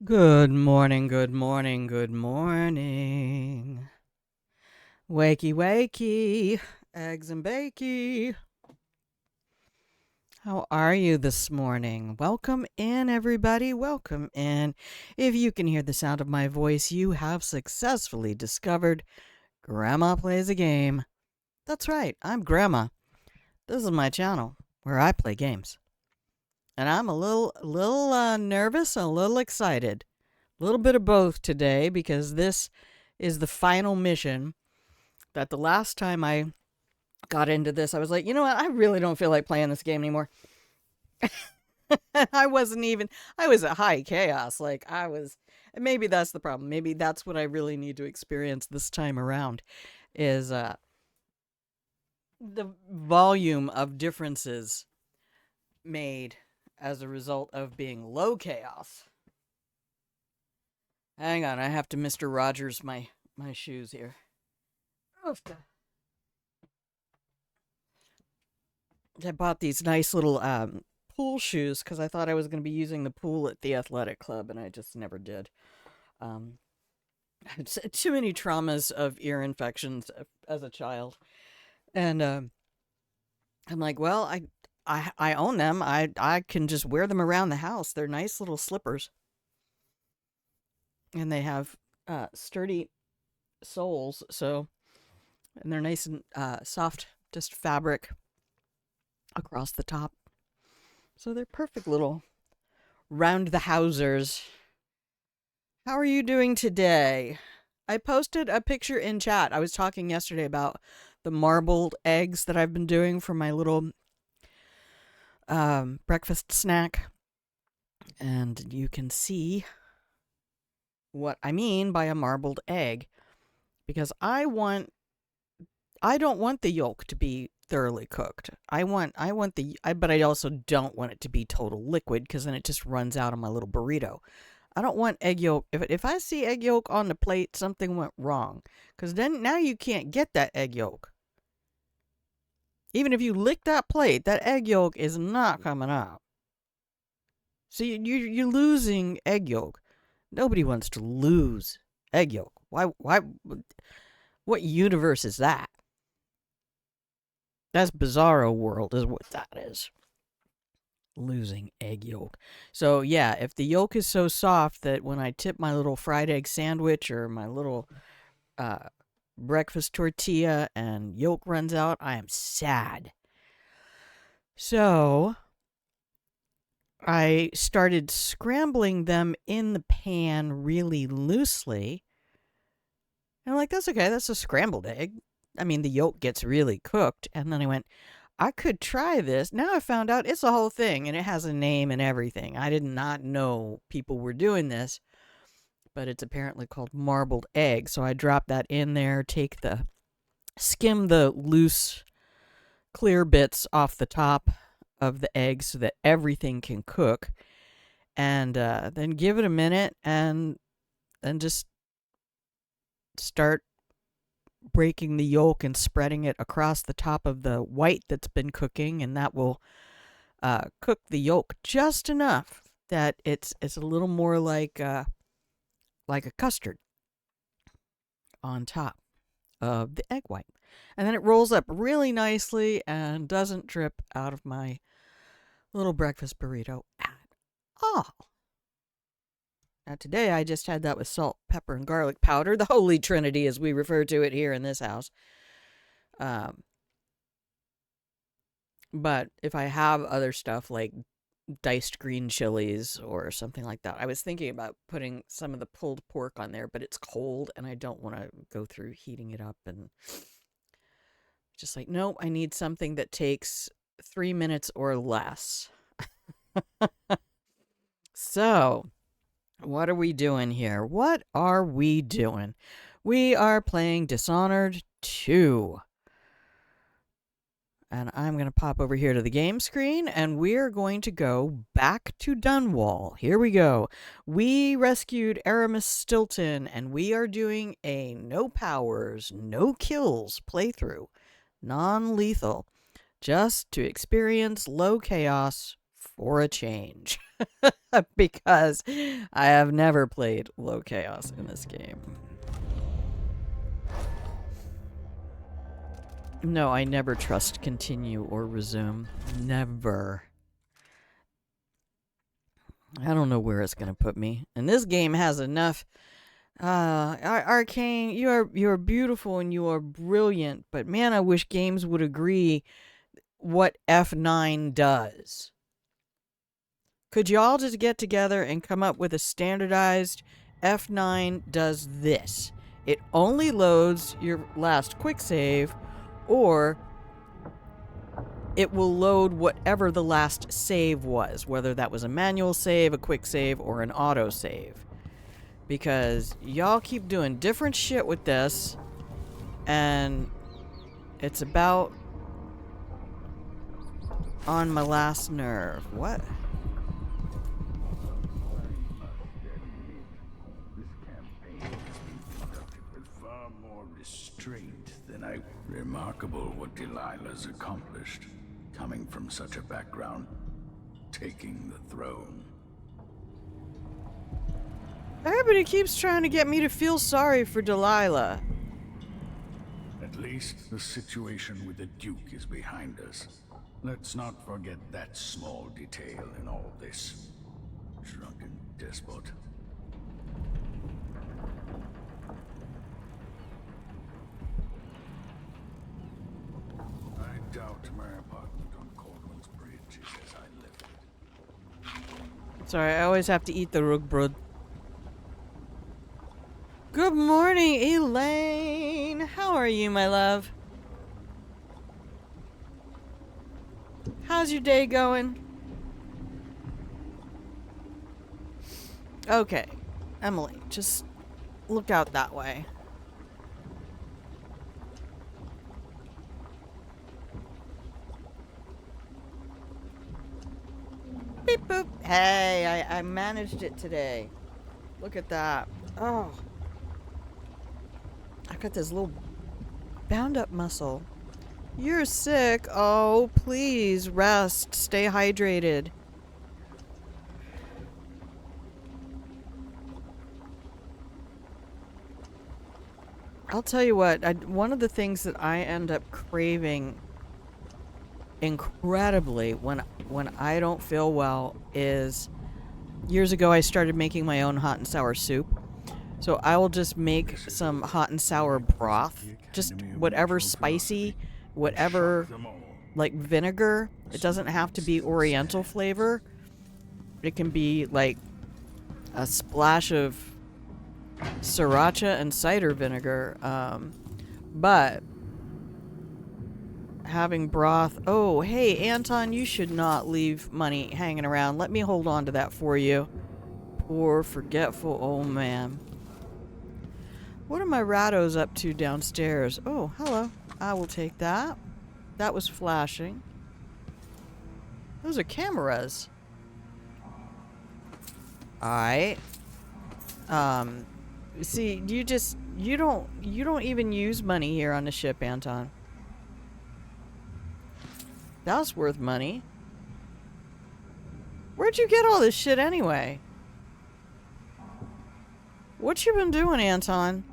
Good morning, good morning, good morning. Wakey, wakey, eggs and bakey. How are you this morning? Welcome in, everybody. Welcome in. If you can hear the sound of my voice, you have successfully discovered Grandma Plays a Game. That's right, I'm Grandma. This is my channel where I play games. And I'm a little nervous and a little excited. A little bit of both today because this is the final mission. That the last time I got into this, I was like, you know what? I really don't feel like playing this game anymore. I was at high chaos. Maybe that's the problem. Maybe that's what I really need to experience this time around is the volume of differences made as a result of being low chaos. Hang on, I have to Mr. Rogers my shoes here. I bought these nice little pool shoes because I thought I was going to be using the pool at the athletic club, and I just never did. Um, I had too many traumas of ear infections as a child, and I'm like, well, I own them. I can just wear them around the house. They're nice little slippers, and they have sturdy soles, and they're nice and soft, just fabric across the top. So they're perfect little round the housers. How are you doing today? I posted a picture in chat. I was talking yesterday about the marbled eggs that I've been doing for my little breakfast snack. And you can see what I mean by a marbled egg. Because I don't want the yolk to be thoroughly cooked. But I also don't want it to be total liquid because then it just runs out of my little burrito. I don't want egg yolk. If I see egg yolk on the plate, something went wrong. Because then now you can't get that egg yolk. Even if you lick that plate, that egg yolk is not coming out. So you're losing egg yolk. Nobody wants to lose egg yolk. Why? What universe is that? That's Bizarro World is what that is. Losing egg yolk. So yeah, if the yolk is so soft that when I tip my little fried egg sandwich or my little breakfast tortilla and yolk runs out, I am sad. So I started scrambling them in the pan really loosely. And I'm like, that's okay, that's a scrambled egg. I mean, the yolk gets really cooked. And then I went, I could try this. Now I found out it's a whole thing and it has a name and everything. I did not know people were doing this, but it's apparently called marbled egg. So I drop that in there, skim the loose, clear bits off the top of the egg so that everything can cook, and then give it a minute and then just start breaking the yolk and spreading it across the top of the white that's been cooking, and that will cook the yolk just enough that it's a little more like a custard on top of the egg white. And then it rolls up really nicely and doesn't drip out of my little breakfast burrito at all. Now today I just had that with salt, pepper, and garlic powder, the holy trinity as we refer to it here in this house. But if I have other stuff like diced green chilies or something like that, I was thinking about putting some of the pulled pork on there, but it's cold and I don't want to go through heating it up, and just like, no, I need something that takes 3 minutes or less. So, what are we doing here? What are we doing? We are playing Dishonored 2. And I'm going to pop over here to the game screen, and we're going to go back to Dunwall. Here we go. We rescued Aramis Stilton, and we are doing a no powers, no kills playthrough. Non-lethal. Just to experience low chaos for a change. Because I have never played low chaos in this game. No, I never trust continue or resume. Never. I don't know where it's going to put me. And this game has enough... Arcane, you are beautiful and you are brilliant, but man, I wish games would agree what F9 does. Could you all just get together and come up with a standardized F9 does this? It only loads your last quick save, or it will load whatever the last save was, whether that was a manual save, a quick save, or an auto save. Because y'all keep doing different shit with this, and it's about on my last nerve. What? This campaign has been conducted with far more restraint than I... Remarkable what Delilah's accomplished, coming from such a background, taking the throne. Everybody keeps trying to get me to feel sorry for Delilah. At least the situation with the Duke is behind us. Let's not forget that small detail in all this. Drunken despot. I doubt my apartment on Caldwell's Bridge is as I left it. Sorry, I always have to eat the rugbrod. Good morning, Elaine. How are you, my love? How's your day going? Okay, Emily, just look out that way. Beep boop. Hey, I managed it today. Look at that. Oh. I got this little bound up muscle. You're sick. Oh, please rest. Stay hydrated. I'll tell you what, one of the things that I end up craving incredibly when I don't feel well is, years ago I started making my own hot and sour soup. So I will just make some hot and sour broth, just whatever spicy, whatever, like vinegar. It doesn't have to be Oriental flavor. It can be like a splash of sriracha and cider vinegar. But having broth... Oh, hey, Anton, you should not leave money hanging around. Let me hold on to that for you. Poor, forgetful old man. What are my rattos up to downstairs? Oh, hello. I will take that. That was flashing. Those are cameras. Alright. See, you don't even use money here on the ship, Anton. That's worth money. Where'd you get all this shit anyway? What you been doing, Anton?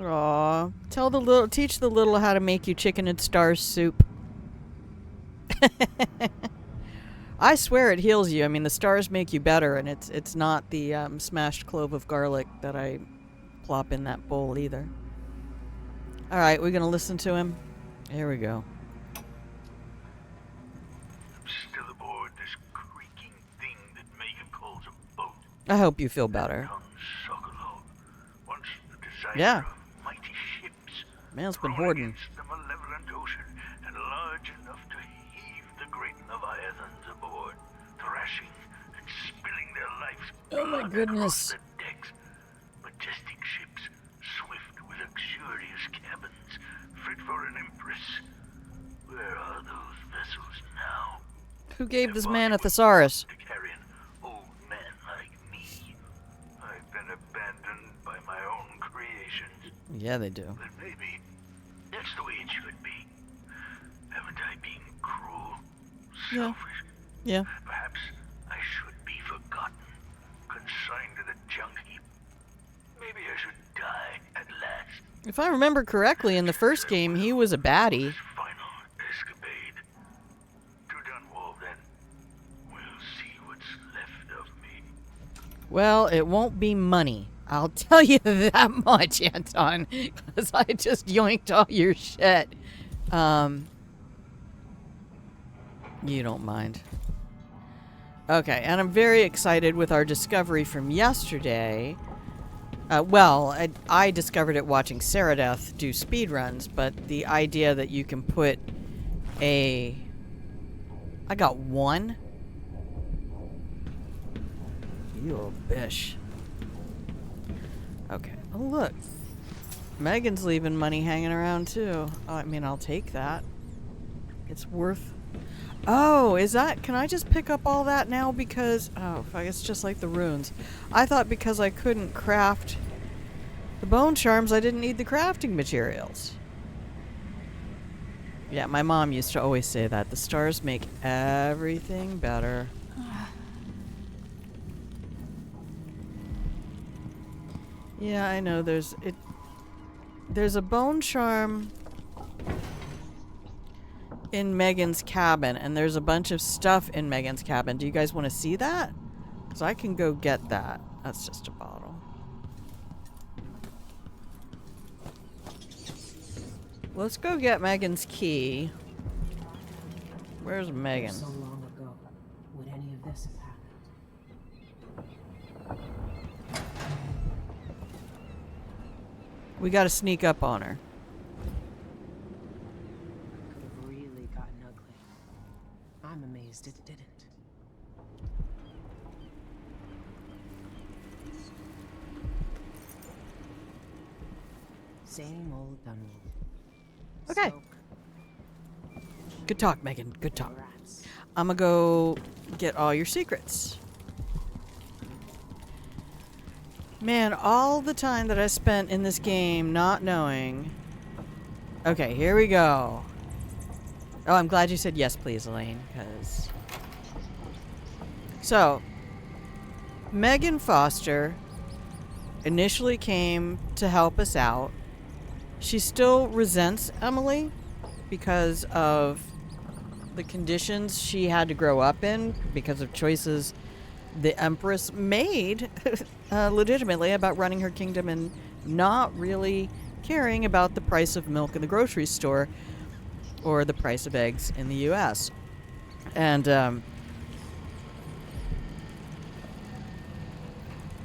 Aw, teach the little how to make you chicken and stars soup. I swear it heals you. I mean, the stars make you better, and it's not the smashed clove of garlic that I plop in that bowl either. All right, we're gonna listen to him. Here we go. I'm still aboard this creaking thing that Megan calls a boat. I hope you feel better. Once the designer Yeah. of mighty ships, Man, it's been thrown hoarding. against the malevolent ocean and large enough to heave the great leviathans aboard, thrashing and spilling their lives Oh my blood goodness. across the decks. Majestic ships, swift with luxurious cabins, fit for an empress. Where are those vessels now? Who gave this And man a what thesaurus? to carry an old man like me? I've been abandoned by my own creations. Yeah, they do. But maybe that's the way it should be. Yeah. selfish. Yeah. Perhaps I should be forgotten, consigned to the junk heap. Maybe I should die at last. If I remember correctly, in the first game, he was a baddie. This final escapade. To Dunwall, then. We'll see what's left of me. Well, it won't be money. I'll tell you that much, Anton, because I just yoinked all your shit. You don't mind. Okay, and I'm very excited with our discovery from yesterday. I discovered it watching Saradeth do speedruns, but the idea that you can put I got one? You little bitch. Okay. Oh, look. Megan's leaving money hanging around, too. Oh, I mean, I'll take that. It's worth... Oh, is that... Can I just pick up all that now because... Oh, I guess just like the runes. I thought because I couldn't craft the bone charms, I didn't need the crafting materials. Yeah, my mom used to always say that. The stars make everything better. Yeah, I know. There's a bone charm in Megan's cabin, and there's a bunch of stuff in Megan's cabin. Do you guys want to see that? So I can go get that. That's just a bottle. Let's go get Megan's key. Where's Megan? So long ago, would any of this have happened? We gotta sneak up on her. Could have really gotten ugly. I'm amazed it didn't. Same old Dunwall. Okay. Smoke, Good talk, Megan. Good talk. rats. I'm gonna go get all your secrets. Man, all the time that I spent in this game not knowing. Okay, here we go. Oh, I'm glad you said yes, please, Elaine, because... So, Megan Foster initially came to help us out. She still resents Emily because of the conditions she had to grow up in, because of choices the Empress made legitimately about running her kingdom and not really caring about the price of milk in the grocery store or the price of eggs in the US. And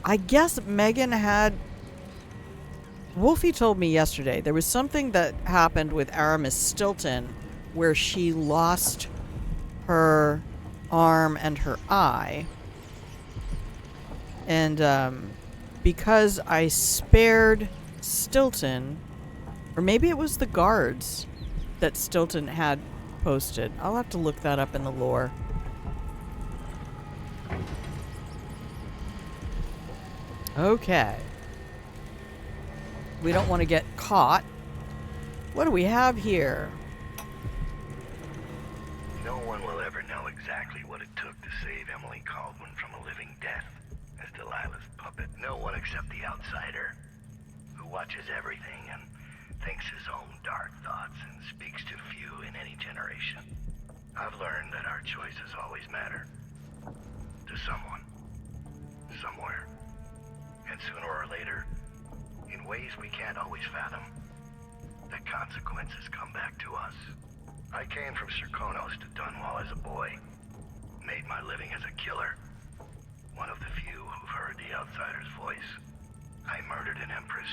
I guess Megan had... Wolfie told me yesterday there was something that happened with Aramis Stilton where she lost her arm and her eye. And because I spared Stilton, or maybe it was the guards that Stilton had posted. I'll have to look that up in the lore. Okay. We don't want to get caught. What do we have here? No one will ever know exactly what it took to save Emily Caldwin from a living death as Delilah's puppet. No one except the outsider, who watches everything and thinks his own dark thoughts and speaks to few in any generation. I've learned that our choices always matter. To someone. Somewhere. And sooner or later, in ways we can't always fathom, the consequences come back to us. I came from Serkonos to Dunwall as a boy. Made my living as a killer. One of the few who've heard the outsider's voice. I murdered an Empress,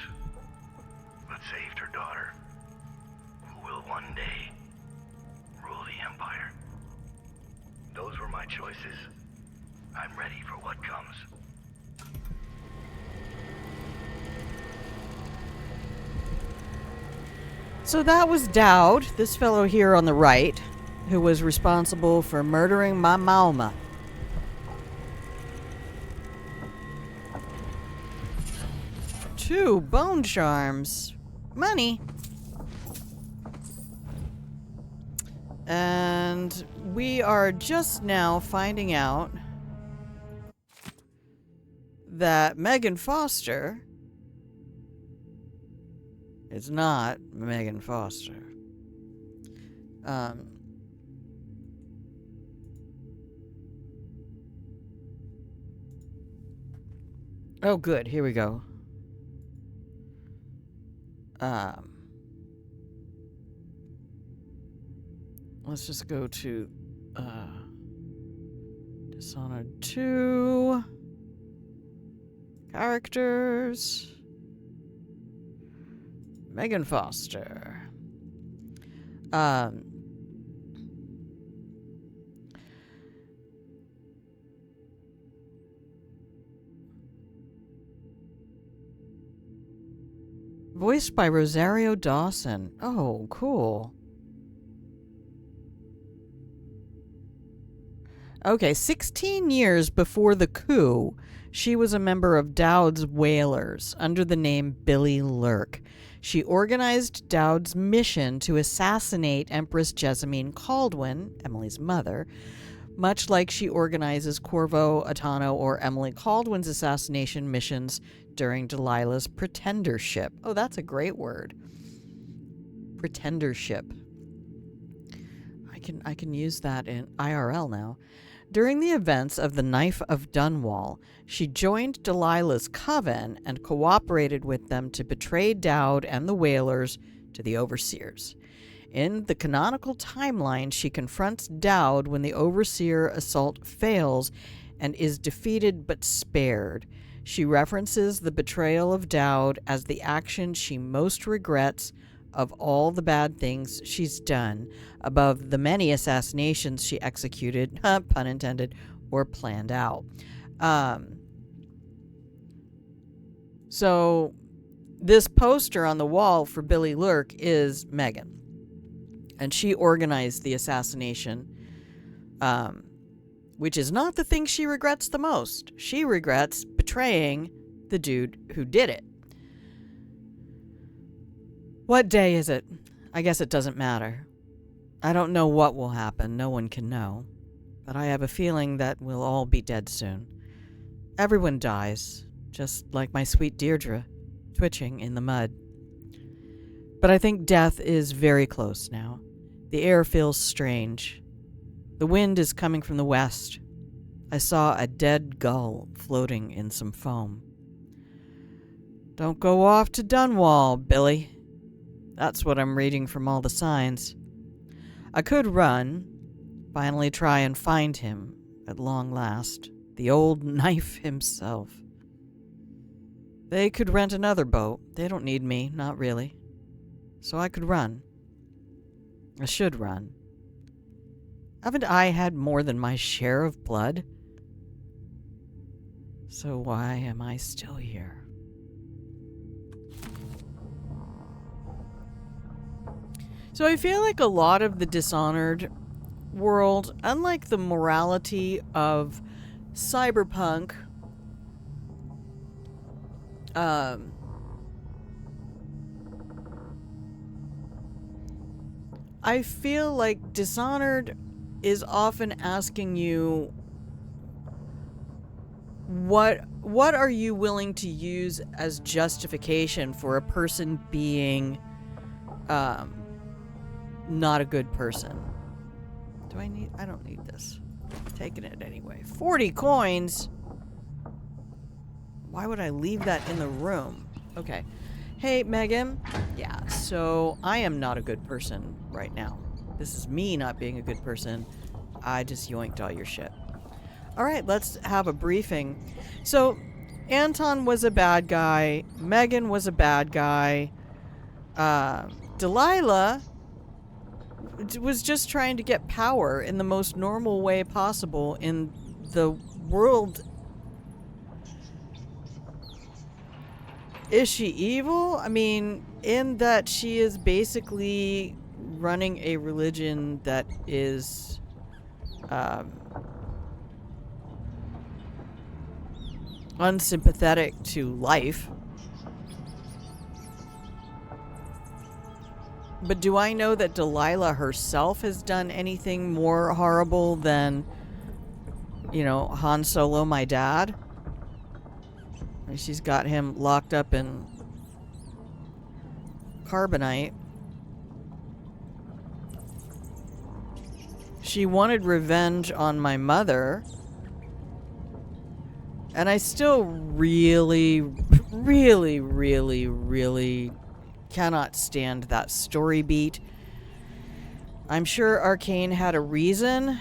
but saved her daughter, who will one day rule the Empire. Those were my choices. I'm ready for what comes. So that was Dowd, this fellow here on the right, who was responsible for murdering my mama. Two bone charms. Money. And we are just now finding out that Megan Foster is not Megan Foster. Oh, good. Here we go. Let's just go to Dishonored 2 characters. Megan Foster. Voiced by Rosario Dawson. Oh, cool. Okay, 16 years before the coup, she was a member of Dowd's Whalers under the name Billy Lurk. She organized Dowd's mission to assassinate Empress Jessamine Caldwin, Emily's mother, much like she organizes Corvo, Atano, or Emily Caldwin's assassination missions during Delilah's pretendership. Oh, that's a great word. Pretendership. I can use that in IRL now. During the events of the Knife of Dunwall, she joined Delilah's coven and cooperated with them to betray Dowd and the Whalers to the Overseers. In the canonical timeline, she confronts Dowd when the Overseer assault fails and is defeated but spared. She references the betrayal of Dowd as the action she most regrets of all the bad things she's done, above the many assassinations she executed, pun intended, or planned out. So this poster on the wall for Billy Lurk is Megan. And she organized the assassination, which is not the thing she regrets the most. She regrets betraying the dude who did it. What day is it? I guess it doesn't matter. I don't know what will happen. No one can know. But I have a feeling that we'll all be dead soon. Everyone dies, just like my sweet Deirdre, twitching in the mud. But I think death is very close now. The air feels strange. The wind is coming from the west. I saw a dead gull floating in some foam. Don't go off to Dunwall, Billy. That's what I'm reading from all the signs. I could run, finally try and find him, at long last, the old knife himself. They could rent another boat. They don't need me, not really. So I could run. I should run. Haven't I had more than my share of blood? So why am I still here? So I feel like a lot of the Dishonored world, unlike the morality of Cyberpunk, I feel like Dishonored is often asking you, what are you willing to use as justification for a person being not a good person? I don't need this. I'm taking it anyway. 40 coins? Why would I leave that in the room? Okay. Hey, Megan. Yeah, so I am not a good person right now. This is me not being a good person. I just yoinked all your shit. Alright, let's have a briefing. So, Anton was a bad guy. Megan was a bad guy. Delilah was just trying to get power in the most normal way possible in the world. Is she evil? I mean, in that she is basically running a religion that is unsympathetic to life. But do I know that Delilah herself has done anything more horrible than, you know, Han Solo, my dad? She's got him locked up in carbonite. She wanted revenge on my mother. And I still really, really, really, really cannot stand that story beat. I'm sure Arcane had a reason.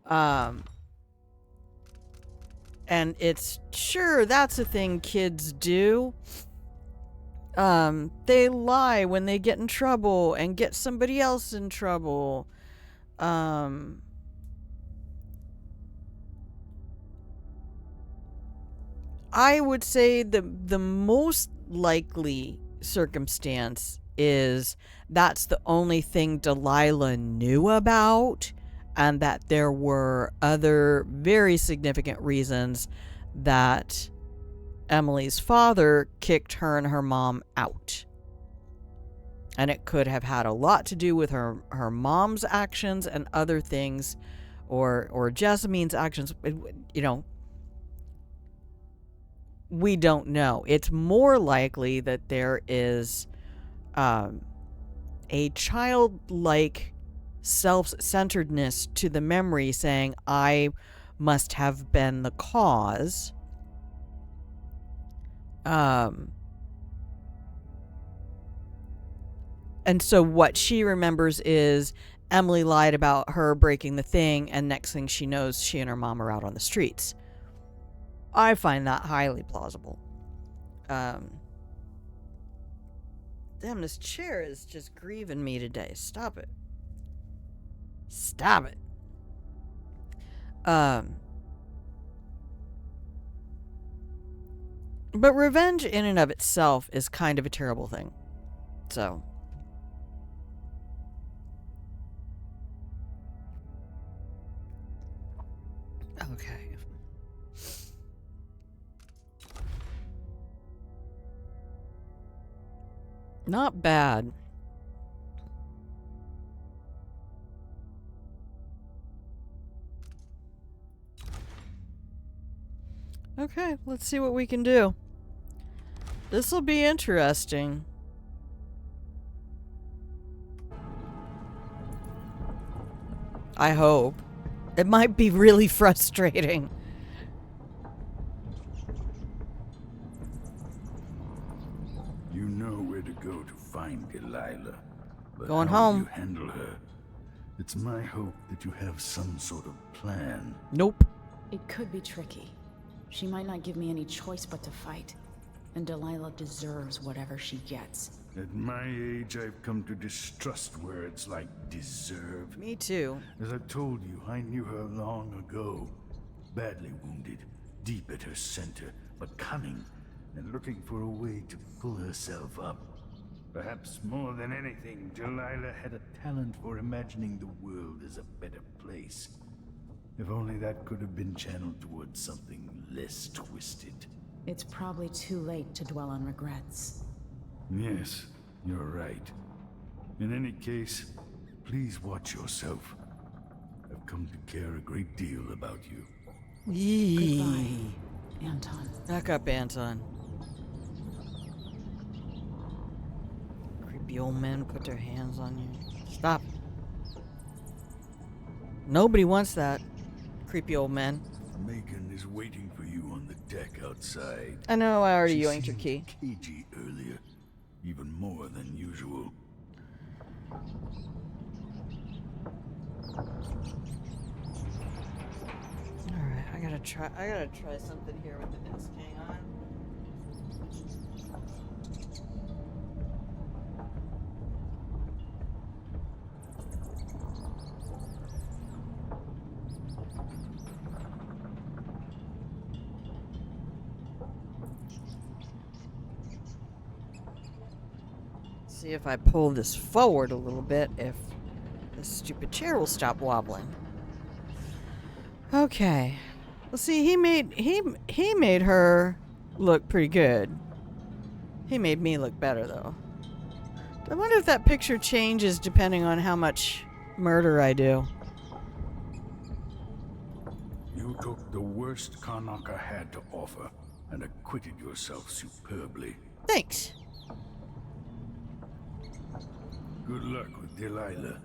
And it's sure that's a thing kids do. They lie when they get in trouble and get somebody else in trouble. I would say the most likely circumstance is that's the only thing Delilah knew about, and that there were other very significant reasons that Emily's father kicked her and her mom out. And it could have had a lot to do with her mom's actions and other things, or Jessamine's actions. You know, we don't know. It's more likely that there is a childlike self-centeredness to the memory, saying, I must have been the cause. And so what she remembers is Emily lied about her breaking the thing, and next thing she knows, she and her mom are out on the streets. I find that highly plausible. Damn, this chair is just grieving me today. Stop it. Stop it. But revenge in and of itself is kind of a terrible thing. So. Okay. Not bad. Okay, let's see what we can do. This'll be interesting. I hope. It might be really frustrating. You know where to go to find Delilah. But Going how will home. you handle her? It's my hope that you have some sort of plan. Nope. It could be tricky. She might not give me any choice but to fight. And Delilah deserves whatever she gets. At my age, I've come to distrust words like deserve. Me too. As I told you, I knew her long ago. Badly wounded, deep at her center, but cunning, and looking for a way to pull herself up. Perhaps more than anything, Delilah had a talent for imagining the world as a better place. If only that could have been channeled towards something less twisted. It's probably too late to dwell on regrets. Yes, you're right. In any case, please watch yourself. I've come to care a great deal about you. Yee. Goodbye, Anton. Back up, Anton. Creepy old men put their hands on you. Stop. Nobody wants that. Creepy old men. Megan is waiting for you on the deck outside. I know, I already She yoinked your seemed key. cagey earlier, even more than usual. Alright, I gotta try something here with the disc. Hang on. See if I pull this forward a little bit, if this stupid chair will stop wobbling. Okay. Well, see, he made her look pretty good. He made me look better, though. I wonder if that picture changes depending on how much murder I do. You took the worst Karnaca had to offer and acquitted yourself superbly. Thanks. Good luck with Delilah.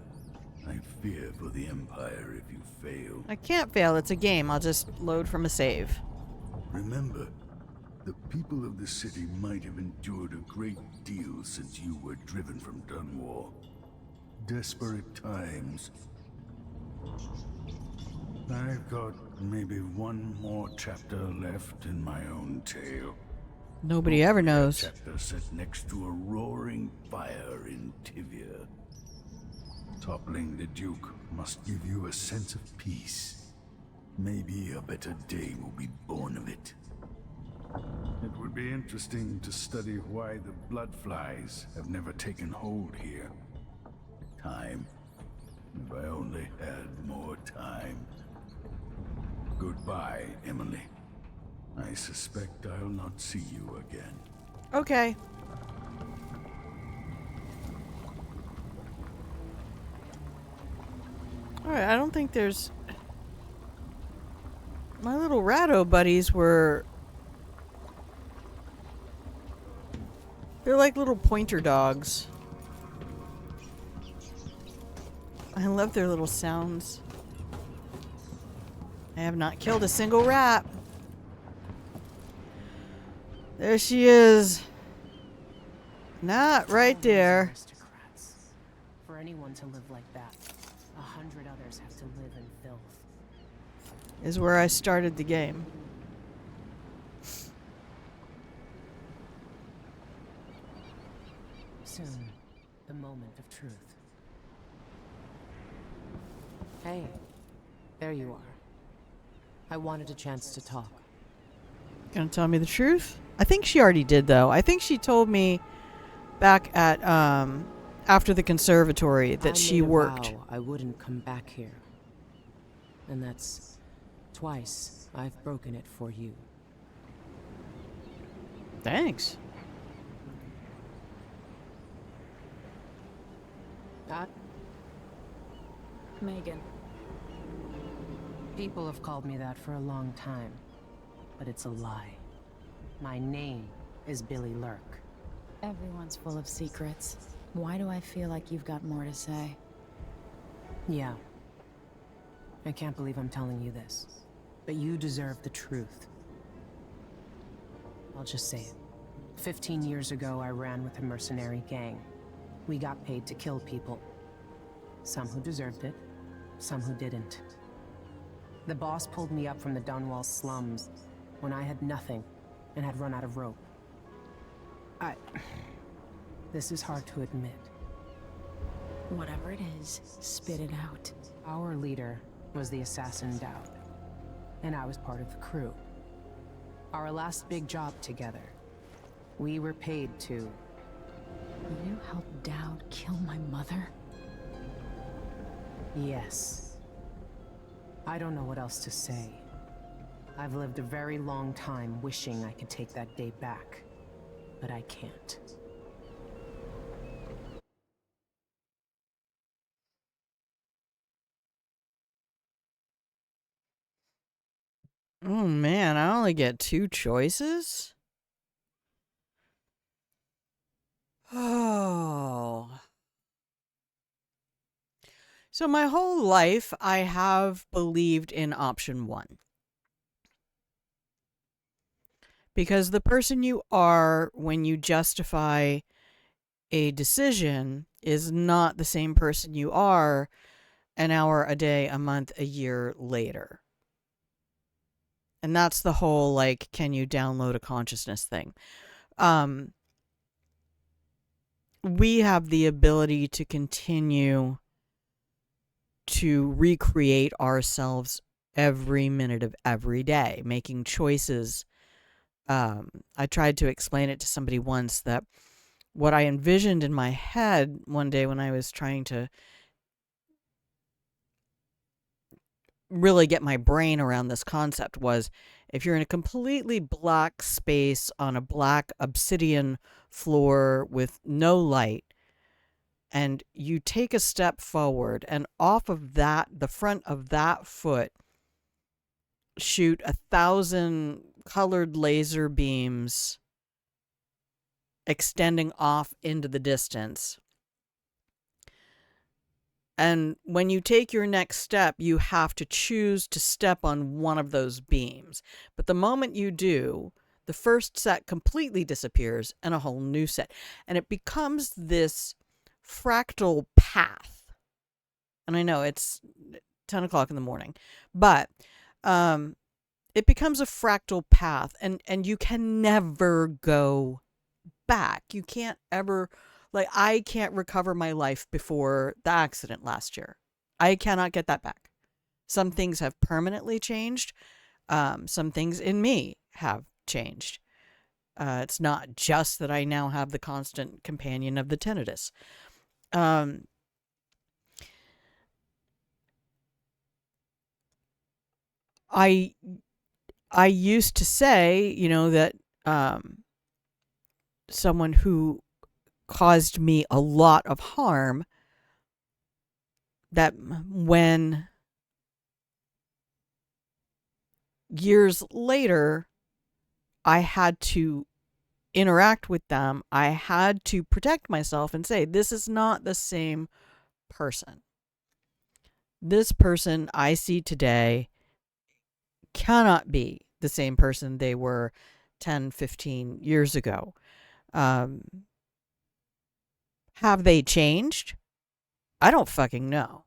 I fear for the Empire if you fail. I can't fail. It's a game. I'll just load from a save. Remember, the people of the city might have endured a great deal since you were driven from Dunwall. Desperate times. I've got maybe one more chapter left in my own tale. Nobody ever knows. A chapter set next to a roaring fire in Tivia. Toppling the Duke must give you a sense of peace. Maybe a better day will be born of it. It would be interesting to study why the bloodflies have never taken hold here. Time. If I only had more time. Goodbye, Emily. I suspect I'll not see you again. Okay. Alright, I don't think there's... My little ratto buddies were... They're like little pointer dogs. I love their little sounds. I have not killed a single rat. There she is. Not right there. Aristocrats. For anyone to live like that, 100 others have to live in filth. Is where I started the game. Soon, the moment of truth. Hey, there you are. I wanted a chance to talk. Gonna tell me the truth? I think she already did, though. I think she told me back at after the conservatory that she worked. I wouldn't come back here, and that's twice I've broken it for you. Thanks. Megan. People have called me that for a long time, but it's a lie. My name is Billy Lurk. Everyone's full of secrets. Why do I feel like you've got more to say? Yeah. I can't believe I'm telling you this, but you deserve the truth. I'll just say it. 15 years ago, I ran with a mercenary gang. We got paid to kill people. Some who deserved it, some who didn't. The boss pulled me up from the Dunwall slums when I had nothing and had run out of rope. This is hard to admit. Whatever it is, spit it out. Our leader was the assassin Dowd, and I was part of the crew. Our last big job together, we were paid to... You helped Dowd kill my mother? Yes. I don't know what else to say. I've lived a very long time wishing I could take that day back, but I can't. Oh man, I only get 2 choices? Oh. So my whole life, I have believed in option 1. Because the person you are when you justify a decision is not the same person you are an hour, a day, a month, a year later. And that's the whole, like, can you download a consciousness thing? We have the ability to continue to recreate ourselves every minute of every day, making choices. I tried to explain it to somebody once that what I envisioned in my head one day when I was trying to really get my brain around this concept was if you're in a completely black space on a black obsidian floor with no light, and you take a step forward, and off of that, the front of that foot, shoot 1,000 colored laser beams extending off into the distance. And when you take your next step, you have to choose to step on one of those beams. But the moment you do, the first set completely disappears and a whole new set. And it becomes this fractal path. And I know it's 10 o'clock in the morning, but it becomes a fractal path, and you can never go back. You can't ever... Like, I can't recover my life before the accident last year. I cannot get that back. Some things have permanently changed. Some things in me have changed. It's not just that I now have the constant companion of the tinnitus. I used to say, you know, that someone who caused me a lot of harm, that when years later I had to interact with them, I had to protect myself and say, this is not the same person. This person I see today cannot be the same person they were 10, 15 years ago. Have they changed? I don't fucking know.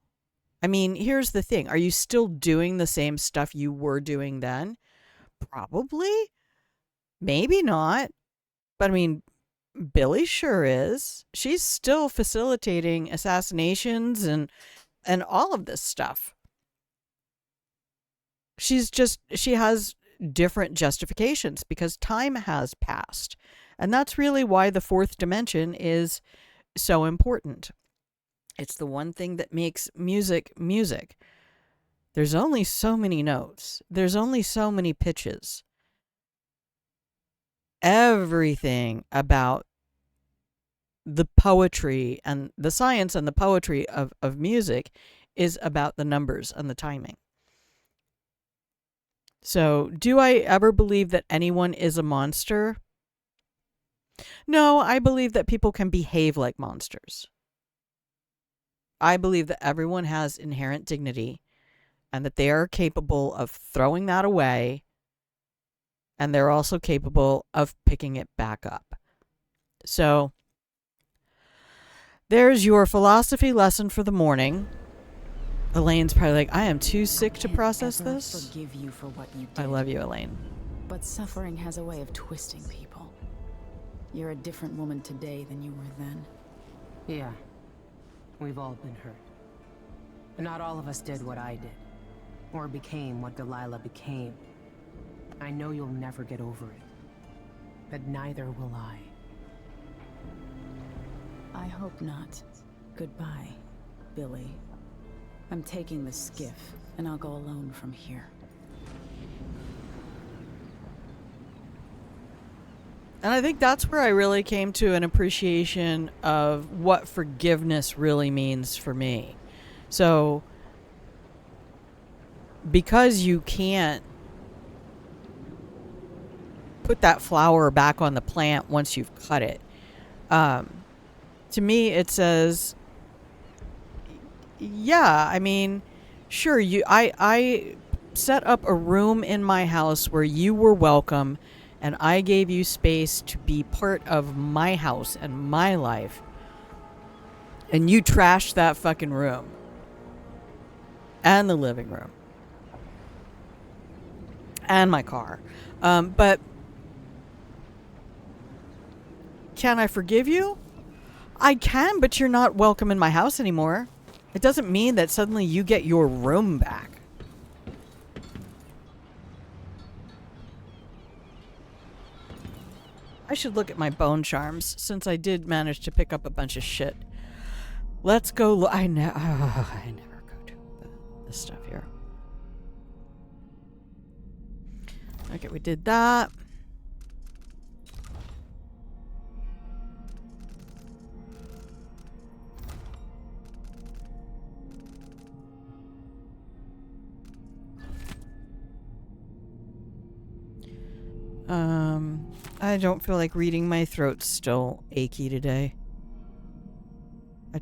I mean, here's the thing. Are you still doing the same stuff you were doing then? Probably. Maybe not. But I mean, Billy sure is. She's still facilitating assassinations and all of this stuff. She has different justifications because time has passed. And that's really why the fourth dimension is so important. It's the one thing that makes music music. There's only so many notes. There's only so many pitches. Everything about the poetry and the science and the poetry of music is about the numbers and the timing. So, do I ever believe that anyone is a monster? No, I believe that people can behave like monsters. I believe that everyone has inherent dignity and that they are capable of throwing that away, and they're also capable of picking it back up. So, there's your philosophy lesson for the morning. Elaine's probably like, I am too sick to process this. Forgive you for what you did. I love you, Elaine. But suffering has a way of twisting people. You're a different woman today than you were then. Yeah. We've all been hurt. But not all of us did what I did. Or became what Delilah became. I know you'll never get over it. But neither will I. I hope not. Goodbye, Billy. I'm taking the skiff, and I'll go alone from here. And I think that's where I really came to an appreciation of what forgiveness really means for me. So, because you can't put that flower back on the plant once you've cut it, to me it says, yeah, I mean, sure, I set up a room in my house where you were welcome, and I gave you space to be part of my house and my life. And you trashed that fucking room. And the living room. And my car. But can I forgive you? I can, but you're not welcome in my house anymore. It doesn't mean that suddenly you get your room back. I should look at my bone charms, since I did manage to pick up a bunch of shit. Let's go. I never go to this stuff here. Okay, we did that. I don't feel like reading. My throat's still achy today. I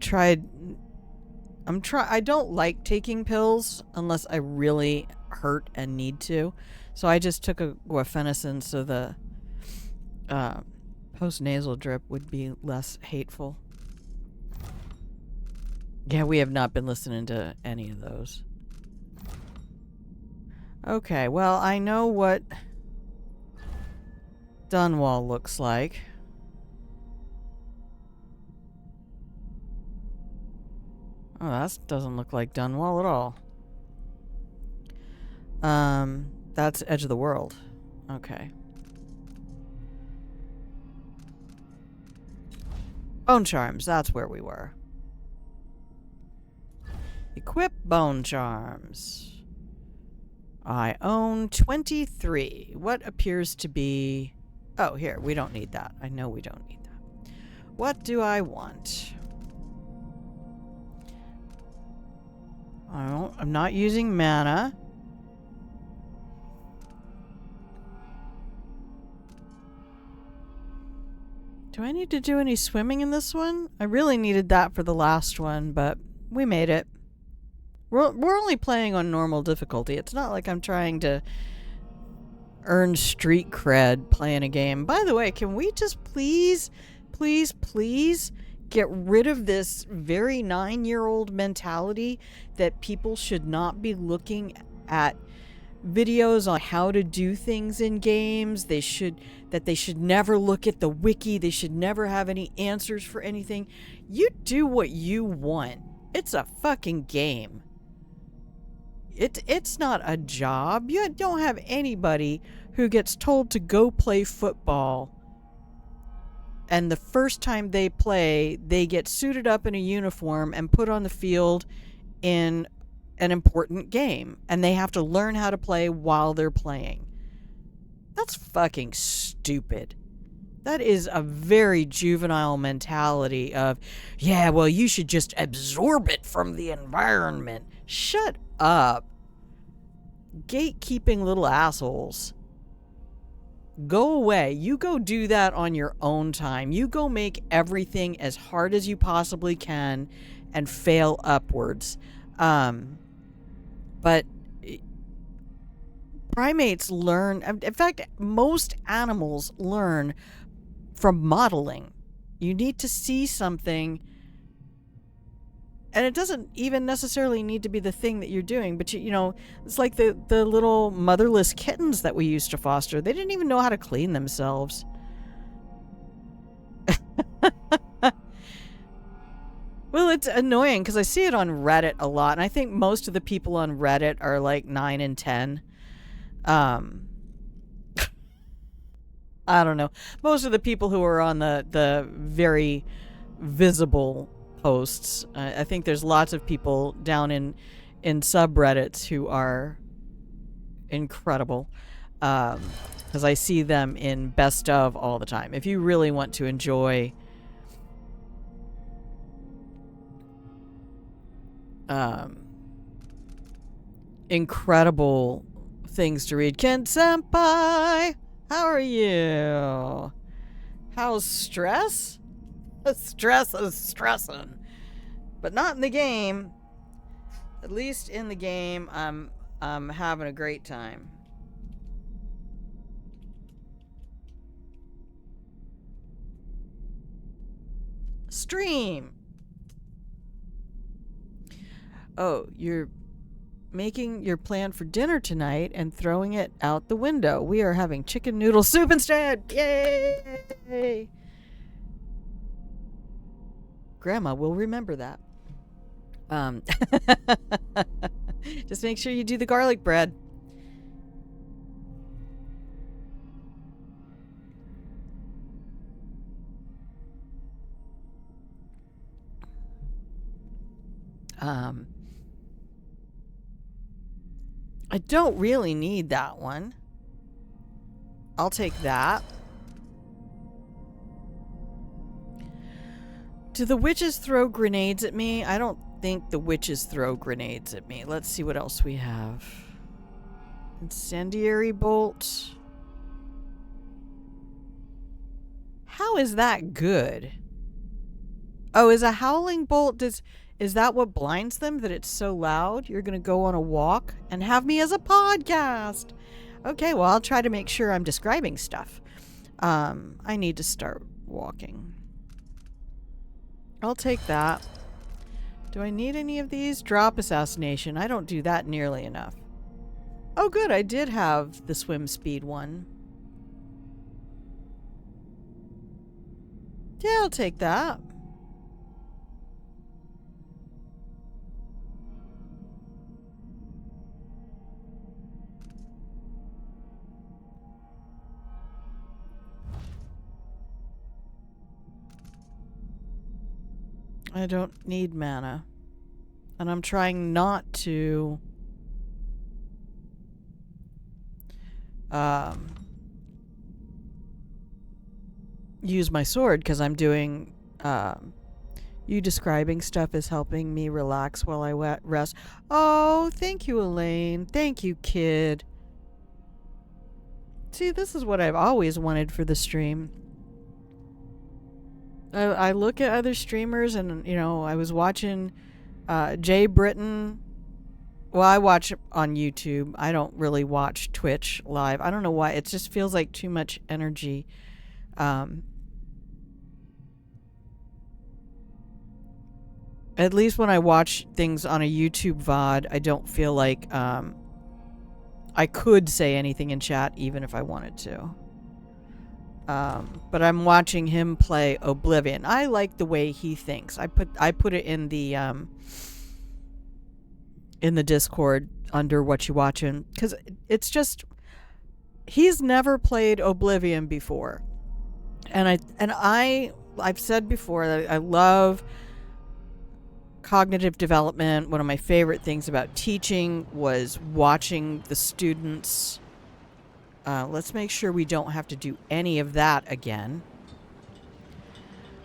don't like taking pills unless I really hurt and need to. So I just took a guafenicin so the post-nasal drip would be less hateful. Yeah, we have not been listening to any of those. Okay, well, I know what Dunwall looks like. Oh, that doesn't look like Dunwall at all. That's Edge of the World. Okay. Bone Charms, that's where we were. Equip Bone Charms. I own 23. What appears to be... Oh, here, we don't need that. I know we don't need that. What do I want? I'm not using mana. Do I need to do any swimming in this one? I really needed that for the last one, but we made it. We're only playing on normal difficulty. It's not like I'm trying to earn street cred playing a game. By the way, can we just please get rid of this very 9-year-old mentality that people should not be looking at videos on how to do things in games. They should never look at the wiki. They should never have any answers for anything. You do what you want. It's a fucking game. It's not a job. You don't have anybody who gets told to go play football, and the first time they play, they get suited up in a uniform and put on the field in an important game, and they have to learn how to play while they're playing. That's fucking stupid. That is a very juvenile mentality of, yeah, well, you should just absorb it from the environment. Shut up. Gatekeeping little assholes. Go away. You go do that on your own time. You go make everything as hard as you possibly can and fail upwards. But primates learn, in fact, most animals learn from modeling. You need to see something, and it doesn't even necessarily need to be the thing that you're doing, but you know, it's like the little motherless kittens that we used to foster. They didn't even know how to clean themselves. Well, it's annoying because I see it on Reddit a lot, and I think most of the people on Reddit are like 9 and 10. I don't know. Most of the people who are on the very visible posts, I think there's lots of people down in subreddits who are incredible, because I see them in best of all the time. If you really want to enjoy incredible things to read. Ken Senpai, how are you? How's stress? Stress is stressing, but not in the game. At least in the game, I'm having a great time. Stream. Oh, you're making your plan for dinner tonight and throwing it out the window. We are having chicken noodle soup instead. Yay! Grandma will remember that. Just make sure you do the garlic bread. I don't really need that one. I'll take that. Do the witches throw grenades at me? I don't think the witches throw grenades at me. Let's see what else we have. Incendiary bolt. How is that good? Oh, is a howling bolt, is that what blinds them? That it's so loud? You're going to go on a walk and have me as a podcast. Okay, well, I'll try to make sure I'm describing stuff. I need to start walking. I'll take that. Do I need any of these? Drop assassination. I don't do that nearly enough. Oh, good. I did have the swim speed one. Yeah, I'll take that. I don't need mana. And I'm trying not to use my sword because I'm doing you describing stuff is helping me relax while I rest. Oh, thank you, Elaine. Thank you, kid. See, this is what I've always wanted for the stream. I look at other streamers and, you know, I was watching Jay Britton. Well, I watch on YouTube. I don't really watch Twitch live. I don't know why. It just feels like too much energy. At least when I watch things on a YouTube VOD, I don't feel like I could say anything in chat even if I wanted to. But I'm watching him play Oblivion. I like the way he thinks. I put it in the Discord under what you watching, because it's just he's never played Oblivion before, and I've said before that I love cognitive development. One of my favorite things about teaching was watching the students. Let's make sure we don't have to do any of that again.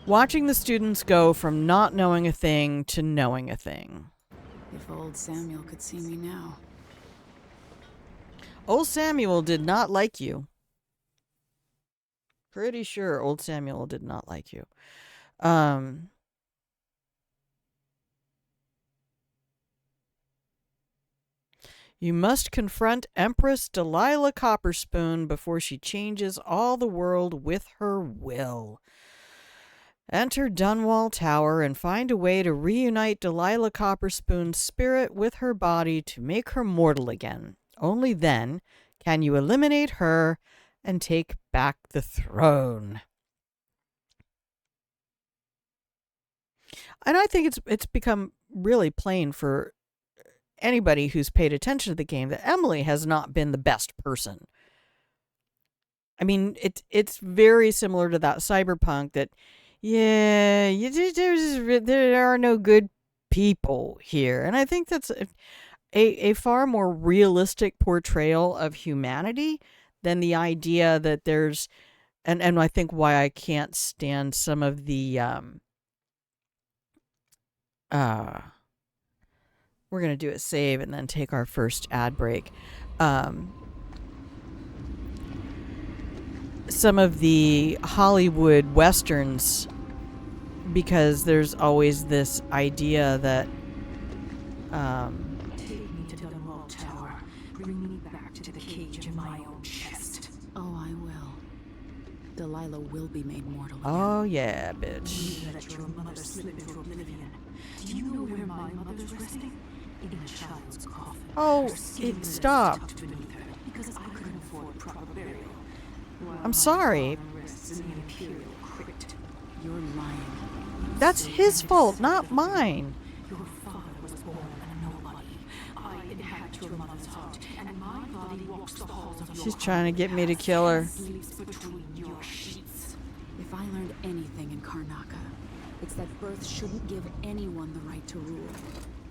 Watching the students go from not knowing a thing to knowing a thing. If old Samuel could see me now. Old Samuel did not like you. Pretty sure old Samuel did not like you. You must confront Empress Delilah Copperspoon before she changes all the world with her will. Enter Dunwall Tower and find a way to reunite Delilah Copperspoon's spirit with her body to make her mortal again. Only then can you eliminate her and take back the throne. And I think it's become really plain for anybody who's paid attention to the game that Emily has not been the best person. I mean, it's very similar to that Cyberpunk that, yeah, there are no good people here. And I think that's a far more realistic portrayal of humanity than the idea that there's, and I think why I can't stand some of the, we're going to do a save and then take our first ad break. Some of the Hollywood Westerns, because there's always this idea that Take me to Dunwall Tower. Bring me back to the cage in my own chest. Oh, I will. Delilah will be made mortal again. oh yeah, bitch. You let your mother slip into oblivion. Do you know where my mother's resting? In a child's coffin. Oh, Her skin stop. tucked beneath her, because I couldn't afford proper burial. While I'm my sorry. father rests in the Imperial crypt. You're lying. That's his fault, not mine. Your father was born a nobody. I inhabit your mother's heart, and my body walks the halls of your She's trying to get me to kill her. sleeps between your sheets. If I learned anything in Karnaka, it's that birth shouldn't give anyone the right to rule.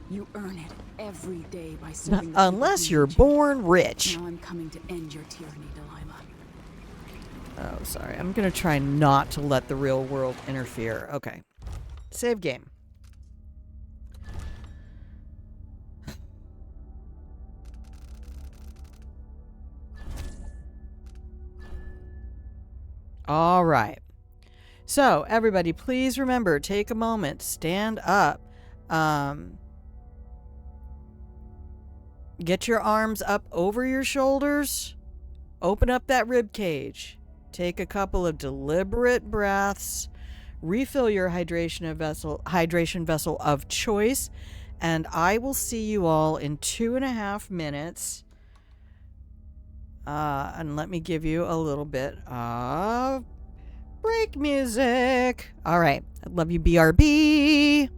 You earn it every day by serving the Unless people you're who need you. born rich. Now I'm coming to end your tyranny, Delilah. Oh, sorry. I'm going to try not to let the real world interfere. Okay. Save game. All right. So, everybody, please remember, take a moment, stand up. Get your arms up over your shoulders. Open up that rib cage. Take a couple of deliberate breaths. Refill your hydration vessel of choice. And I will see you all in 2.5 minutes. And let me give you a little bit of break music. All right. I love you, BRB.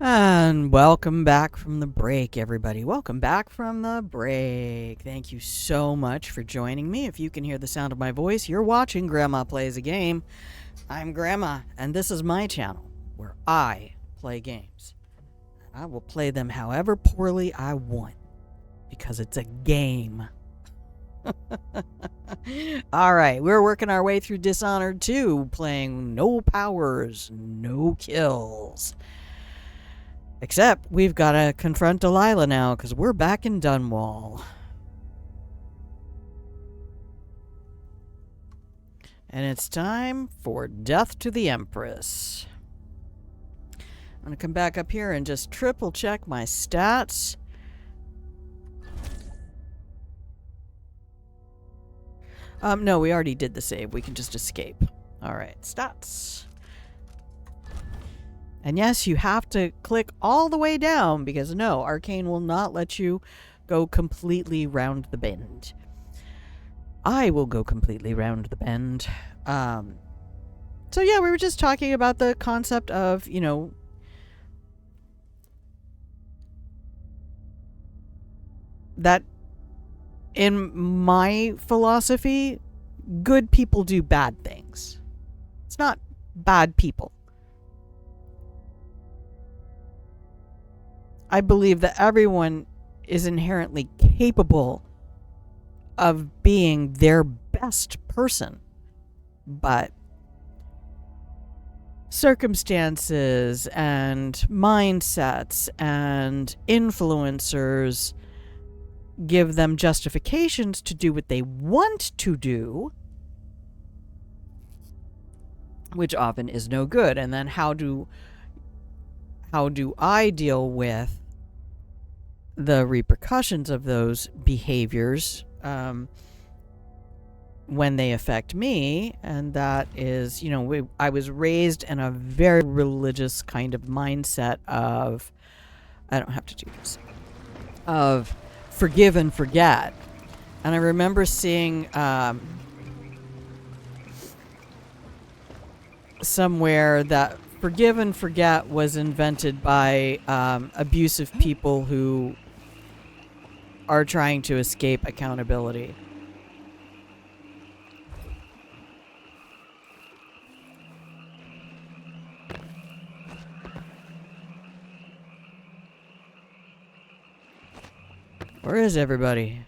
And welcome back from the break, everybody. Welcome back from the break. Thank you so much for joining me. If you can hear the sound of my voice, you're watching Grandma Plays a Game. I'm Grandma, and this is my channel where I play games. I will play them however poorly I want because it's a game. All right, we're working our way through Dishonored 2, playing no powers, no kills. Except we've got to confront Delilah now because we're back in Dunwall. And it's time for Death to the Empress. I'm going to come back up here and just triple check my stats. No, we already did the save. We can just escape. All right, stats. And yes, you have to click all the way down because no, Arcane will not let you go completely round the bend. I will go completely round the bend. So yeah, we were just talking about the concept of, you know, that in my philosophy, good people do bad things. It's not bad people. I believe that everyone is inherently capable of being their best person, but circumstances and mindsets and influencers give them justifications to do what they want to do, which often is no good. And then how do I deal with the repercussions of those behaviors when they affect me? And that is, I was raised in a very religious kind of mindset of, I don't have to do this, of forgive and forget. And I remember seeing somewhere that forgive and forget was invented by abusive people who are trying to escape accountability. Where is everybody?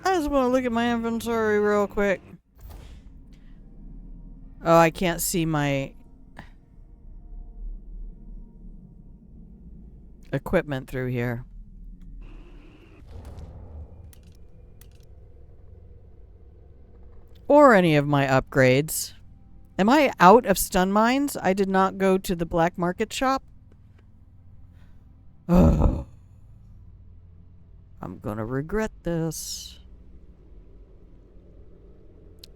I just want to look at my inventory real quick. Oh, I can't see my equipment through here. Or any of my upgrades. Am I out of stun mines? I did not go to the black market shop. Oh. I'm gonna regret this.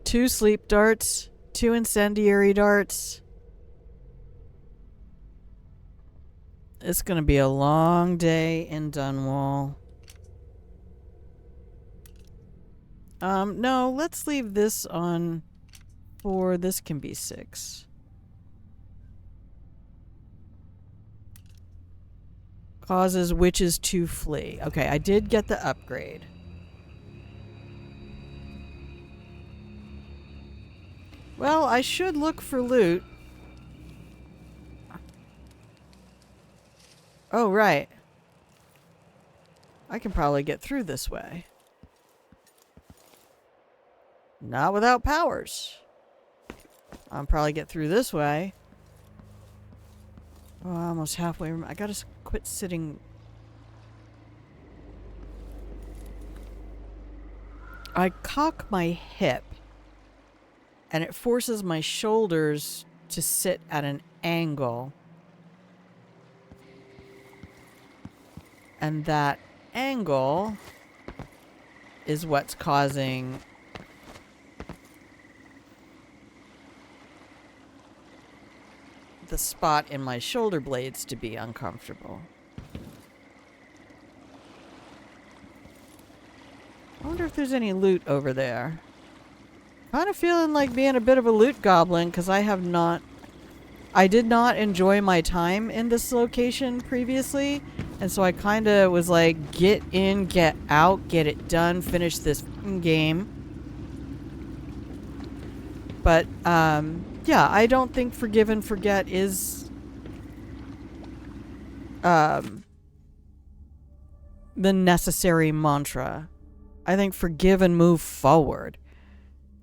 2 sleep darts, 2 incendiary darts. It's gonna be a long day in Dunwall. No, let's leave this on 4. This can be 6. Causes witches to flee. Okay, I did get the upgrade. Well, I should look for loot. Oh, right. I can probably get through this way. Not without powers. I'll probably get through this way. Oh, almost halfway. I gotta quit sitting. I cock my hip, and it forces my shoulders to sit at an angle. And that angle is what's causing the spot in my shoulder blades to be uncomfortable. I wonder if there's any loot over there. Kind of feeling like being a bit of a loot goblin because I did not enjoy my time in this location previously. And so I kind of was like, get in, get out, get it done, finish this game. But, yeah, I don't think forgive and forget is the necessary mantra. I think forgive and move forward.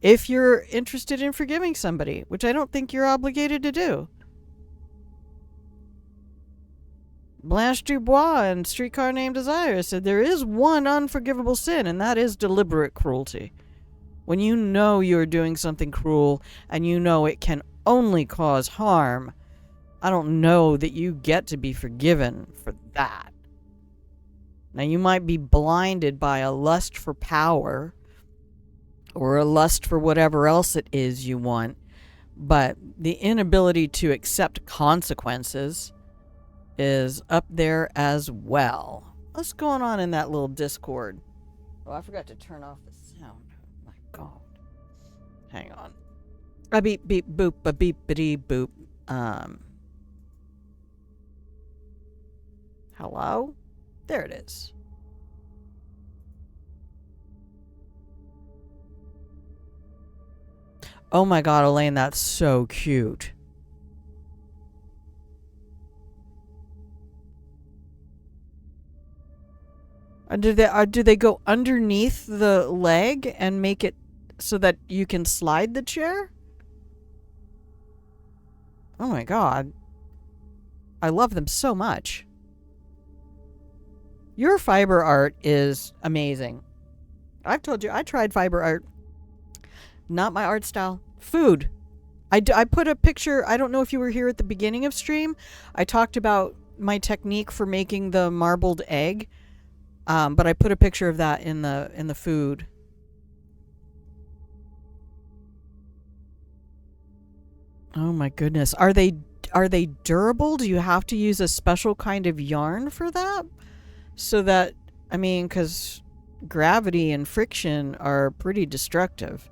If you're interested in forgiving somebody, which I don't think you're obligated to do. Blanche Dubois in Streetcar Named Desire said there is one unforgivable sin, and that is deliberate cruelty. When you know you're doing something cruel and you know it can only cause harm, I don't know that you get to be forgiven for that. Now, you might be blinded by a lust for power or a lust for whatever else it is you want, but the inability to accept consequences is up there as well. What's going on in that little Discord? Oh, I forgot to turn off the sound. Oh my God. Hang on. A beep beep boop, a beep bitty boop. Hello? There it is. Oh my god, Elaine, that's so cute. Do they go underneath the leg and make it so that you can slide the chair? Oh my god. I love them so much. Your fiber art is amazing. I've told you, I tried fiber art. Not my art style. Food. I put a picture, I don't know if you were here at the beginning of stream. I talked about my technique for making the marbled egg. But I put a picture of that in the food. Oh my goodness. Are they durable? Do you have to use a special kind of yarn for that? So that, I mean, because gravity and friction are pretty destructive.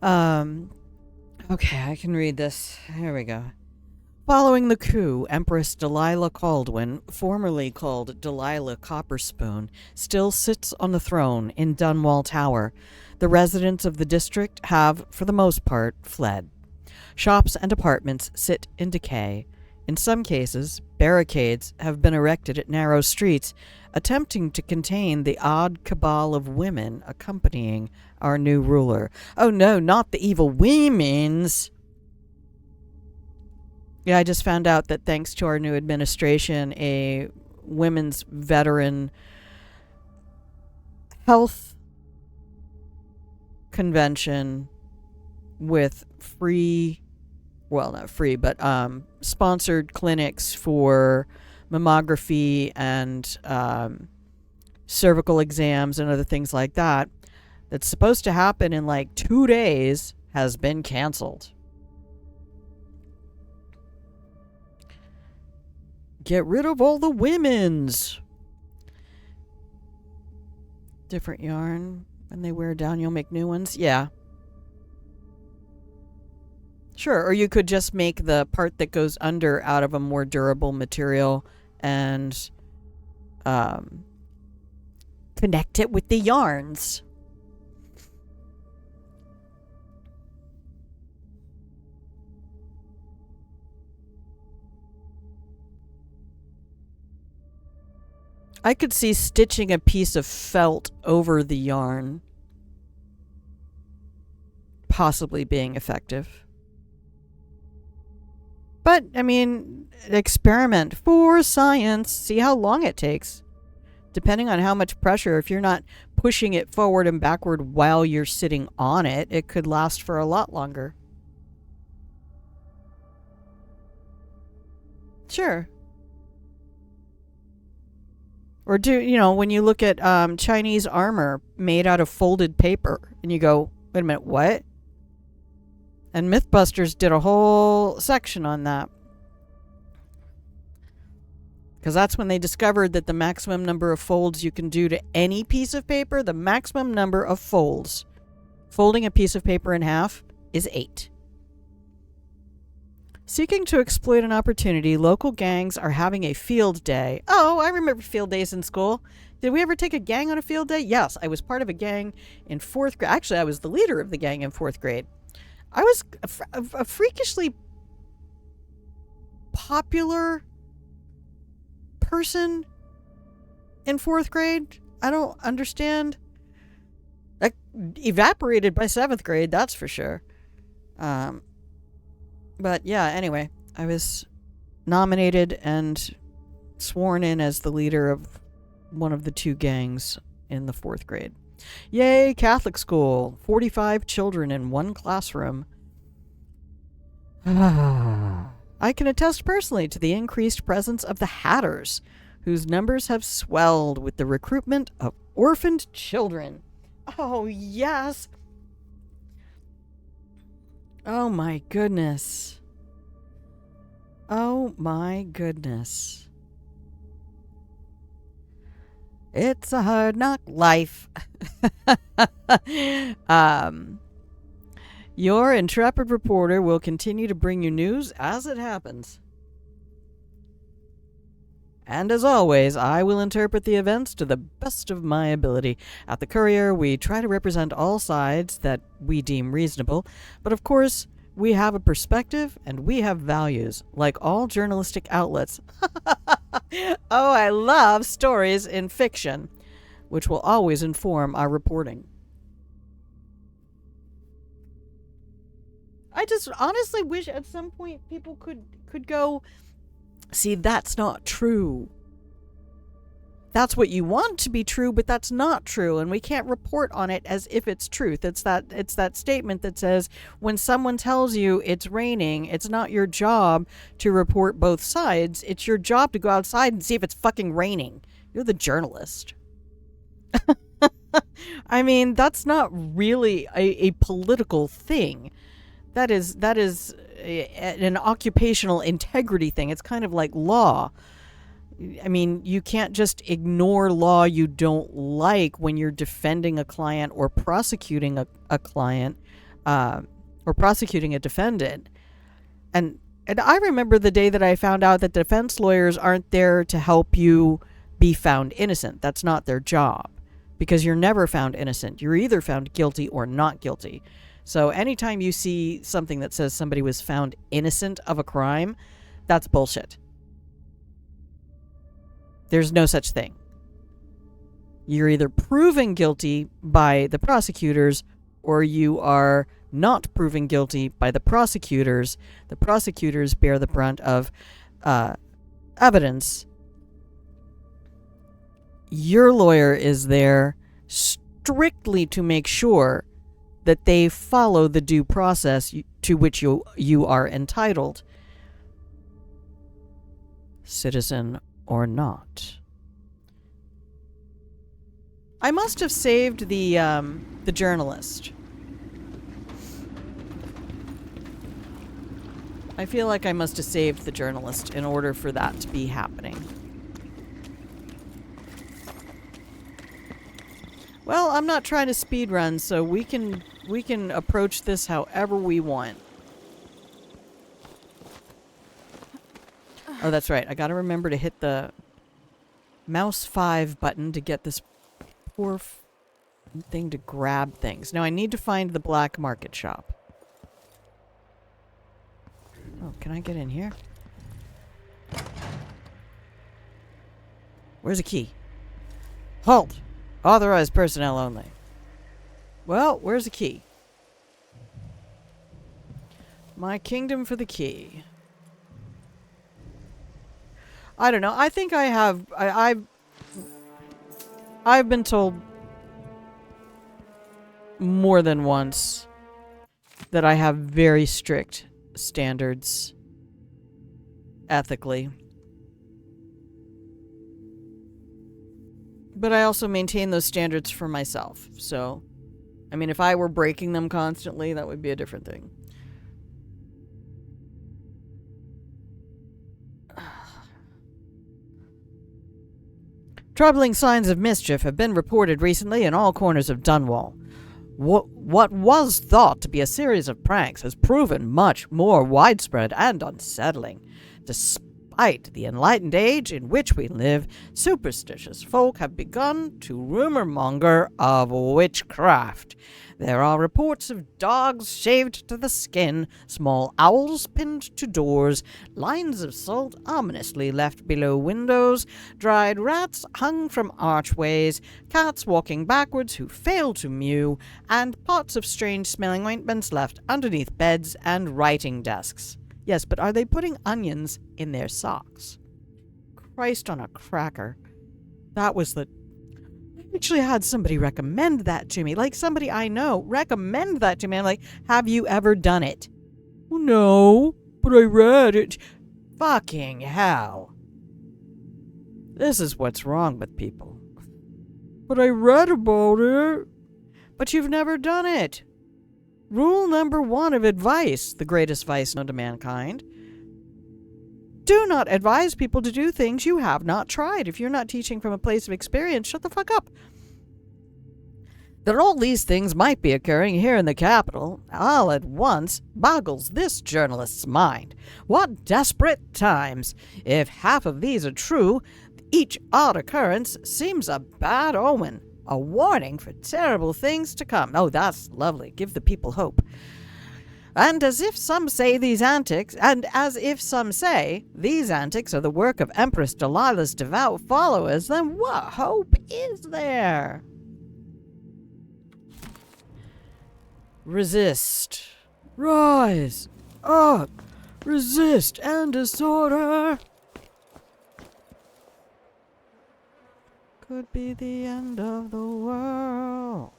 Okay, I can read this. Here we go. Following the coup, Empress Delilah Caldwin, formerly called Delilah Copperspoon, still sits on the throne in Dunwall Tower. The residents of the district have, for the most part, fled. Shops and apartments sit in decay. In some cases, barricades have been erected at narrow streets, attempting to contain the odd cabal of women accompanying our new ruler. Oh no, not the evil women's! Yeah, I just found out that thanks to our new administration, a women's veteran health convention with free, well, not free, but sponsored clinics for mammography and cervical exams and other things like that, that's supposed to happen in like 2 days, has been canceled. Get rid of all the women's. Different yarn. When they wear down, you'll make new ones. Yeah. Sure, or you could just make the part that goes under out of a more durable material and connect it with the yarns. I could see stitching a piece of felt over the yarn possibly being effective. But, I mean, experiment for science. See how long it takes. Depending on how much pressure, if you're not pushing it forward and backward while you're sitting on it, it could last for a lot longer. Sure. Or when you look at Chinese armor made out of folded paper, and you go, wait a minute, what? And Mythbusters did a whole section on that. Because that's when they discovered that the maximum number of folds you can do to any piece of paper, the maximum number of folds, folding a piece of paper in half, is 8. Seeking to exploit an opportunity, local gangs are having a field day. Oh, I remember field days in school. Did we ever take a gang on a field day? Yes, I was part of a gang in 4th grade. Actually, I was the leader of the gang in 4th grade. I was a freakishly popular person in 4th grade. I don't understand. That evaporated by 7th grade, that's for sure. But yeah, anyway, I was nominated and sworn in as the leader of one of the 2 gangs in the 4th grade. Yay, Catholic school. 45 children in 1 classroom. I can attest personally to the increased presence of the Hatters, whose numbers have swelled with the recruitment of orphaned children. Oh, yes. Oh my goodness. Oh my goodness. It's a hard knock life. Your intrepid reporter will continue to bring you news as it happens. And as always, I will interpret the events to the best of my ability. At the Courier, we try to represent all sides that we deem reasonable, but of course, we have a perspective and we have values, like all journalistic outlets. Oh, I love stories in fiction, which will always inform our reporting. I just honestly wish at some point people could go, see, that's not true. That's what you want to be true, but that's not true, and we can't report on it as if it's truth. It's that statement that says when someone tells you it's raining, it's not your job to report both sides. It's your job to go outside and see if it's fucking raining. You're the journalist. I mean, that's not really a political thing. That is an occupational integrity thing. It's kind of like law. I mean, you can't just ignore law you don't like when you're defending a client or prosecuting a client or prosecuting a defendant. And I remember the day that I found out that defense lawyers aren't there to help you be found innocent. That's not their job, because you're never found innocent. You're either found guilty or not guilty. So anytime you see something that says somebody was found innocent of a crime, that's bullshit. There's no such thing. You're either proven guilty by the prosecutors or you are not proven guilty by the prosecutors. The prosecutors bear the brunt of evidence. Your lawyer is there strictly to make sure that they follow the due process to which you are entitled, citizen or not. I must have saved the journalist. I feel like I must have saved the journalist in order for that to be happening. Well, I'm not trying to speed run, so we can approach this however we want. Oh, that's right. I gotta remember to hit the mouse 5 button to get this poor thing to grab things. Now I need to find the black market shop. Oh, can I get in here? Where's the key? Halt! Authorized personnel only. Well, where's the key? My kingdom for the key. I don't know. I think I have... I've been told more than once that I have very strict standards ethically. But I also maintain those standards for myself. So, I mean, if I were breaking them constantly, that would be a different thing. Troubling signs of mischief have been reported recently in all corners of Dunwall. What was thought to be a series of pranks has proven much more widespread and unsettling. Despite the enlightened age in which we live, superstitious folk have begun to rumor-monger of witchcraft. There are reports of dogs shaved to the skin, small owls pinned to doors, lines of salt ominously left below windows, dried rats hung from archways, cats walking backwards who fail to mew, and pots of strange-smelling ointments left underneath beds and writing desks. Yes, but are they putting onions in their socks? Christ on a cracker. That was the... I actually had somebody recommend that to me. Like, somebody I know recommend that to me. I'm like, have you ever done it? No, but I read it. Fucking hell. This is what's wrong with people. But I read about it. But you've never done it. Rule number 1 of advice, the greatest vice known to mankind. Do not advise people to do things you have not tried. If you're not teaching from a place of experience, shut the fuck up. That all these things might be occurring here in the capital, all at once, boggles this journalist's mind. What desperate times! If half of these are true, each odd occurrence seems a bad omen, a warning for terrible things to come. Oh, that's lovely. Give the people hope. And as if some say these antics are the work of Empress Delilah's devout followers, then what hope is there? Resist. Rise. Up. Resist and disorder. Could be the end of the world.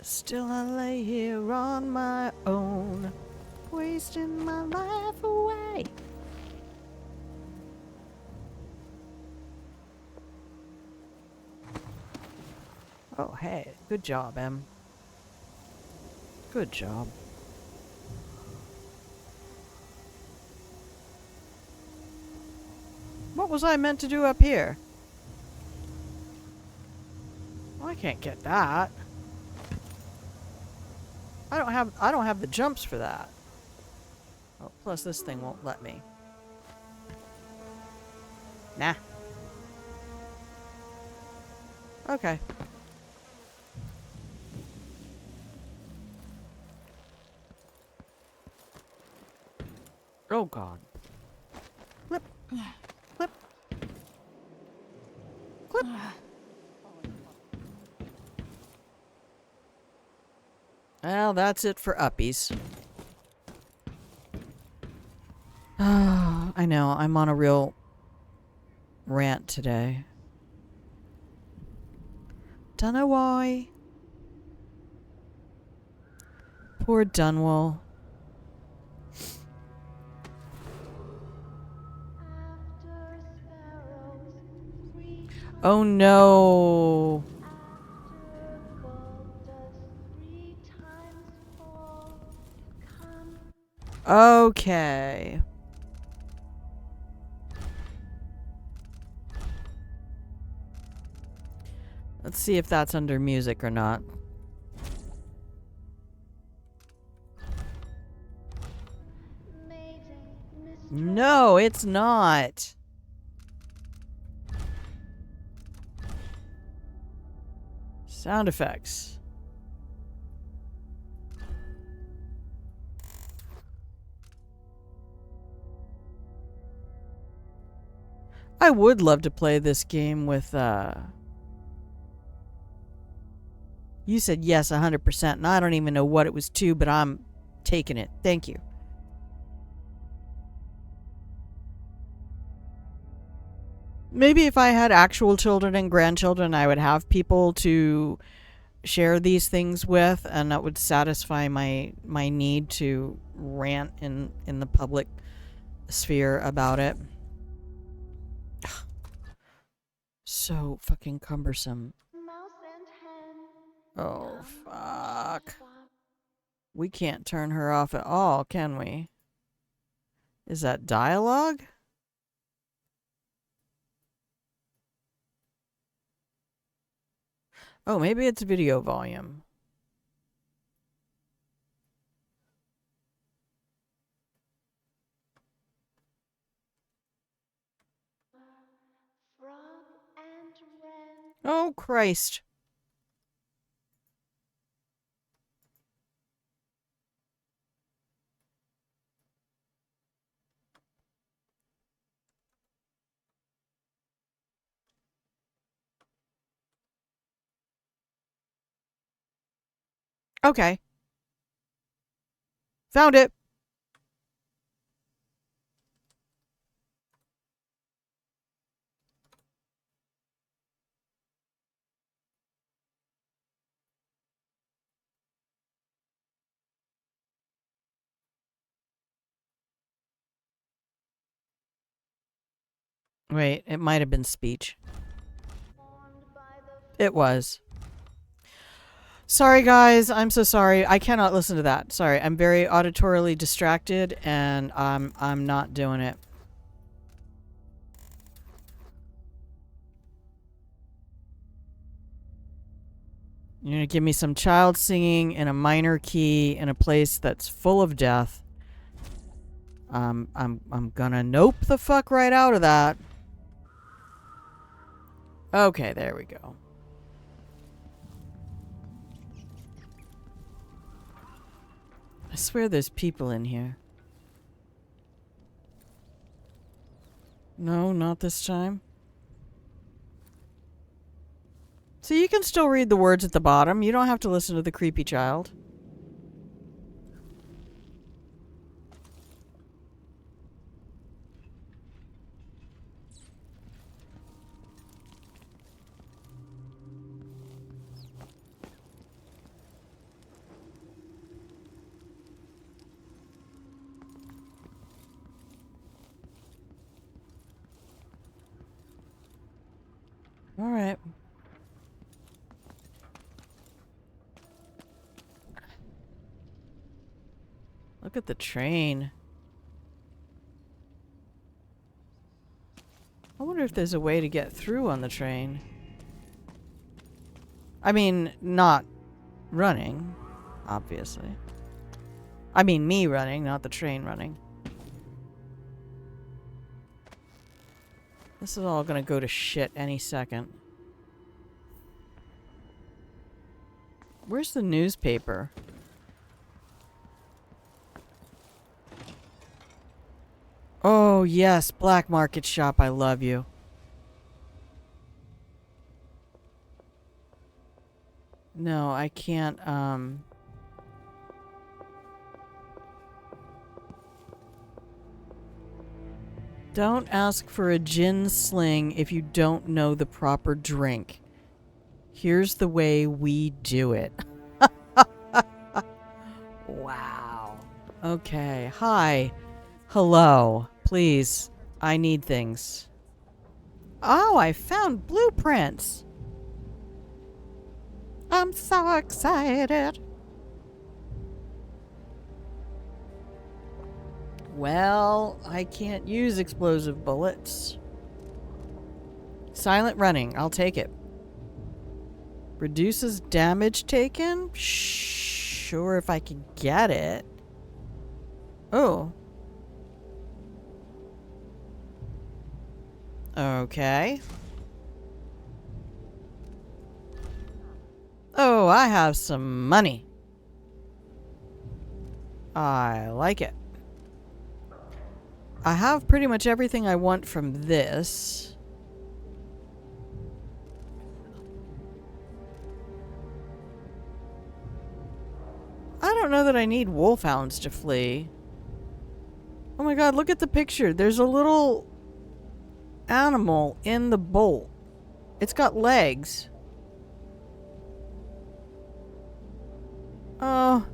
Still I lay here on my own, wasting my life away. Oh, hey, good job, Em. Good job. What was I meant to do up here? Well, I can't get that. I don't have the jumps for that. Oh, plus this thing won't let me. Nah. Okay. Oh god. Clip. Clip. Clip. Well, that's it for uppies. I know, I'm on a real rant today. Dunno why. Poor Dunwall. Oh no. Okay. Let's see if that's under music or not. No, it's not. Sound effects. I would love to play this game with, You said yes 100%, and I don't even know what it was to, but I'm taking it. Thank you. Maybe if I had actual children and grandchildren, I would have people to share these things with, and that would satisfy my need to rant in the public sphere about it. So fucking cumbersome. Oh, fuck. We can't turn her off at all, can we? Is that dialogue? Oh, maybe it's video volume. Oh, Christ. Okay. Found it. Wait, it might have been speech. It was. Sorry, guys. I'm so sorry. I cannot listen to that. Sorry. I'm very auditorily distracted, and I'm not doing it. You're gonna give me some child singing in a minor key in a place that's full of death. I'm gonna nope the fuck right out of that. Okay, there we go. I swear there's people in here. No, not this time. So you can still read the words at the bottom. You don't have to listen to the creepy child. All right. Look at the train. I wonder if there's a way to get through on the train. I mean, not running, obviously. I mean, me running, not the train running. This is all gonna go to shit any second. Where's the newspaper? Oh, yes, black market shop, I love you. No, I can't, Don't ask for a gin sling if you don't know the proper drink. Here's the way we do it. Wow. Okay. Hi. Hello. Please. I need things. Oh, I found blueprints. I'm so excited. Well, I can't use explosive bullets. Silent running. I'll take it. Reduces damage taken? Sure, if I can get it. Oh. Okay. Oh, I have some money. I like it. I have pretty much everything I want from this. I don't know that I need wolfhounds to flee. Oh my god, look at the picture. There's a little animal in the bolt. It's got legs. Oh.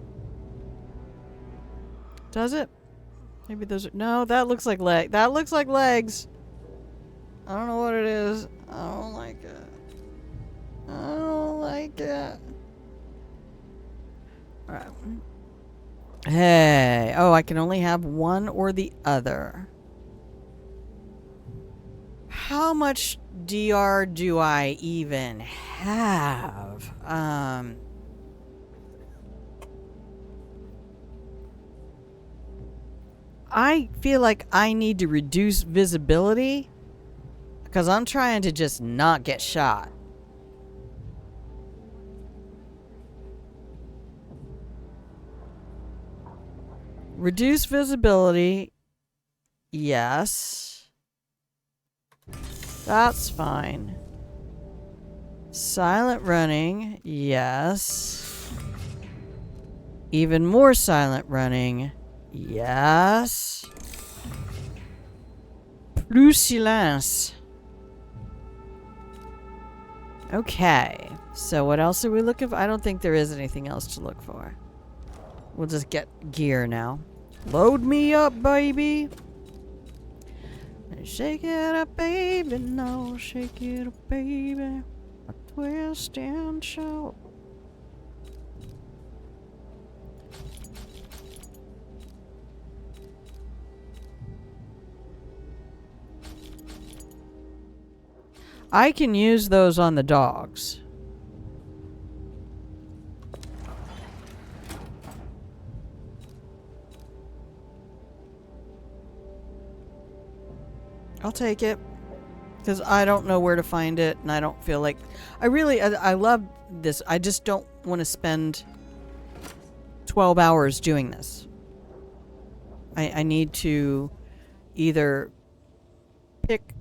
Does it? Maybe those are... No, that looks like leg. That looks like legs. I don't know what it is. I don't like it. I don't like it. Alright. Hey. Oh, I can only have one or the other. How much DR do I even have? I feel like I need to reduce visibility because I'm trying to just not get shot. Reduce visibility. Yes. That's fine. Silent running. Yes. Even more silent running. Yes. Plus silence. Okay. So what else are we looking for? I don't think there is anything else to look for. We'll just get gear now. Load me up, baby. Shake it up, baby. No, shake it up, baby. A twist and shout. I can use those on the dogs. I'll take it. Because I don't know where to find it, and I don't feel like... I love this. I just don't want to spend 12 hours doing this. I need to either pick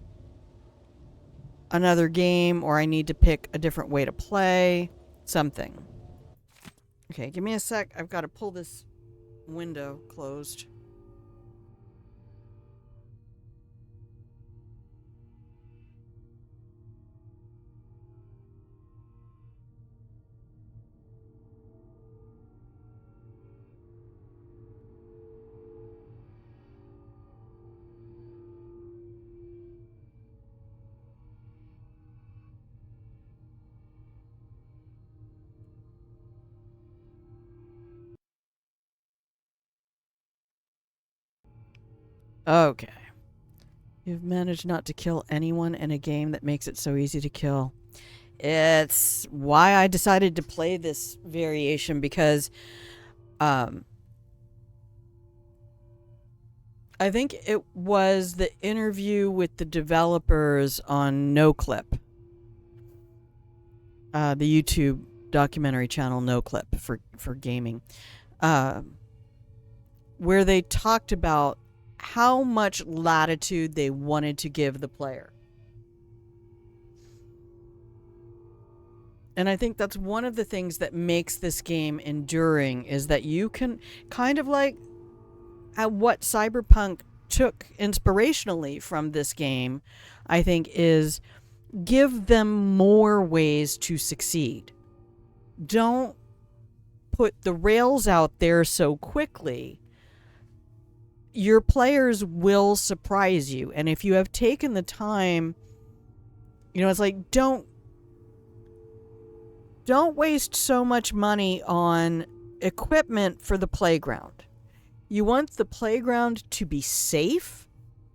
another game, or I need to pick a different way to play. Something. Okay, give me a sec. I've got to pull this window closed. Okay. You've managed not to kill anyone in a game that makes it so easy to kill. It's why I decided to play this variation, because I think it was the interview with the developers on NoClip, the YouTube documentary channel NoClip for gaming, where they talked about how much latitude they wanted to give the player. And I think that's one of the things that makes this game enduring, is that you can kind of like what Cyberpunk took inspirationally from this game, I think, is give them more ways to succeed. Don't put the rails out there so quickly. Your players will surprise you. And if you have taken the time, it's like, don't waste so much money on equipment for the playground. You want the playground to be safe,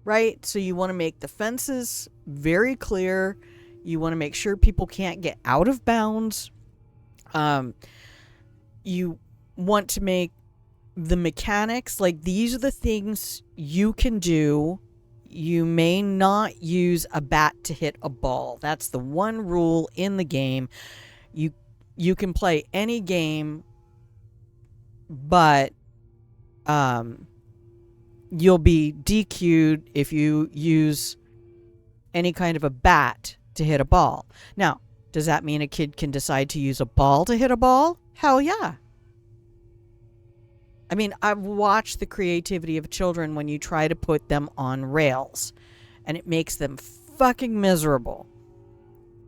right? So you want to make the fences very clear. You want to make sure people can't get out of bounds. You want to make the mechanics, like, these are the things you can do. You may not use a bat to hit a ball. That's the one rule in the game. You can play any game, but you'll be DQ'd if you use any kind of a bat to hit a ball. Now, does that mean a kid can decide to use a ball to hit a ball? Hell yeah. I mean, I've watched the creativity of children when you try to put them on rails, and it makes them fucking miserable.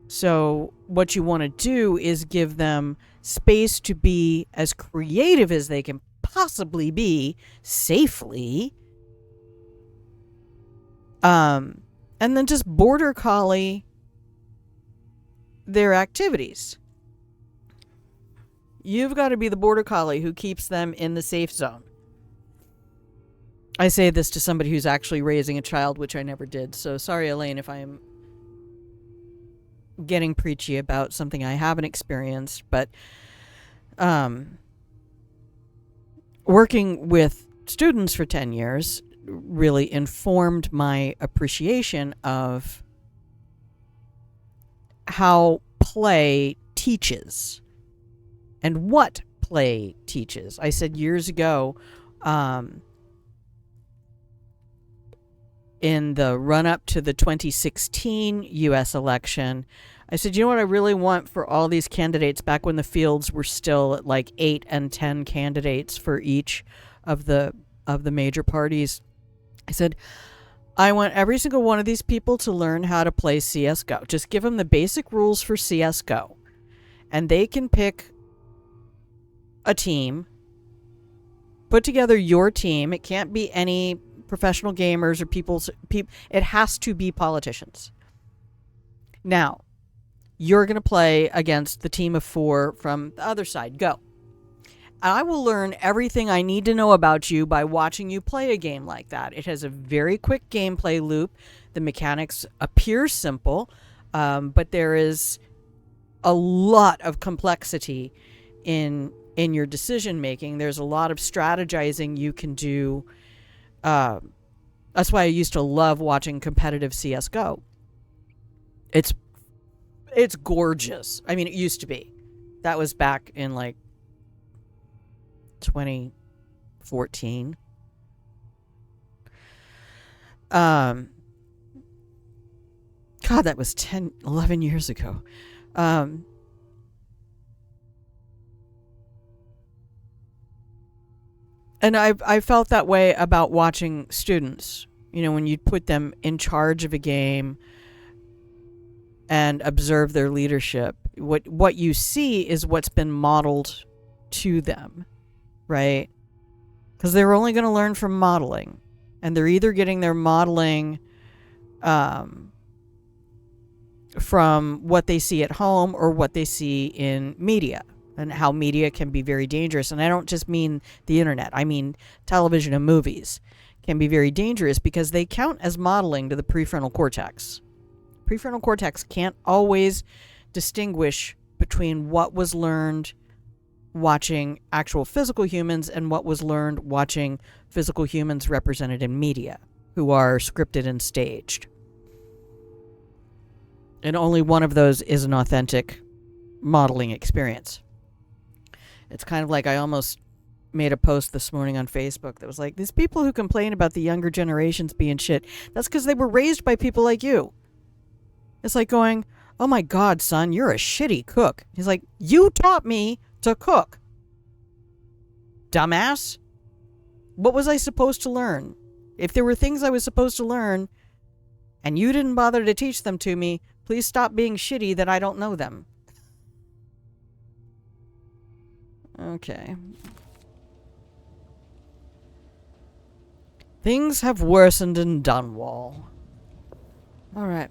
So what you want to do is give them space to be as creative as they can possibly be, safely. And then just border collie their activities. You've got to be the border collie who keeps them in the safe zone. I say this to somebody who's actually raising a child, which I never did. So sorry, Elaine, if I'm getting preachy about something I haven't experienced. But working with students for 10 years really informed my appreciation of how play teaches. And what play teaches. I said years ago, in the run-up to the 2016 U.S. election, I said, you know what I really want for all these candidates, back when the fields were still at like 8 and 10 candidates for each of the major parties. I said, I want every single one of these people to learn how to play CSGO. Just give them the basic rules for CSGO. And they can pick a team, put together your team. It can't be any professional gamers or people. It has to be politicians. Now, you're going to play against the team of 4 from the other side. Go. I will learn everything I need to know about you by watching you play a game like that. It has a very quick gameplay loop. The mechanics appear simple, but there is a lot of complexity in your decision making. There's a lot of strategizing you can do That's why I used to love watching competitive CS:GO. It's gorgeous. I mean, it used to be. That was back in like 2014. God, that was 10, 11 years ago. And I felt that way about watching students. You know, when you put them in charge of a game and observe their leadership, what you see is what's been modeled to them, right? Because they're only going to learn from modeling, and they're either getting their modeling from what they see at home or what they see in media, and how media can be very dangerous. And I don't just mean the internet, I mean television and movies can be very dangerous because they count as modeling to the prefrontal cortex. Prefrontal cortex can't always distinguish between what was learned watching actual physical humans and what was learned watching physical humans represented in media, who are scripted and staged. And only one of those is an authentic modeling experience. It's kind of like I almost made a post this morning on Facebook that was like, these people who complain about the younger generations being shit, that's because they were raised by people like you. It's like going, oh my God, son, you're a shitty cook. He's like, you taught me to cook. Dumbass. What was I supposed to learn? If there were things I was supposed to learn and you didn't bother to teach them to me, please stop being shitty that I don't know them. Okay. Things have worsened in Dunwall. Alright.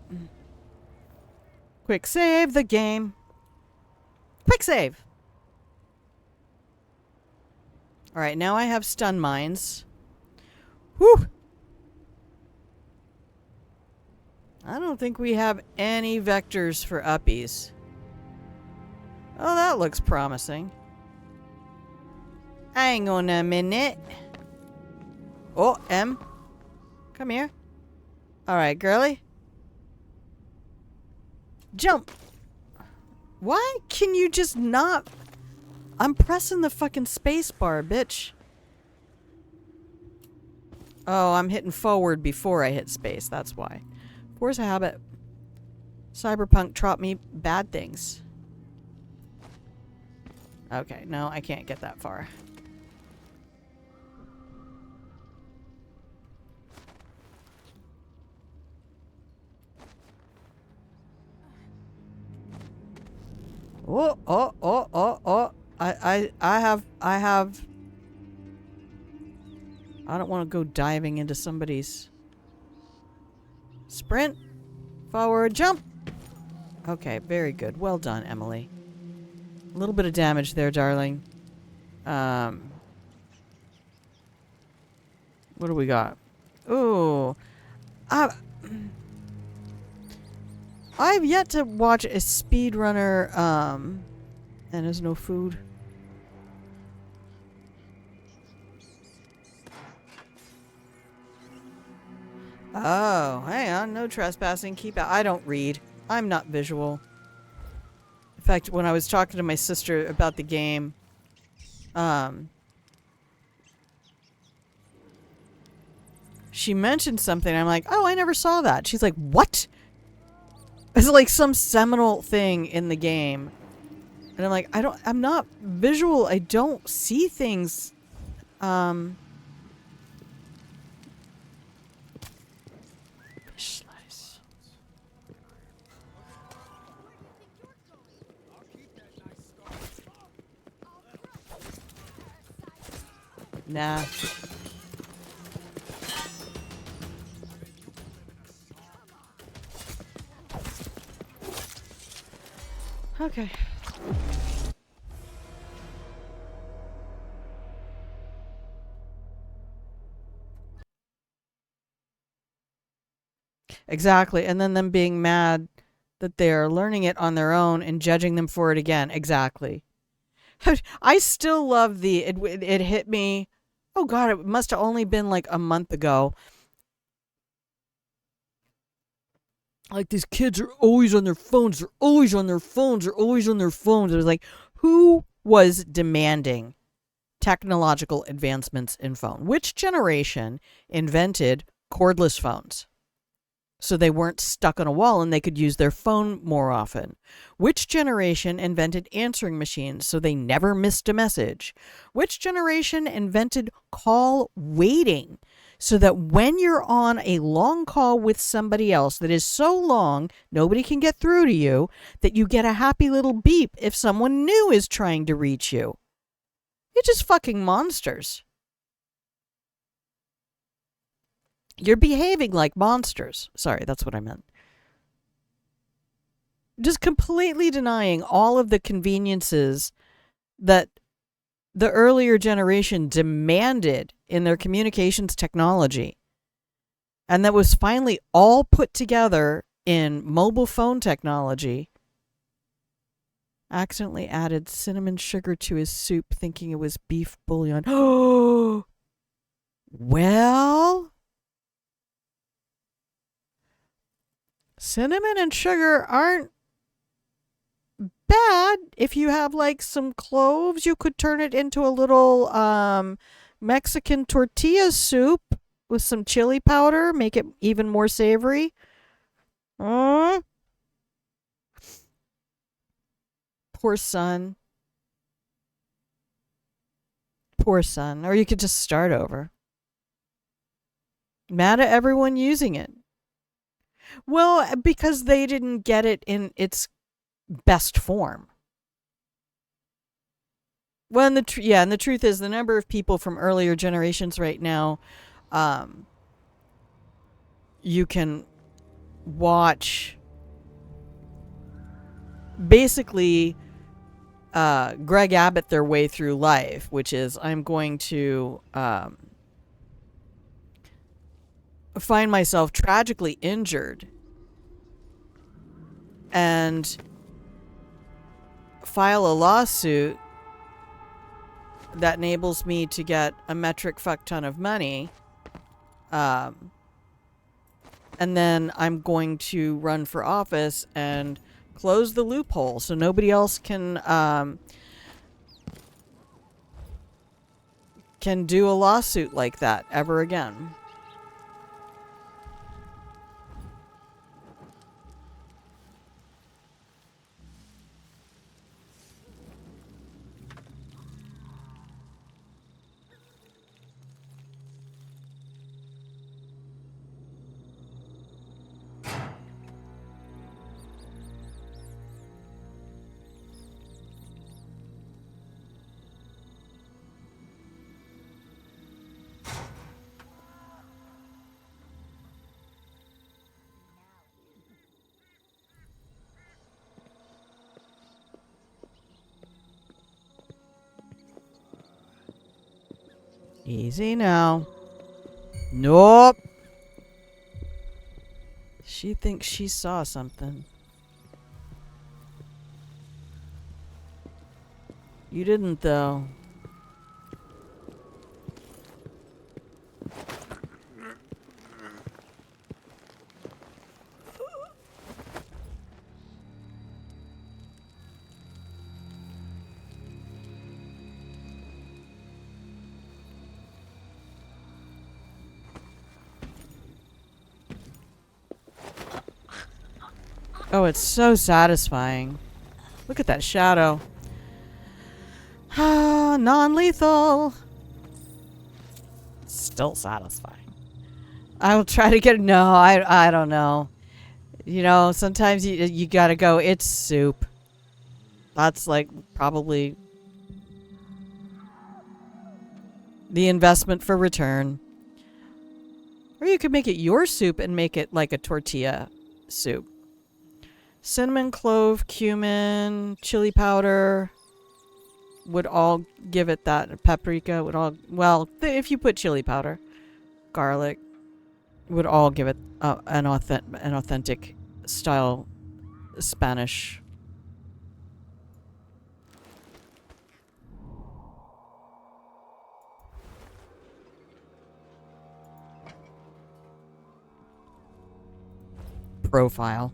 Quick save the game. Quick save! Alright, now I have stun mines. Whew! I don't think we have any vectors for uppies. Oh, that looks promising. Hang on a minute. Oh, M. Come here. Alright, girly. Jump. Why can you just not... I'm pressing the fucking space bar, bitch. Oh, I'm hitting forward before I hit space. That's why. Force a habit. Cyberpunk taught me bad things. Okay, no, I can't get that far. Oh, oh, oh, oh, oh. I have... I don't want to go diving into somebody's... Sprint. Forward, jump. Okay, very good. Well done, Emily. A little bit of damage there, darling. What do we got? Ooh. I've yet to watch a speedrunner, and there's no food. Oh, hang on. No trespassing. Keep out. I don't read. I'm not visual. In fact, when I was talking to my sister about the game, she mentioned something. I'm like, oh, I never saw that. She's like, what? It's like some seminal thing in the game. And I'm like, I'm not visual. I don't see things. Fish slice. Nah. Okay. Exactly. And then them being mad that they're learning it on their own and judging them for it again. Exactly. I still love it hit me. Oh God, it must have only been like a month ago. Like, these kids are always on their phones. They're always on their phones. They're always on their phones. It was like, who was demanding technological advancements in phone? Which generation invented cordless phones so they weren't stuck on a wall and they could use their phone more often? Which generation invented answering machines so they never missed a message? Which generation invented call waiting so that when you're on a long call with somebody else that is so long nobody can get through to you, that you get a happy little beep if someone new is trying to reach you? You're just fucking monsters. You're behaving like monsters. Sorry, that's what I meant. Just completely denying all of the conveniences that the earlier generation demanded in their communications technology. And that was finally all put together in mobile phone technology. Accidentally added cinnamon sugar to his soup thinking it was beef bouillon. Oh, well, cinnamon and sugar aren't bad. If you have like some cloves, you could turn it into a little Mexican tortilla soup with some chili powder, make it even more savory. Poor son. Poor son. Or you could just start over. Mad at everyone using it. Well, because they didn't get it in its best form. Well, and the truth is, the number of people from earlier generations right now, you can watch basically Greg Abbott their way through life, which is, I'm going to find myself tragically injured and file a lawsuit that enables me to get a metric fuck ton of money. And then I'm going to run for office and close the loophole so nobody else can do a lawsuit like that ever again. Easy now. Nope. She thinks she saw something. You didn't, though. Oh, it's so satisfying. Look at that shadow. Ah, non-lethal. Still satisfying. I will try to get... No, I don't know. You know, sometimes you gotta go, it's soup. That's like probably the investment for return. Or you could make it your soup and make it like a tortilla soup. Cinnamon, clove, cumin, chili powder would all give it that. Paprika would all... Well, if you put chili powder, garlic would all give it an authentic style Spanish. profile.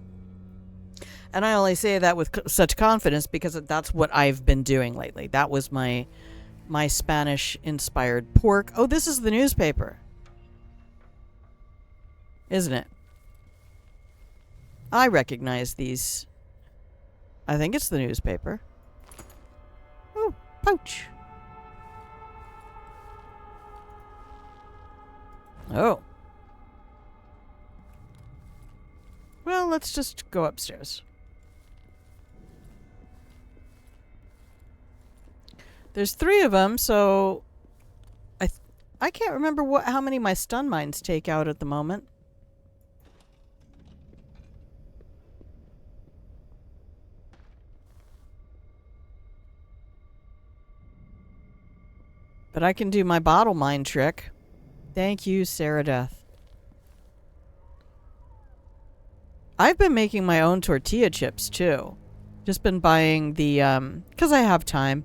And I only say that with such confidence because that's what I've been doing lately. That was my Spanish-inspired pork. Oh, this is the newspaper. Isn't it? I recognize these. I think it's the newspaper. Oh, pouch. Oh. Well, let's just go upstairs. There's 3 of them, so I can't remember how many my stun mines take out at the moment. But I can do my bottle mine trick. Thank you, Sarah Death. I've been making my own tortilla chips, too. Just been buying the, 'cause I have time.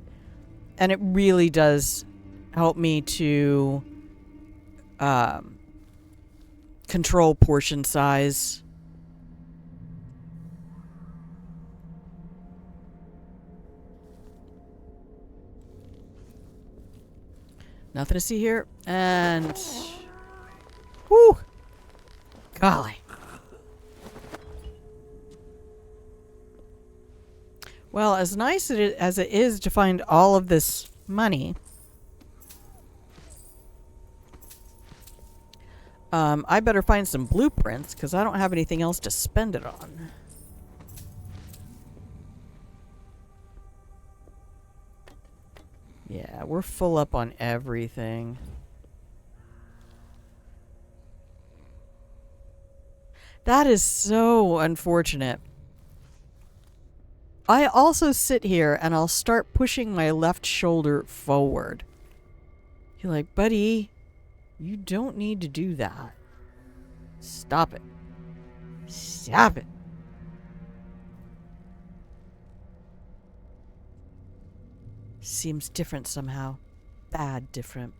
And it really does help me to control portion size. Nothing to see here. And... whoo! Golly. Well, as nice as it is to find all of this money, I better find some blueprints because I don't have anything else to spend it on. Yeah, we're full up on everything. That is so unfortunate. I also sit here and I'll start pushing my left shoulder forward. You're like, buddy, you don't need to do that. Stop it. Stop it. Seems different somehow. Bad different.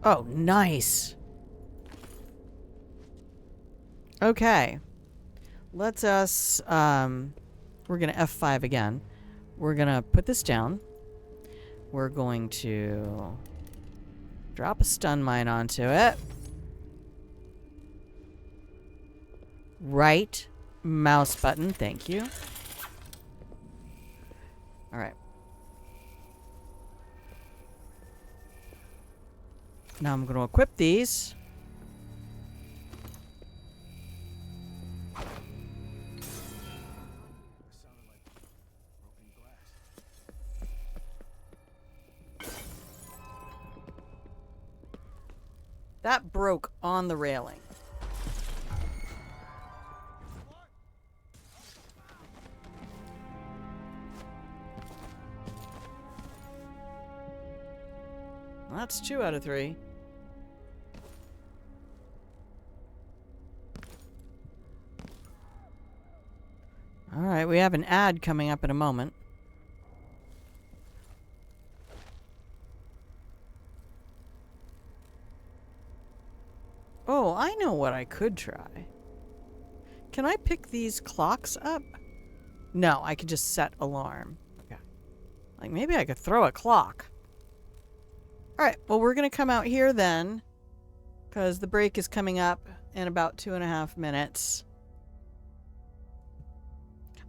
Oh, nice. Okay. Let's us, we're going to F5 again. We're going to put this down. We're going to drop a stun mine onto it. Right mouse button, thank you. All right. Now I'm going to equip these. That broke on the railing. That's 2 out of 3. Alright, we have an ad coming up in a moment. Oh, I know what I could try. Can I pick these clocks up? No, I could just set alarm. Okay. Like, maybe I could throw a clock. Alright, well, we're going to come out here then, because the break is coming up in about 2.5 minutes.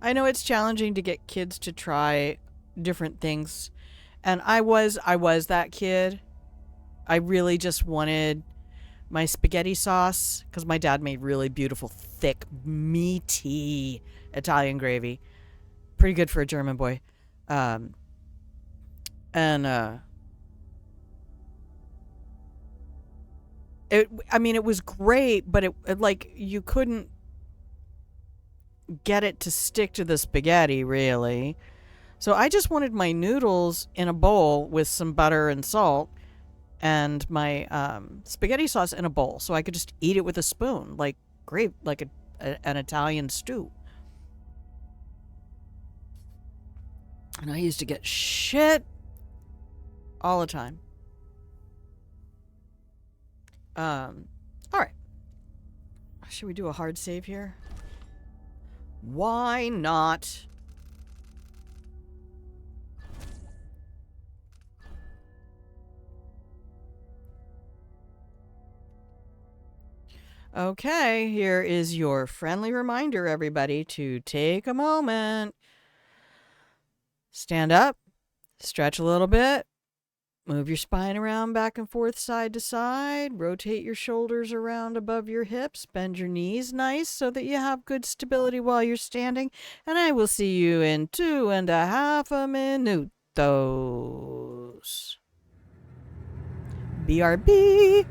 I know it's challenging to get kids to try different things, and I was that kid. I really just wanted my spaghetti sauce, because my dad made really beautiful, thick, meaty Italian gravy. Pretty good for a German boy. I mean, it was great, but it like, you couldn't get it to stick to the spaghetti, really. So I just wanted my noodles in a bowl with some butter and salt, and my spaghetti sauce in a bowl, so I could just eat it with a spoon, like an Italian stew. And I used to get shit all the time. Alright. Should we do a hard save here? Why not? Okay, here is your friendly reminder, everybody, to take a moment. Stand up, stretch a little bit, move your spine around back and forth, side to side, rotate your shoulders around above your hips, bend your knees nice so that you have good stability while you're standing, and I will see you in 2.5 minutos. BRB.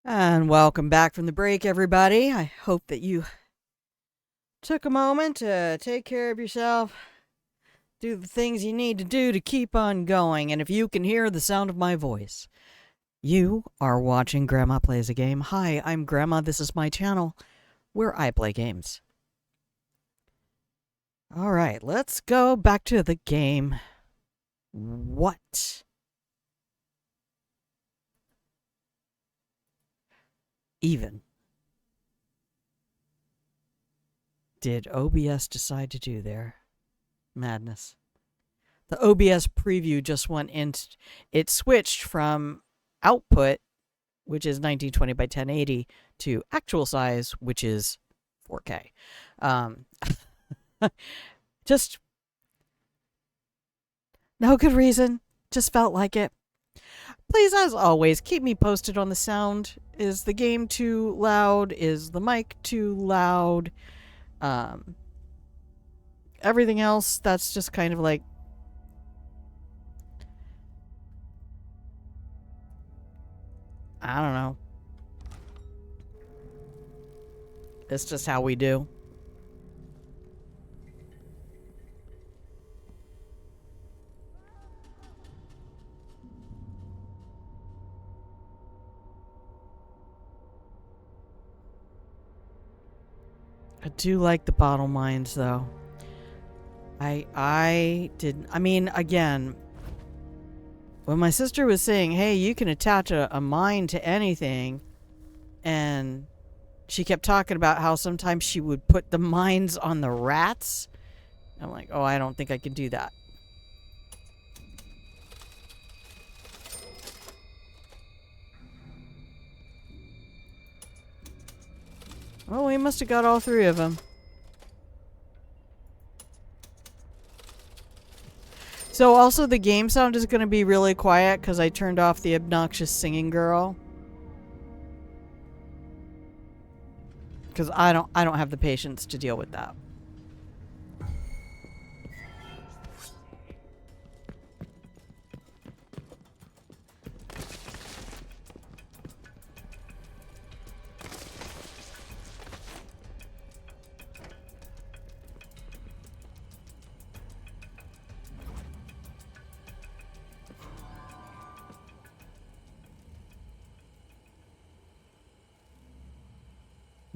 And welcome back from the break, everybody. I hope that you took a moment to take care of yourself, do the things you need to do to keep on going. And if you can hear the sound of my voice, you are watching Grandma Plays a Game. Hi, I'm Grandma. This is my channel where I play games. All right, let's go back to the game. What even did OBS decide to do there? Madness. The OBS preview just went in. It switched from output, which is 1920 by 1080, to actual size, which is 4K. Just no good reason. Just felt like it. Please, as always, keep me posted on the sound. Is the game too loud? Is the mic too loud? Everything else, that's just kind of like... I don't know. It's just how we do. I do like the bottle mines, though. I didn't... I mean, again, when my sister was saying, hey, you can attach a mine to anything, and she kept talking about how sometimes she would put the mines on the rats, I'm like, oh, I don't think I can do that. Oh, we must have got all three of them. So also the game sound is going to be really quiet because I turned off the obnoxious singing girl. Because I don't have the patience to deal with that.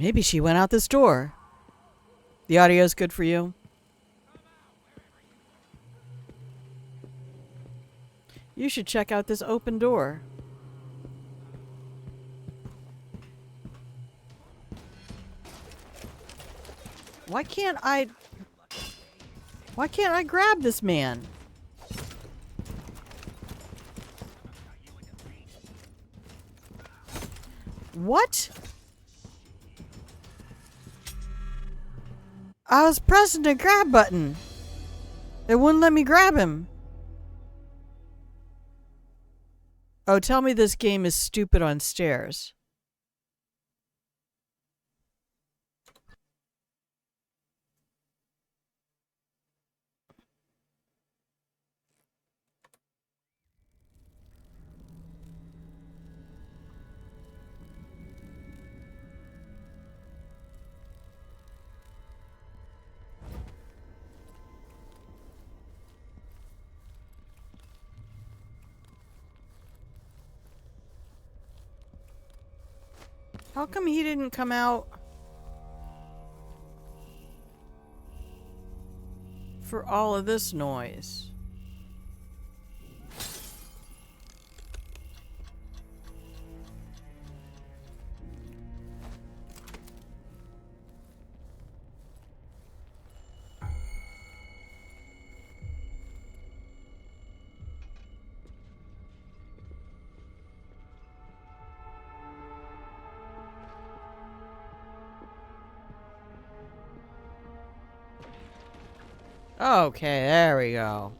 Maybe she went out this door. The audio's good for you. You should check out this open door. Why can't I grab this man? What? I was pressing the grab button. It wouldn't let me grab him. Oh, tell me this game is stupid on stairs. How come he didn't come out for all of this noise? Okay, there we go.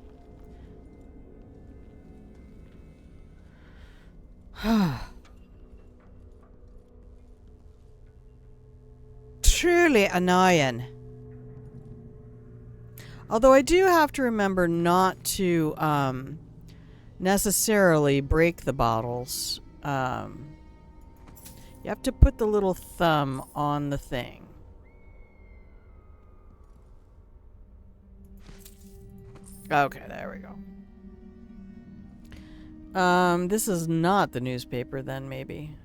Truly annoying. Although I do have to remember not to necessarily break the bottles. You have to put the little thumb on the thing. Okay, there we go. This is not the newspaper then, maybe.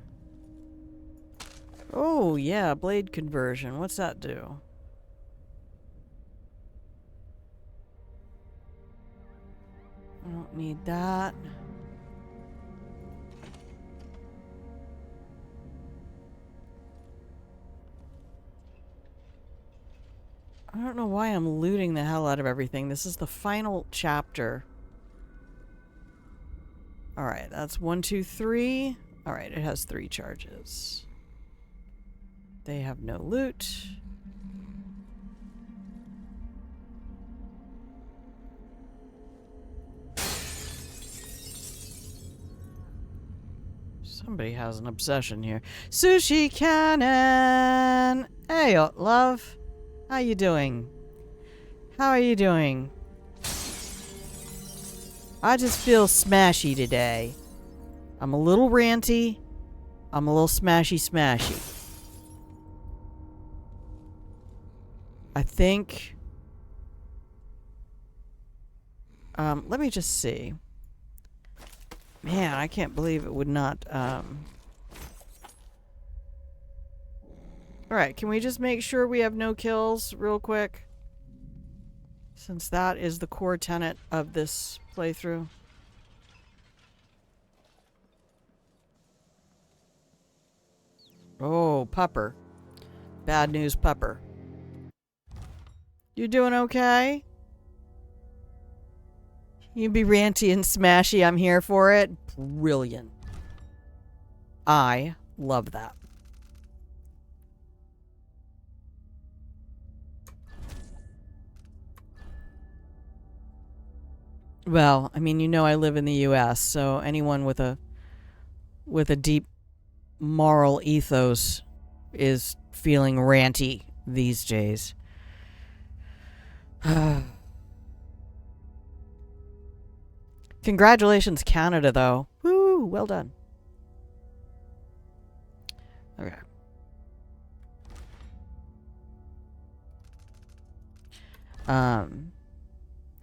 Oh, yeah, blade conversion. What's that do? I don't need that. I don't know why I'm looting the hell out of everything. This is the final chapter. Alright, that's 1, 2, 3. Alright, it has 3 charges. They have no loot. Somebody has an obsession here. Sushi cannon! Hey, love. How you doing? How are you doing? I just feel smashy today. I'm a little ranty. I'm a little smashy. I think... let me just see. Man, I can't believe it would not, Alright, can we just make sure we have no kills real quick? Since that is the core tenet of this playthrough. Oh, Pupper. Bad news, Pupper. You doing okay? You be ranty and smashy, I'm here for it. Brilliant. I love that. Well, I mean, you know I live in the US, so anyone with a deep moral ethos is feeling ranty these days. Congratulations, Canada, though. Woo, well done. Okay.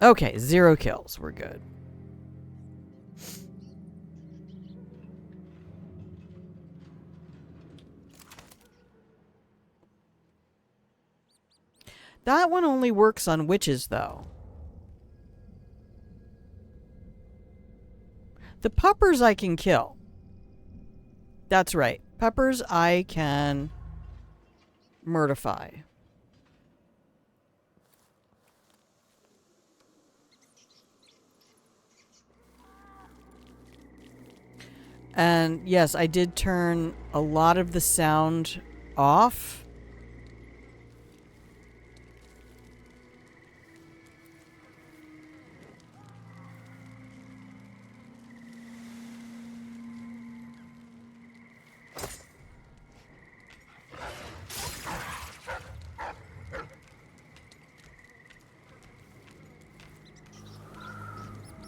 Okay, 0 kills. We're good. That one only works on witches, though. The puppers I can kill. That's right. Puppers I can murderify. And yes, I did turn a lot of the sound off.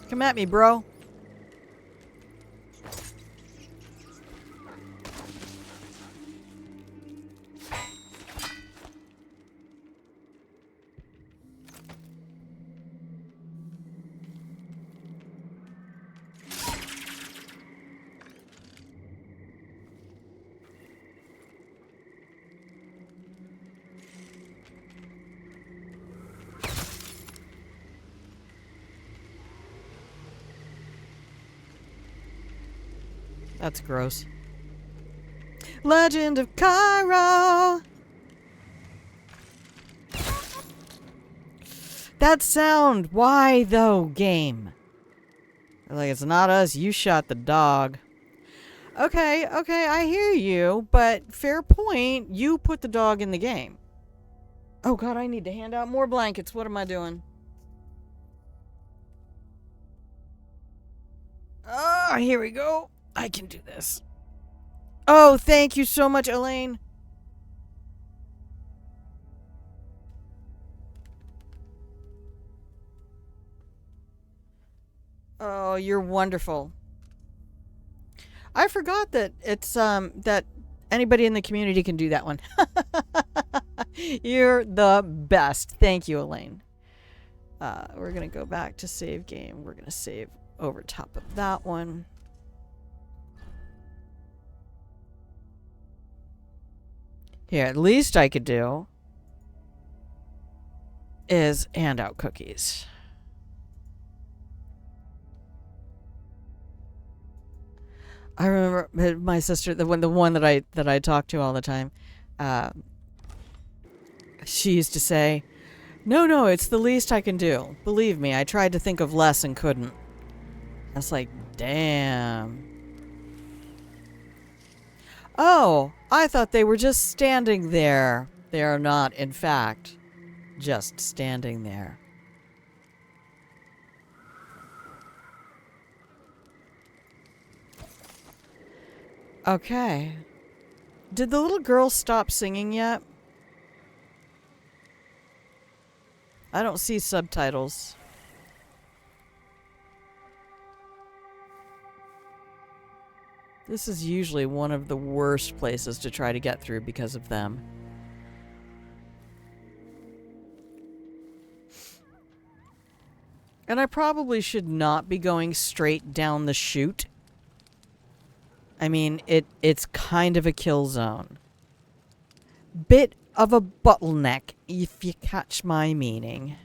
Come at me, bro. That's gross. Legend of Cairo. That sound. Why though, game? Like, it's not us. You shot the dog. Okay, I hear you, but fair point. You put the dog in the game. Oh god, I need to hand out more blankets. What am I doing? Oh, here we go. I can do this. Oh, thank you so much, Elaine. Oh, you're wonderful. I forgot that it's that anybody in the community can do that one. You're the best. Thank you, Elaine. We're gonna go back to save game. We're gonna save over top of that one. Here, at least I could do is hand out cookies. I remember my sister, the one that I talk to all the time. She used to say, "No, it's the least I can do. Believe me, I tried to think of less and couldn't." I was like, "Damn." Oh, I thought they were just standing there. They are not, in fact, just standing there. Okay. Did the little girl stop singing yet? I don't see subtitles. This is usually one of the worst places to try to get through because of them. And I probably should not be going straight down the chute. I mean, it's kind of a kill zone. bit of a bottleneck, if you catch my meaning.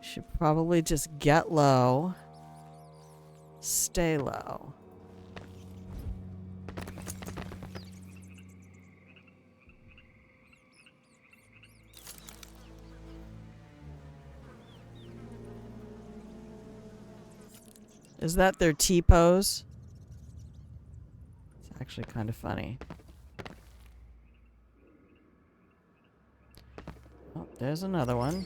Should probably just get low. Stay low. Is that their T-pose? It's actually kind of funny. Oh, there's another one.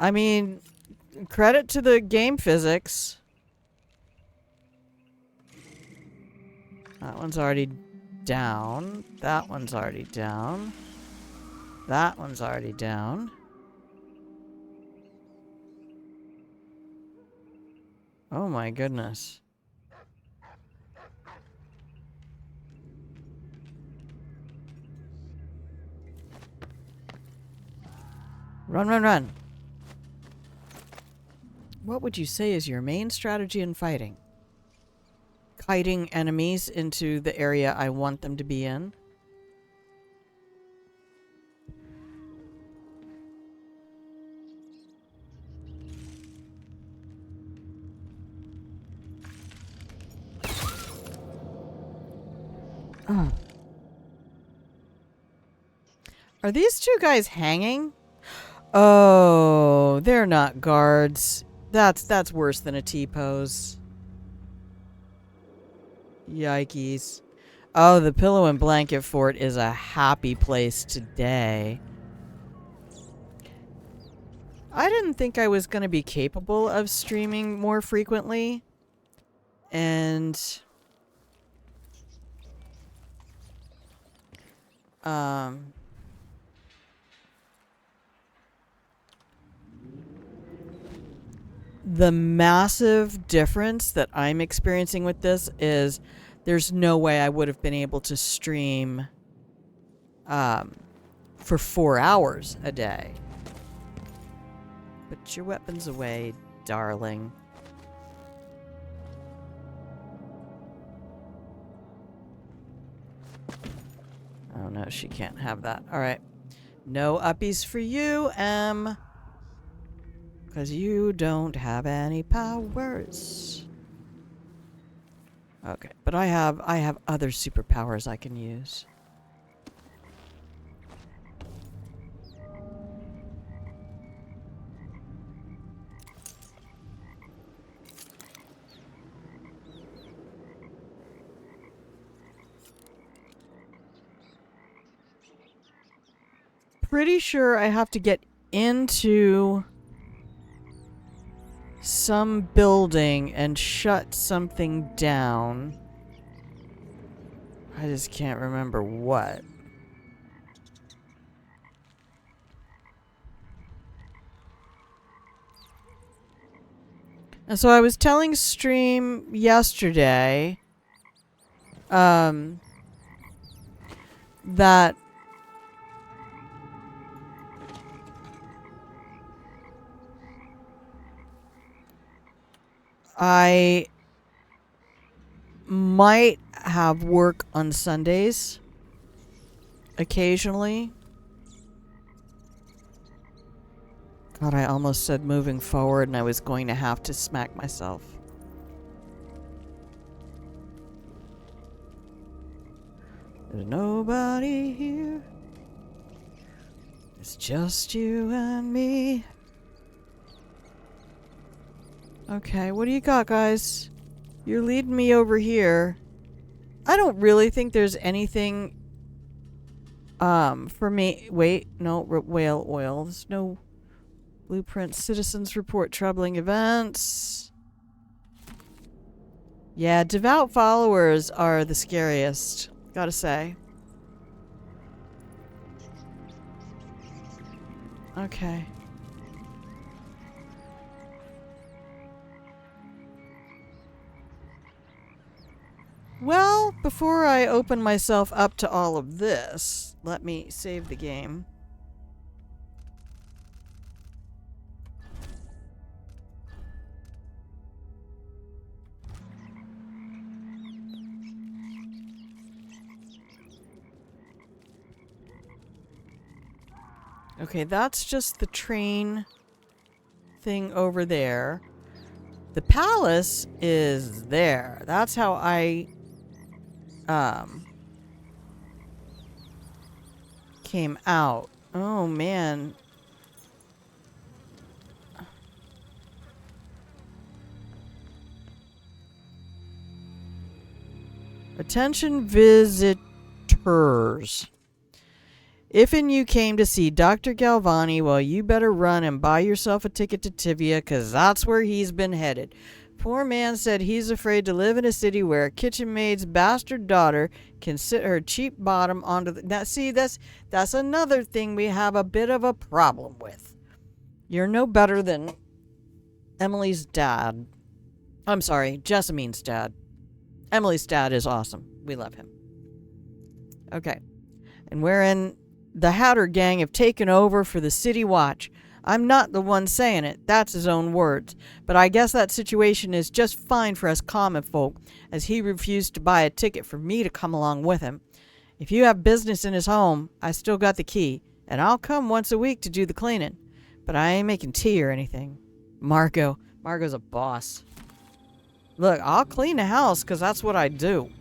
I mean, credit to the game physics. That one's already down. That one's already down. That one's already down. Oh my goodness. Run, run, run. What would you say is your main strategy in fighting? Kiting enemies into the area I want them to be in? Oh. Are these two guys hanging? Oh, they're not guards. That's worse than a T-pose. Yikes. Oh, the pillow and blanket fort is a happy place today. I didn't think I was going to be capable of streaming more frequently. And the massive difference that I'm experiencing with this is there's no way I would have been able to stream for 4 hours a day. Put your weapons away, darling. Oh no, she can't have that. Alright. No uppies for you, Em. Because you don't have any powers. Okay, but I have other superpowers I can use. Pretty sure I have to get into some building and shut something down. I just can't remember what. And so I was telling Stream yesterday that I might have work on Sundays occasionally. God, I almost said moving forward and I was going to have to smack myself. There's nobody here. It's just you and me. Okay, what do you got, guys? You're leading me over here. I don't really think there's anything for me. Wait, no, whale oil. There's no blueprint. Citizens report troubling events. Yeah, devout followers are the scariest, gotta say. Okay. Well, before I open myself up to all of this, let me save the game. Okay, that's just the train thing over there. The palace is there. That's how I came out. Oh man. Attention visitors. If and you came to see Dr. Galvani, well, you better run and buy yourself a ticket to Tivia, 'cause that's where he's been headed. Poor man said he's afraid to live in a city where a kitchen maid's bastard daughter can sit her cheap bottom onto the... Now, see, that's another thing we have a bit of a problem with. You're no better than Emily's dad. I'm sorry, Jessamine's dad. Emily's dad is awesome. We love him. Okay. And wherein the Hatter gang have taken over for the City Watch. I'm not the one saying it. That's his own words. But I guess that situation is just fine for us common folk, as he refused to buy a ticket for me to come along with him. If you have business in his home, I still got the key, and I'll come once a week to do the cleaning. But I ain't making tea or anything. Margot's a boss. Look, I'll clean the house, 'cause that's what I do.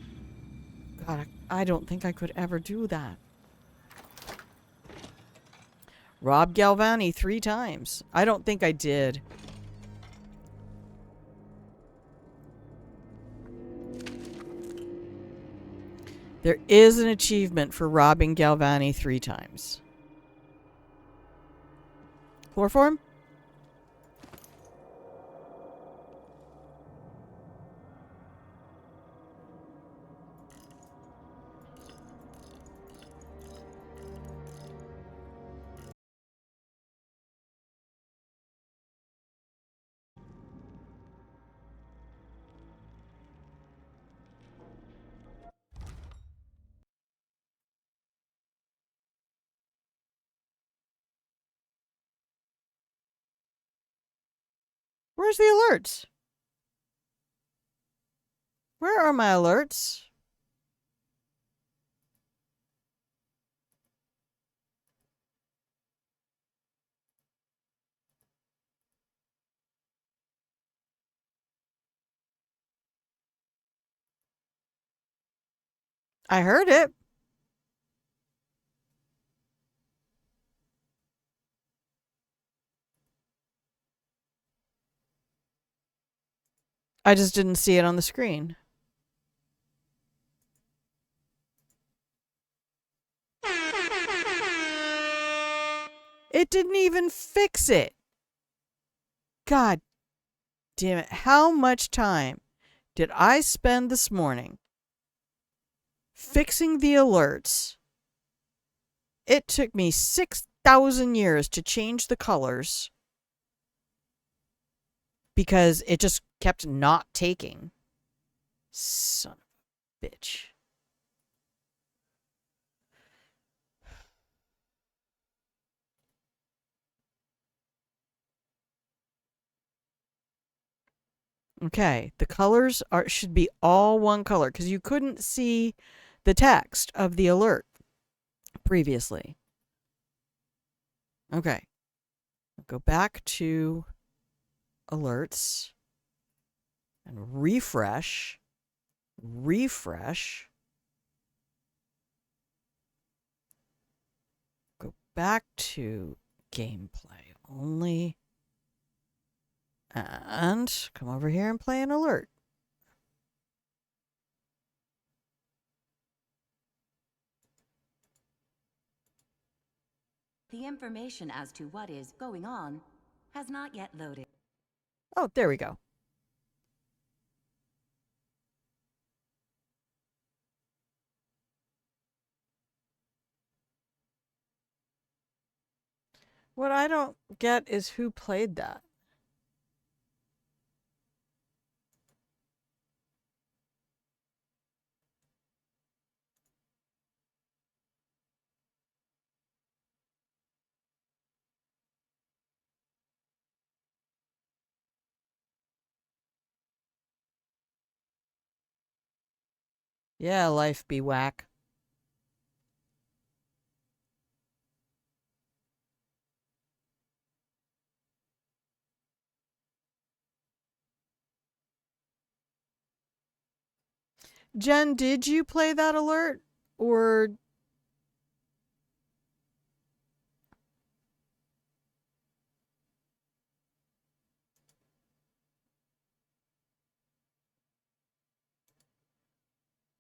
God, I don't think I could ever do that. Rob Galvani 3 times. I don't think I did. There is an achievement for robbing Galvani 3 times. Chloroform? Where's the alerts? Where are my alerts? I heard it. I just didn't see it on the screen. It didn't even fix it. God damn it. How much time did I spend this morning fixing the alerts? It took me 6,000 years to change the colors because it just kept not taking. Son of a bitch. Okay, the colors should be all one color because you couldn't see the text of the alert previously. Okay, go back to alerts and refresh. Go back to gameplay only. And come over here and play an alert. The information as to what is going on has not yet loaded. Oh, there we go. What I don't get is who played that. Yeah, life be whack. Jen, did you play that alert? Or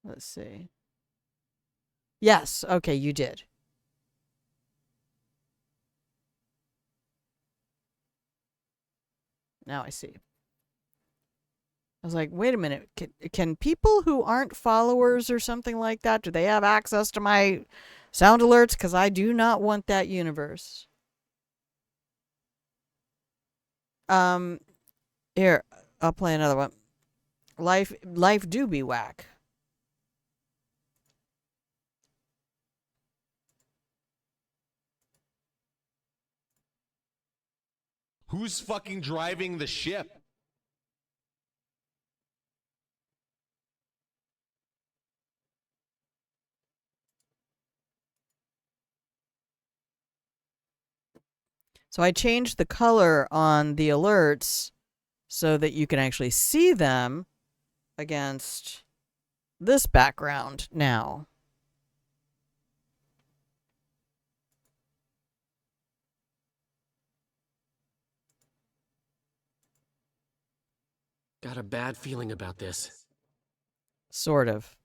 let's see. Yes, okay, you did. Now I see. I was like, wait a minute. Can people who aren't followers or something like that, do they have access to my sound alerts? Because I do not want that universe. Here, I'll play another one. Life do be whack. Who's fucking driving the ship? So I changed the color on the alerts so that you can actually see them against this background now. Got a bad feeling about this. Sort of.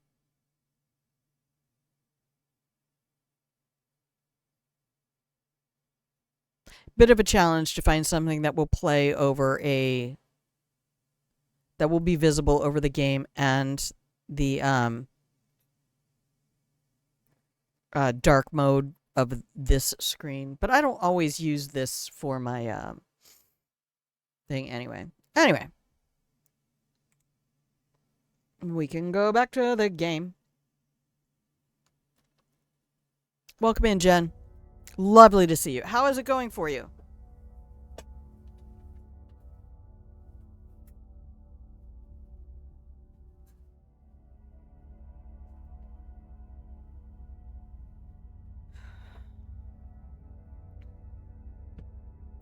Bit of a challenge to find something that will play over that will be visible over the game and the dark mode of this screen. But I don't always use this for my thing anyway. Anyway. We can go back to the game. Welcome in, Jen. Lovely to see you. How is it going for you?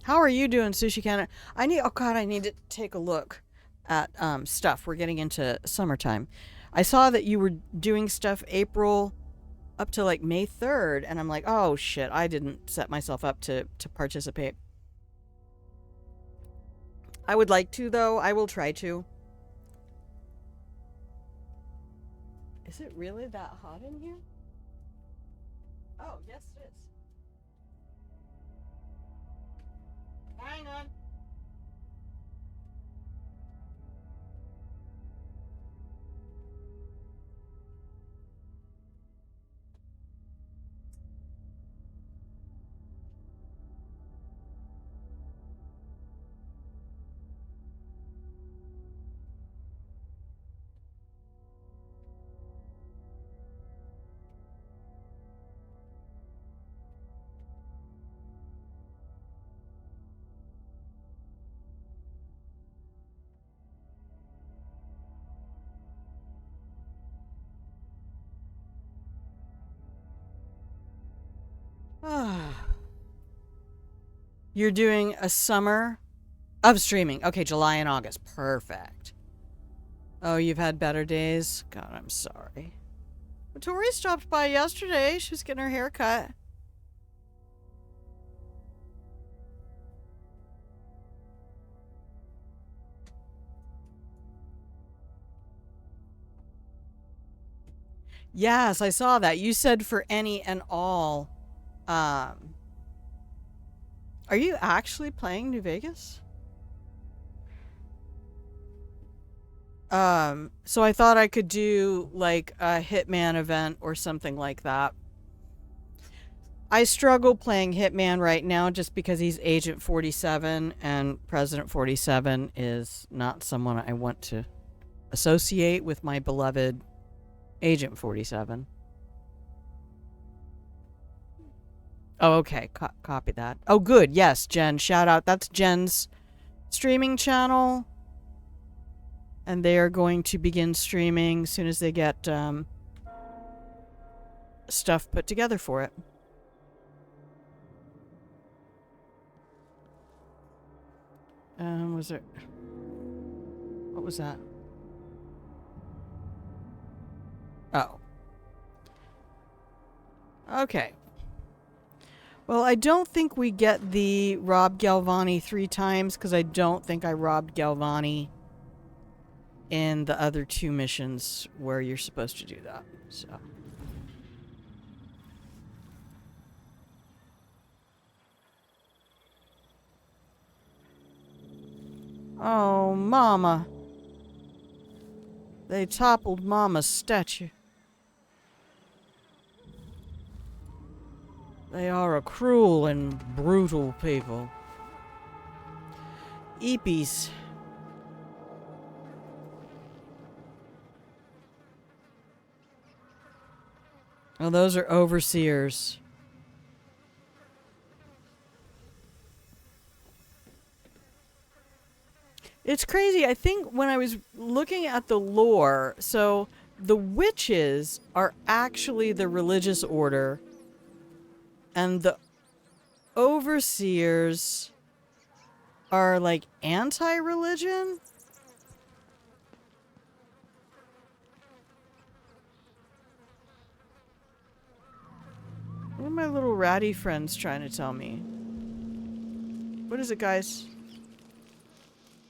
How are you doing, Sushi Cannon? I need to take a look at stuff. We're getting into summertime. I saw that you were doing stuff April up to like May 3rd, and I'm like, oh shit, I didn't set myself up to participate. I would like to, though. I will try to. Is it really that hot in here? Oh, yes it is. Hang on. You're doing a summer of streaming. Okay, July and August. Perfect. Oh, you've had better days? God, I'm sorry. But Tori stopped by yesterday. She was getting her hair cut. Yes, I saw that. You said for any and all. Are you actually playing New Vegas? So I thought I could do like a Hitman event or something like that. I struggle playing Hitman right now just because he's Agent 47 and President 47 is not someone I want to associate with my beloved Agent 47. Oh, okay. Copy that. Oh, good. Yes, Jen. Shout out. That's Jen's streaming channel. And they are going to begin streaming as soon as they get stuff put together for it. Was there... What was that? Oh. Okay. Well, I don't think we get the Rob Galvani 3 times, because I don't think I robbed Galvani in the other 2 missions where you're supposed to do that. So. Oh, Mama. They toppled Mama's statue. They are a cruel and brutal people. Eepies. Oh, those are overseers. It's crazy. I think when I was looking at the lore, so the witches are actually the religious order, and the overseers are like anti-religion. What are my little ratty friends trying to tell me? What is it, guys?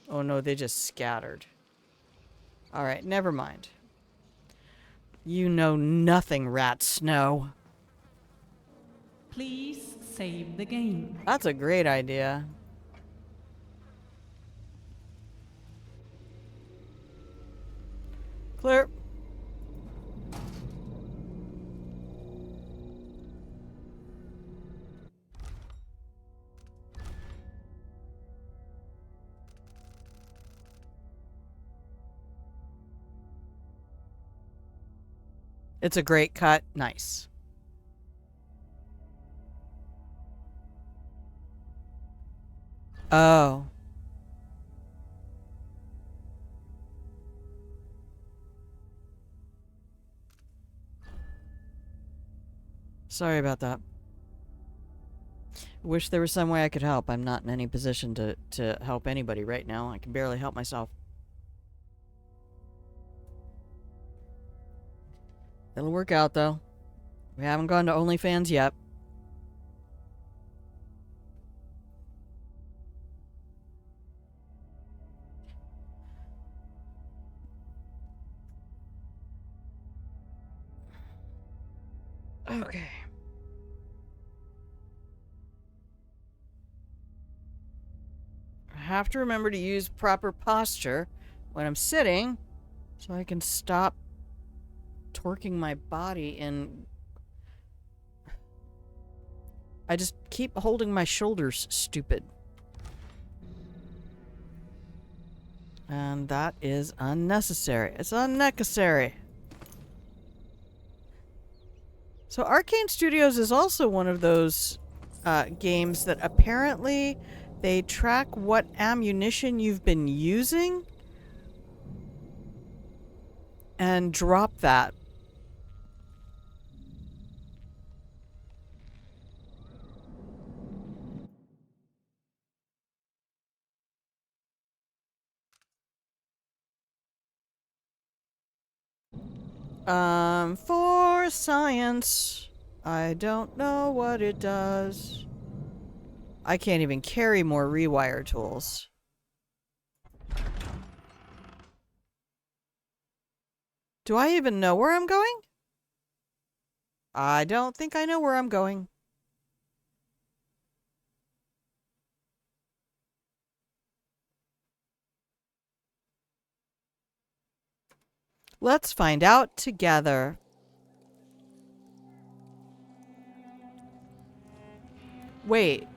Oh no, they just scattered. Alright, never mind. You know nothing, Rat Snow. Please save the game. That's a great idea. Clear. It's a great cut. Nice. Oh. Sorry about that. Wish there was some way I could help. I'm not in any position to help anybody right now. I can barely help myself. It'll work out, though. We haven't gone to OnlyFans yet. Okay. I have to remember to use proper posture when I'm sitting so I can stop torquing my body and I just keep holding my shoulders stupid. And that is unnecessary. It's unnecessary. So Arcane Studios is also one of those games that apparently they track what ammunition you've been using and drop that. For science, I don't know what it does. I can't even carry more rewire tools. Do I even know where I'm going? I don't think I know where I'm going. Let's find out together. Wait.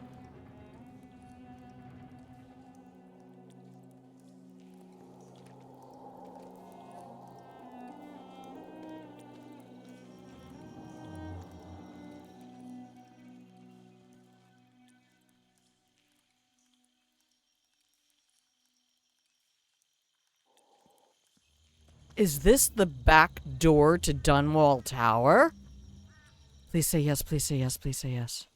Is this the back door to Dunwall Tower? Please say yes, please say yes, please say yes.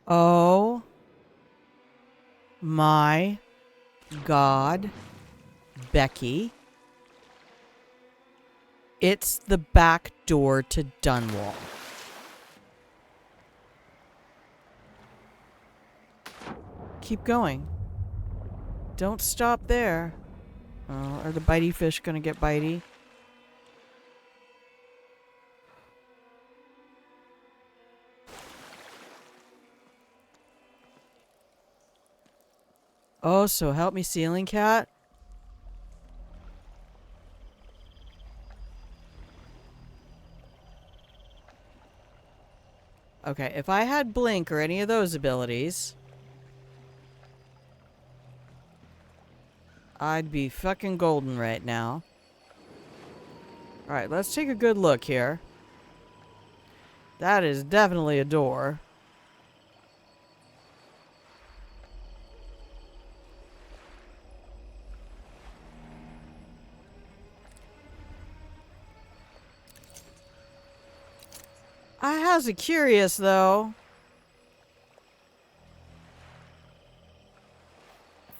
Oh my God, Becky. It's the back door to Dunwall. Keep going. Don't stop there. Oh, are the bitey fish gonna get bitey? Oh, so help me, ceiling cat. Okay, if I had blink or any of those abilities, I'd be fucking golden right now. Alright, let's take a good look here. That is definitely a door. I has a curious though.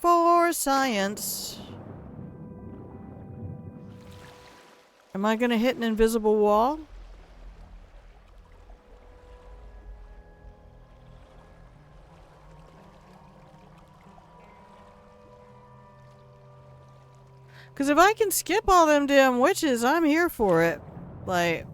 For science. Am I gonna hit an invisible wall? Because if I can skip all them damn witches, I'm here for it. Like...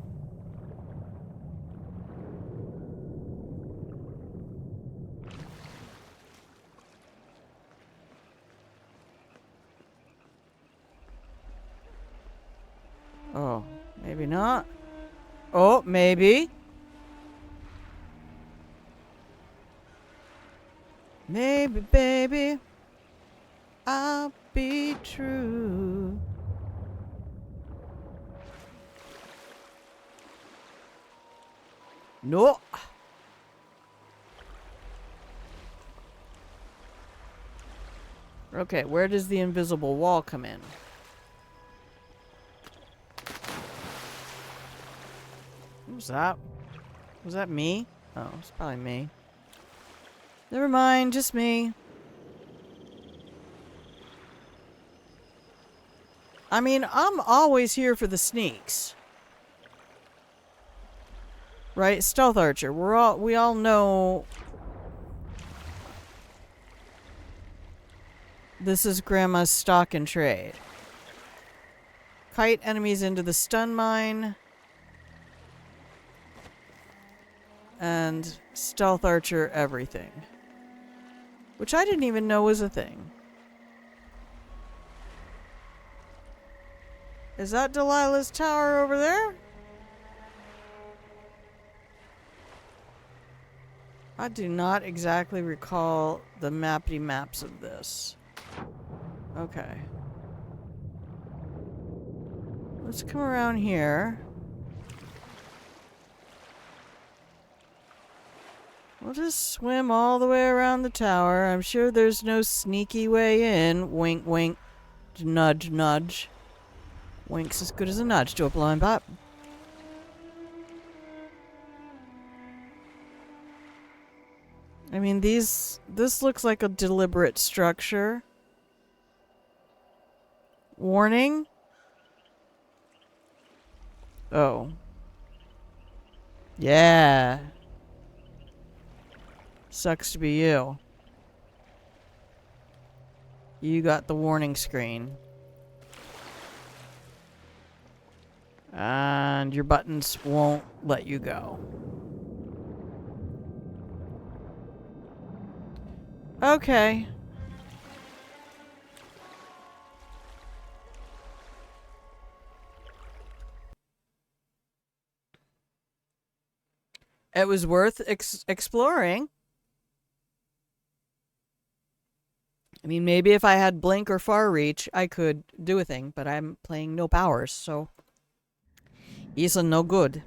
Oh, maybe not. Oh, maybe. Maybe, baby, I'll be true. No. Okay, where does the invisible wall come in? What was that? Was that me? Oh, it's probably me. Never mind, just me. I mean, I'm always here for the sneaks. Right? Stealth Archer. We all know this is Grandma's stock and trade. Kite enemies into the stun mine. And Stealth Archer everything. Which I didn't even know was a thing. Is that Delilah's tower over there? I do not exactly recall the mappity maps of this. Okay. Let's come around here. We'll just swim all the way around the tower. I'm sure there's no sneaky way in. Wink, wink. Nudge, nudge. Wink's as good as a nudge to a blind bat. I mean, this looks like a deliberate structure. Warning? Oh. Yeah. Sucks to be you. You got the warning screen. And your buttons won't let you go. Okay. It was worth exploring. I mean, maybe if I had blink or far reach, I could do a thing, but I'm playing no powers, so it's no good.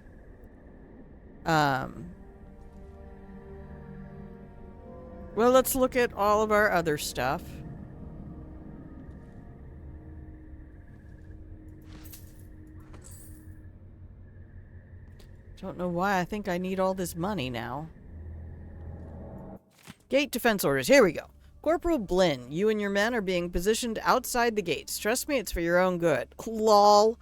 Well, let's look at all of our other stuff. Don't know why I think I need all this money now. Gate defense orders. Here we go. Corporal Blinn, you and your men are being positioned outside the gates. Trust me, it's for your own good. Lol.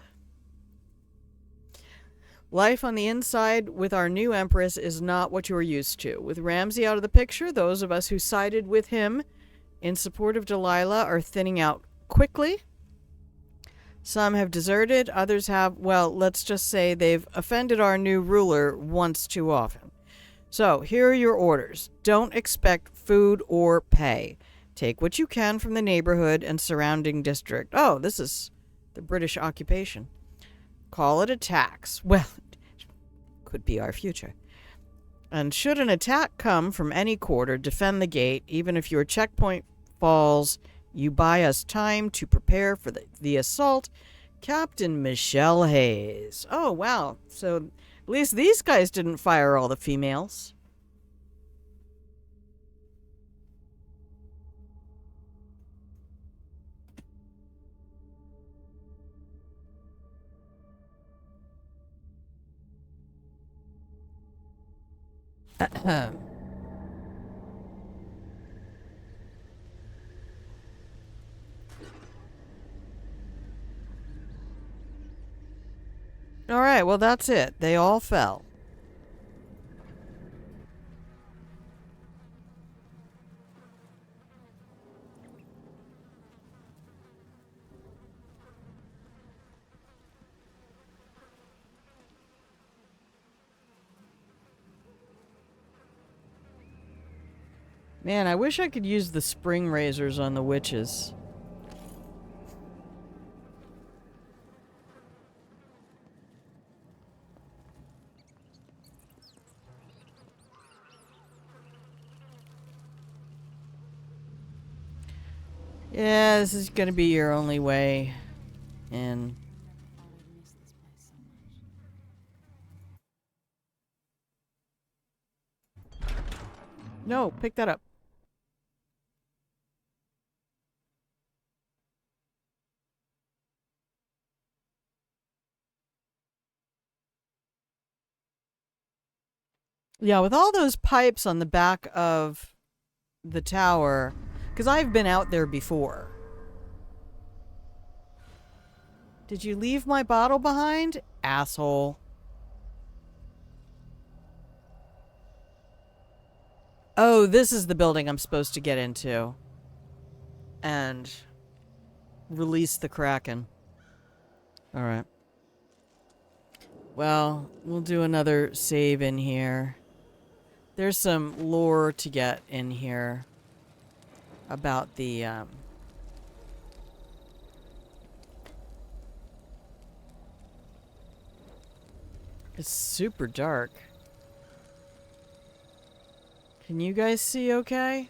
Life on the inside with our new Empress is not what you are used to. With Ramsey out of the picture, those of us who sided with him in support of Delilah are thinning out quickly. Some have deserted, others have, well, let's just say they've offended our new ruler once too often. So, here are your orders. Don't expect food or pay. Take what you can from the neighborhood and surrounding district. Oh, this is the British occupation. Call it a tax. Well, it could be our future. And should an attack come from any quarter, defend the gate. Even if your checkpoint falls, you buy us time to prepare for the assault. Captain Michelle Hayes. Oh, wow. So at least these guys didn't fire all the females. All right, well, that's it. They all fell. Man, I wish I could use the spring razors on the witches. Yeah, this is gonna be your only way in. No, pick that up. Yeah, with all those pipes on the back of the tower, because I've been out there before. Did you leave my bottle behind? Asshole. Oh, this is the building I'm supposed to get into. And release the Kraken. Alright. Well, we'll do another save in here. There's some lore to get in here about the, It's super dark. Can you guys see okay?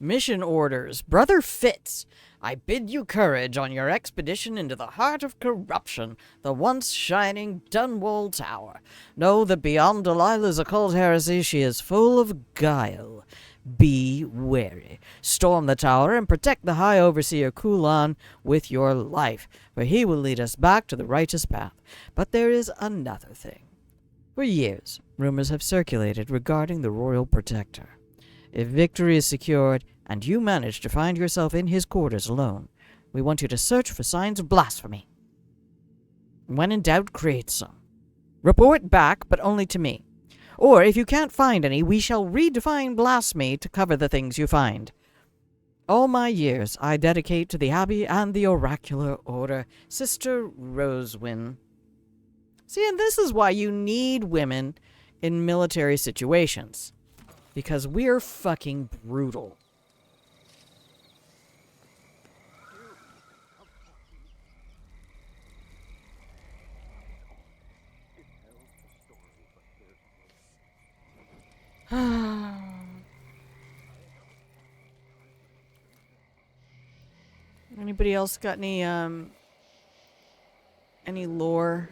Mission orders. Brother Fitz, I bid you courage on your expedition into the heart of corruption, the once shining Dunwall Tower. Know that beyond Delilah's occult heresy, she is full of guile. Be wary. Storm the tower and protect the High Overseer Kulan with your life, for he will lead us back to the righteous path. But there is another thing. For years, rumors have circulated regarding the Royal Protector. If victory is secured, and you manage to find yourself in his quarters alone, we want you to search for signs of blasphemy. When in doubt, create some. Report back, but only to me. Or, if you can't find any, we shall redefine blasphemy to cover the things you find. All my years I dedicate to the Abbey and the Oracular Order. Sister Rosewyn. See, and this is why you need women in military situations. Because we're fucking brutal. Anybody else got any lore?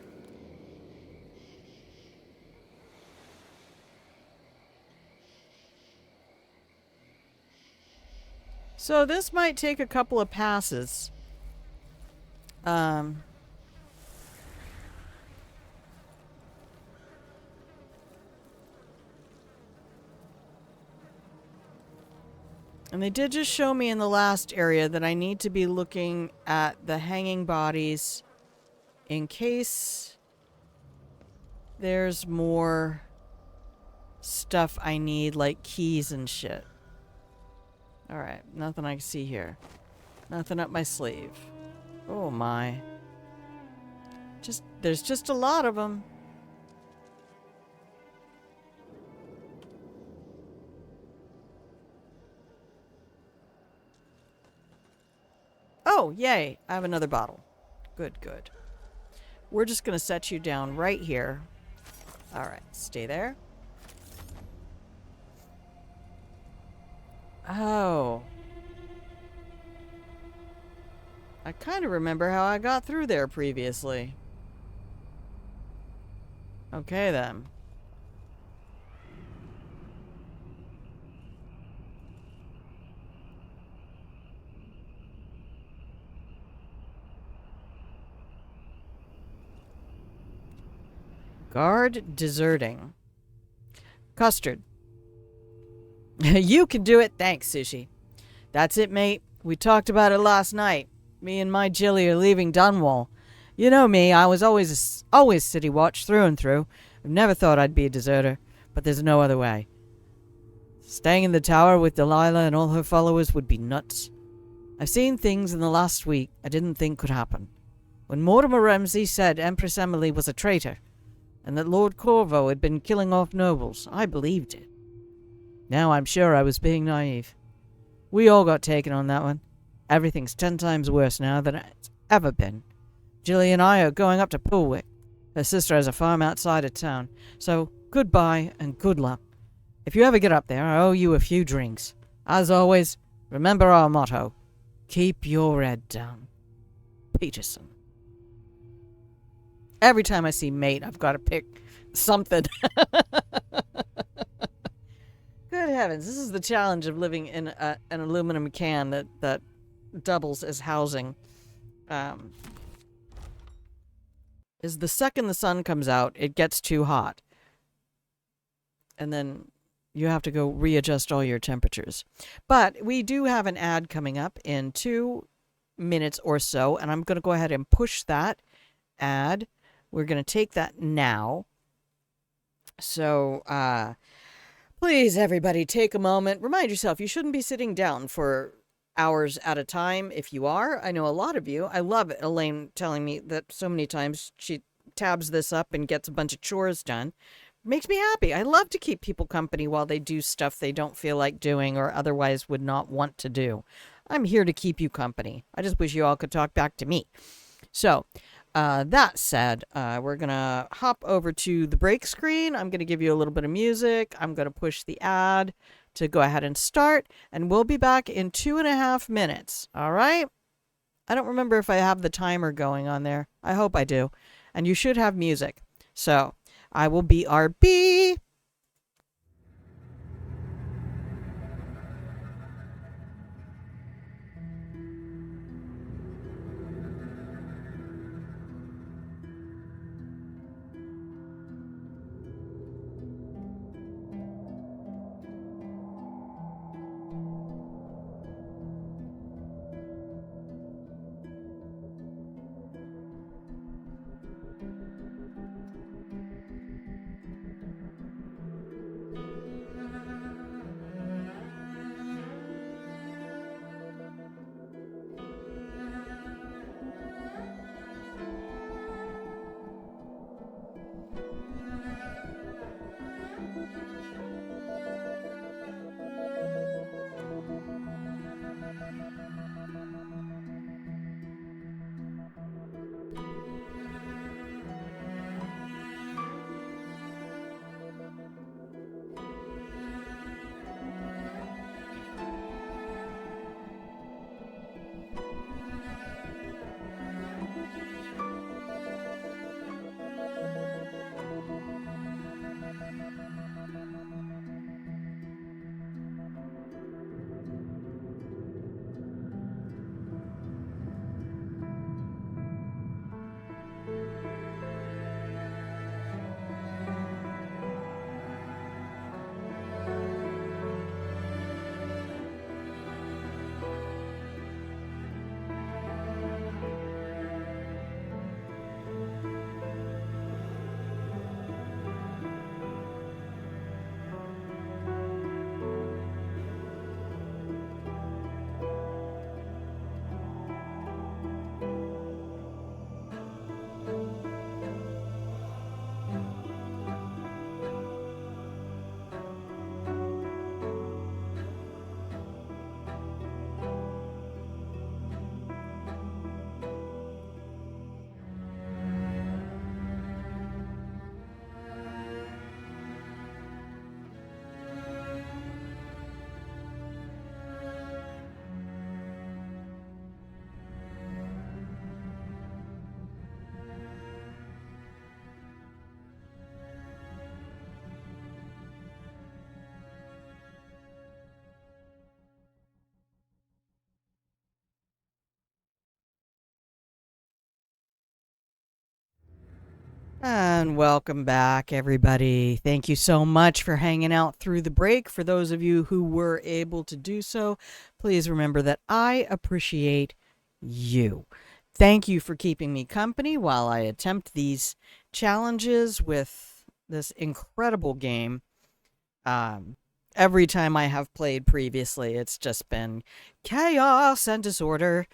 So this might take a couple of passes. And they did just show me in the last area that I need to be looking at the hanging bodies in case there's more stuff I need, like keys and shit. Alright, nothing I can see here. Nothing up my sleeve. Oh my. There's just a lot of them. Oh, yay. I have another bottle. Good, good. We're just going to set you down right here. Alright, stay there. Oh. I kind of remember how I got through there previously. Okay, then. Guard deserting. Custard. You can do it. Thanks, Sushi. That's it, mate. We talked about it last night. Me and my Jilly are leaving Dunwall. You know me, I was always City Watch through and through. I've never thought I'd be a deserter, but there's no other way. Staying in the tower with Delilah and all her followers would be nuts. I've seen things in the last week I didn't think could happen. When Mortimer Ramsay said Empress Emily was a traitor, and that Lord Corvo had been killing off nobles, I believed it. Now I'm sure I was being naive. We all got taken on that one. Everything's 10 times worse now than it's ever been. Jilly and I are going up to Poolwick. Her sister has a farm outside of town. So, goodbye and good luck. If you ever get up there, I owe you a few drinks. As always, remember our motto. Keep your head down. Peterson. Every time I see mate, I've got to pick something. Good heavens, this is the challenge of living in an aluminum can that doubles as housing. Is the second the sun comes out, it gets too hot. And then you have to go readjust all your temperatures. But we do have an ad coming up in 2 minutes or so, and I'm going to go ahead and push that ad. We're going to take that now. So, please, everybody, take a moment. Remind yourself, you shouldn't be sitting down for hours at a time. If you are, I know a lot of you. I love Elaine telling me that so many times she tabs this up and gets a bunch of chores done. Makes me happy. I love to keep people company while they do stuff they don't feel like doing or otherwise would not want to do. I'm here to keep you company. I just wish you all could talk back to me. So, that said, we're going to hop over to the break screen. I'm going to give you a little bit of music. I'm going to push the ad to go ahead and start, and we'll be back in 2.5 minutes. All right? I don't remember if I have the timer going on there. I hope I do. And you should have music. So, I will BRB. And welcome back, everybody. Thank you so much for hanging out through the break. For those of you who were able to do so, please remember that I appreciate you. Thank you for keeping me company while I attempt these challenges with this incredible game. Every time I have played previously, it's just been chaos and disorder,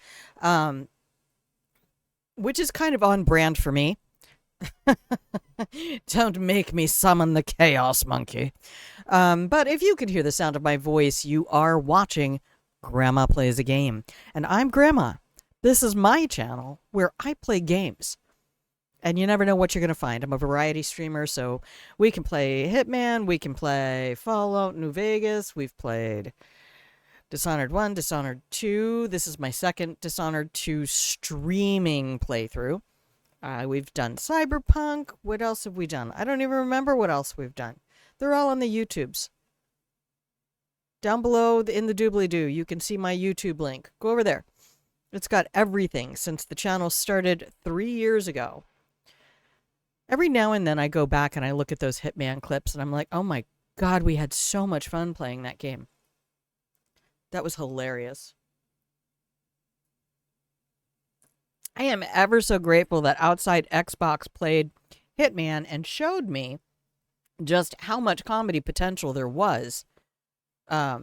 which is kind of on brand for me. Don't make me summon the chaos monkey. But if you can hear the sound of my voice, you are watching Grandma Plays a Game. And I'm Grandma. This is my channel where I play games. And you never know what you're going to find. I'm a variety streamer, so we can play Hitman, we can play Fallout New Vegas, we've played Dishonored 1, Dishonored 2. This is my second Dishonored 2 streaming playthrough. We've done Cyberpunk. What else have we done? I don't even remember what else we've done. They're all on the YouTubes. Down below in the doobly-doo, you can see my YouTube link. Go over there. It's got everything since the channel started 3 years ago. Every now and then I go back and I look at those Hitman clips and I'm like, oh my god, we had so much fun playing that game. That was hilarious. I am ever so grateful that Outside Xbox played Hitman and showed me just how much comedy potential there was. I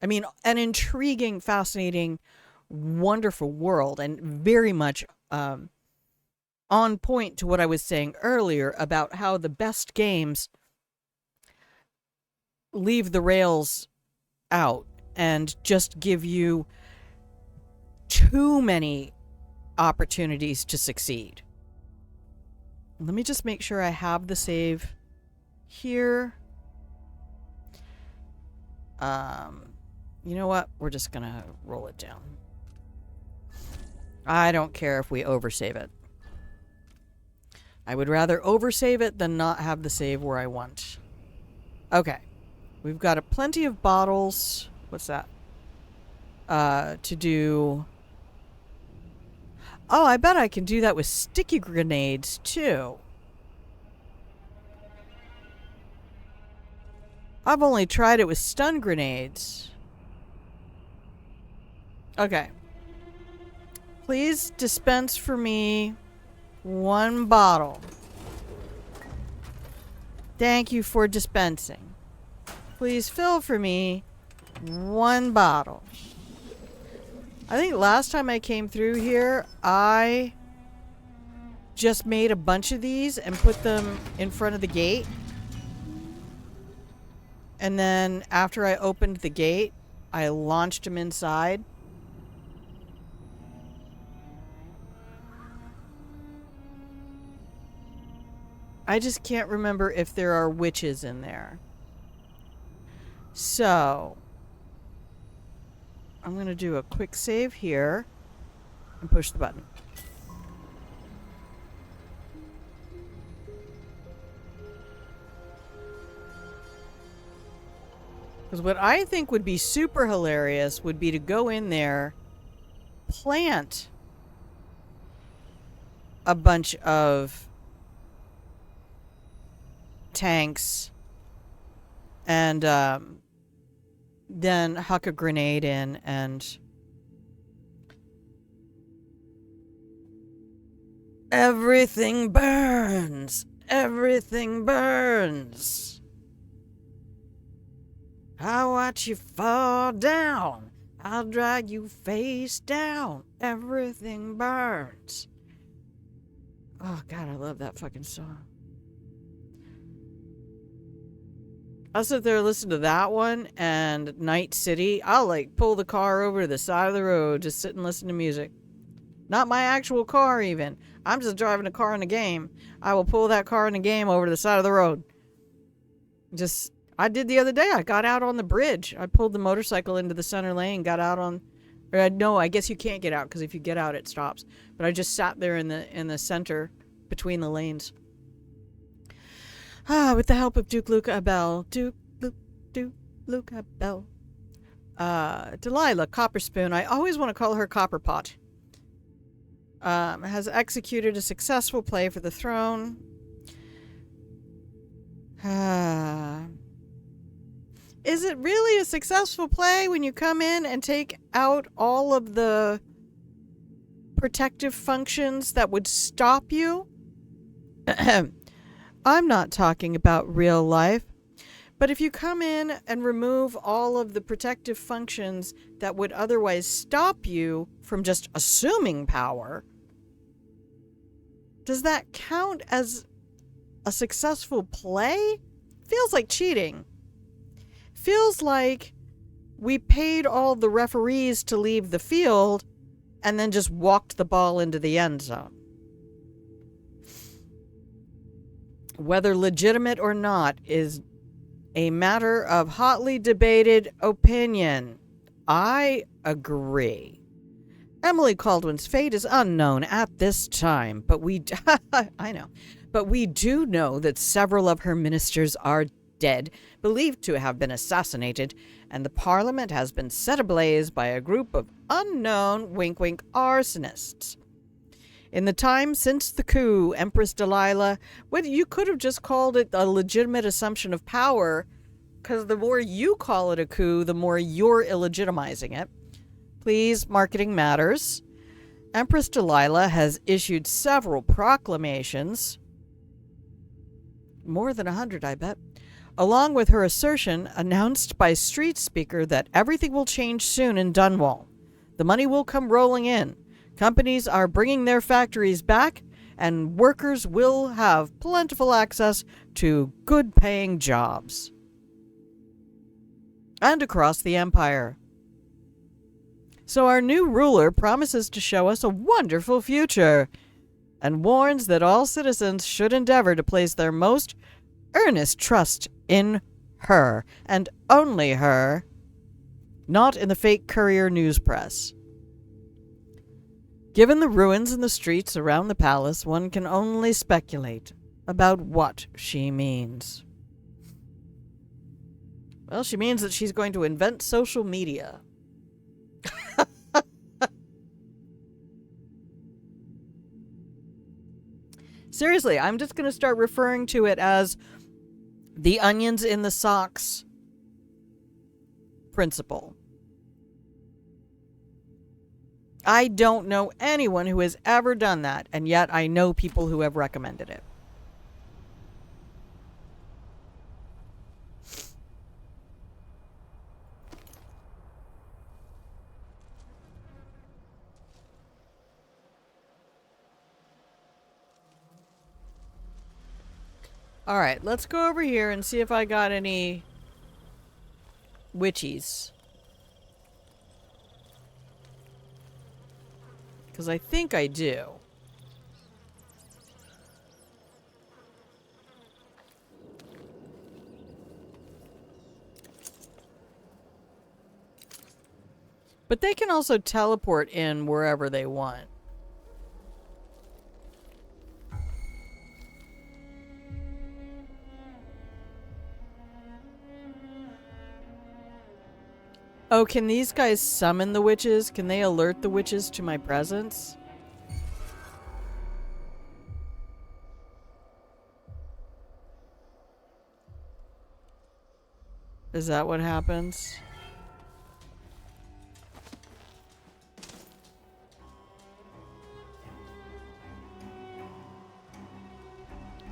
mean, an intriguing, fascinating, wonderful world, and very much on point to what I was saying earlier about how the best games leave the rails out and just give you too many opportunities to succeed. Let me just make sure I have the save here. You know what? We're just gonna roll it down. I don't care if we oversave it. I would rather oversave it than not have the save where I want. Okay. We've got plenty of bottles. What's that? To do... Oh, I bet I can do that with sticky grenades, too. I've only tried it with stun grenades. Okay. Please dispense for me 1 bottle. Thank you for dispensing. Please fill for me 1 bottle. I think last time I came through here, I just made a bunch of these and put them in front of the gate. And then after I opened the gate, I launched them inside. I just can't remember if there are witches in there. So, I'm going to do a quick save here and push the button. Because what I think would be super hilarious would be to go in there, plant a bunch of tanks, and then huck a grenade in and everything burns. Everything burns. I'll watch you fall down. I'll drag you face down. Everything burns. Oh god, I love that fucking song. I'll sit there and listen to that one and Night City. I'll like pull the car over to the side of the road, just sit and listen to music. Not my actual car even. I'm just driving a car in the game. I will pull that car in the game over to the side of the road. Just, I did the other day. I got out on the bridge. I pulled the motorcycle into the center lane, got out on, or no, I guess you can't get out because if you get out, it stops. But I just sat there in the center between the lanes. With the help of Duke Luca Bell. Duke Luca Bell. Delilah Copperspoon. I always want to call her Copperpot. Has executed a successful play for the throne. Is it really a successful play when you come in and take out all of the protective functions that would stop you? I'm not talking about real life, but if you come in and remove all of the protective functions that would otherwise stop you from just assuming power, does that count as a successful play? Feels like cheating. Feels like we paid all the referees to leave the field and then just walked the ball into the end zone. Whether legitimate or not is a matter of hotly debated opinion. I agree. Emily Caldwell's fate is unknown at this time, but I know. But we do know that several of her ministers are dead, believed to have been assassinated, and the Parliament has been set ablaze by a group of unknown wink-wink arsonists. In the time since the coup, Empress Delilah, you could have just called it a legitimate assumption of power, because the more you call it a coup, the more you're illegitimizing it. Please, marketing matters. Empress Delilah has issued several proclamations, more than 100, I bet, along with her assertion, announced by street speaker, that everything will change soon in Dunwall. The money will come rolling in. Companies are bringing their factories back, and workers will have plentiful access to good-paying jobs. And across the empire. So our new ruler promises to show us a wonderful future, and warns that all citizens should endeavor to place their most earnest trust in her, and only her, not in the fake courier news press. Given the ruins in the streets around the palace, one can only speculate about what she means. Well, she means that she's going to invent social media. Seriously, I'm just going to start referring to it as the onions in the socks principle. I don't know anyone who has ever done that, and yet I know people who have recommended it. Alright, let's go over here and see if I got any witchies. Because I think I do. But they can also teleport in wherever they want. Oh, can these guys summon the witches? Can they alert the witches to my presence? Is that what happens?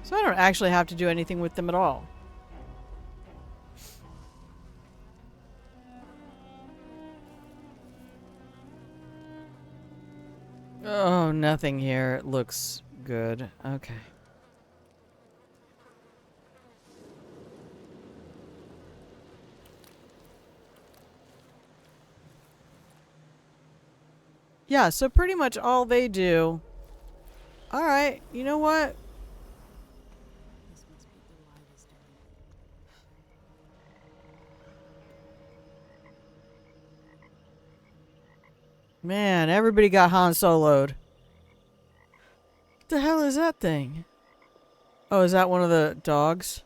So I don't actually have to do anything with them at all. Oh, nothing here. It looks good. Okay. Yeah, so pretty much all they do... Alright, you know what? Man, everybody got Han Solo'd. What the hell is that thing? Oh, is that one of the dogs?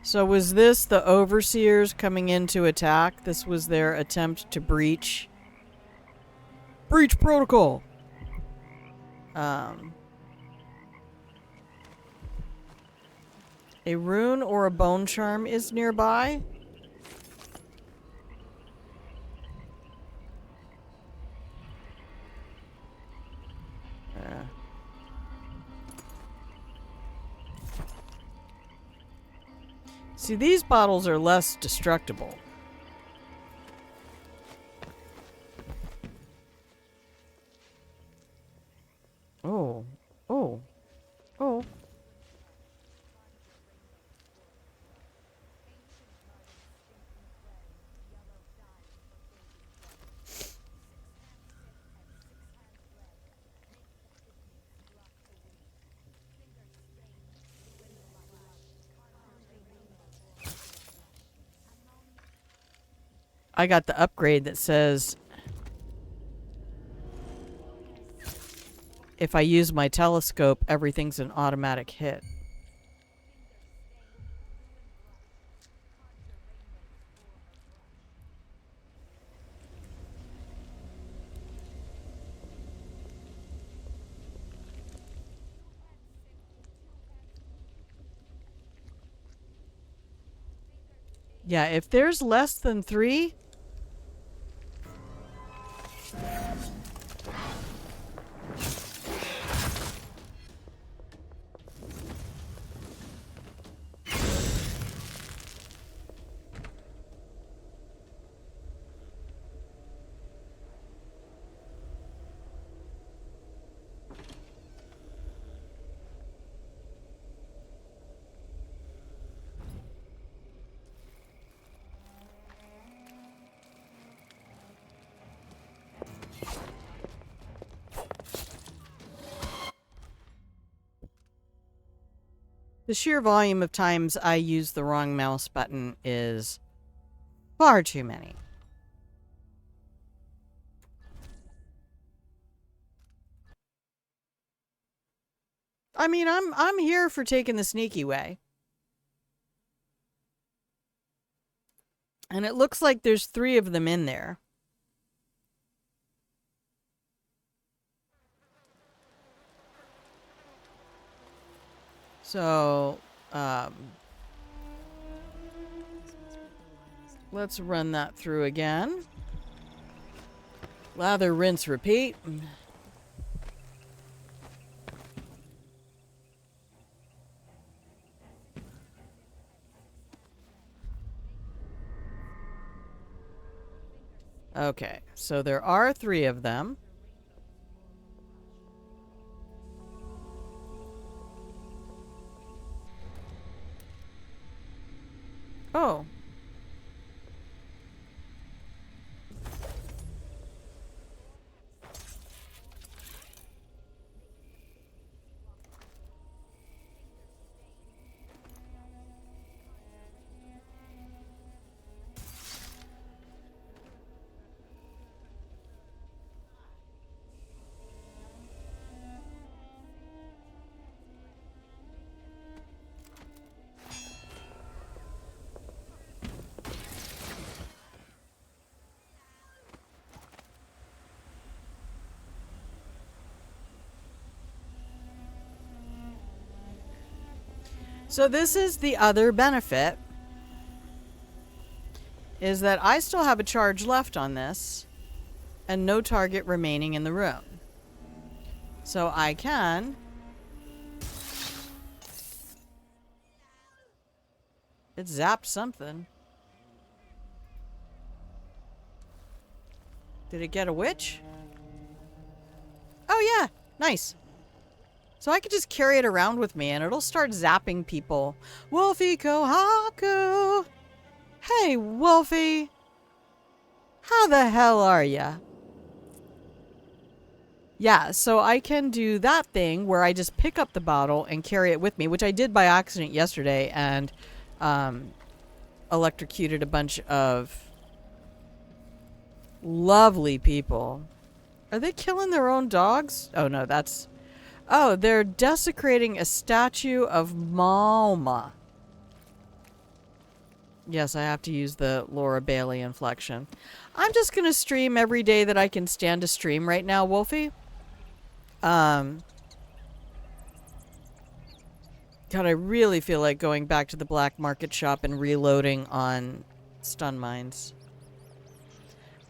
So was this the overseers coming in to attack? This was their attempt to breach protocol. A rune or a bone charm is nearby. See, these bottles are less destructible. Oh. Oh. Oh. I got the upgrade that says if I use my telescope, everything's an automatic hit. Yeah, if there's less than 3... The sheer volume of times I use the wrong mouse button is far too many. I mean, I'm here for taking the sneaky way. And it looks like there's 3 of them in there. So, let's run that through again. Lather, rinse, repeat. Okay, so there are 3 of them. Oh. So this is the other benefit, is that I still have a charge left on this and no target remaining in the room. So I can... It zapped something. Did it get a witch? Oh yeah, nice. So I could just carry it around with me and it'll start zapping people. Wolfie Kohaku! Hey, Wolfie! How the hell are ya? Yeah, so I can do that thing where I just pick up the bottle and carry it with me, which I did by accident yesterday and electrocuted a bunch of lovely people. Are they killing their own dogs? Oh no, that's... Oh, they're desecrating a statue of Malma. Yes, I have to use the Laura Bailey inflection. I'm just going to stream every day that I can stand to stream right now, Wolfie. God, I really feel like going back to the black market shop and reloading on stun mines.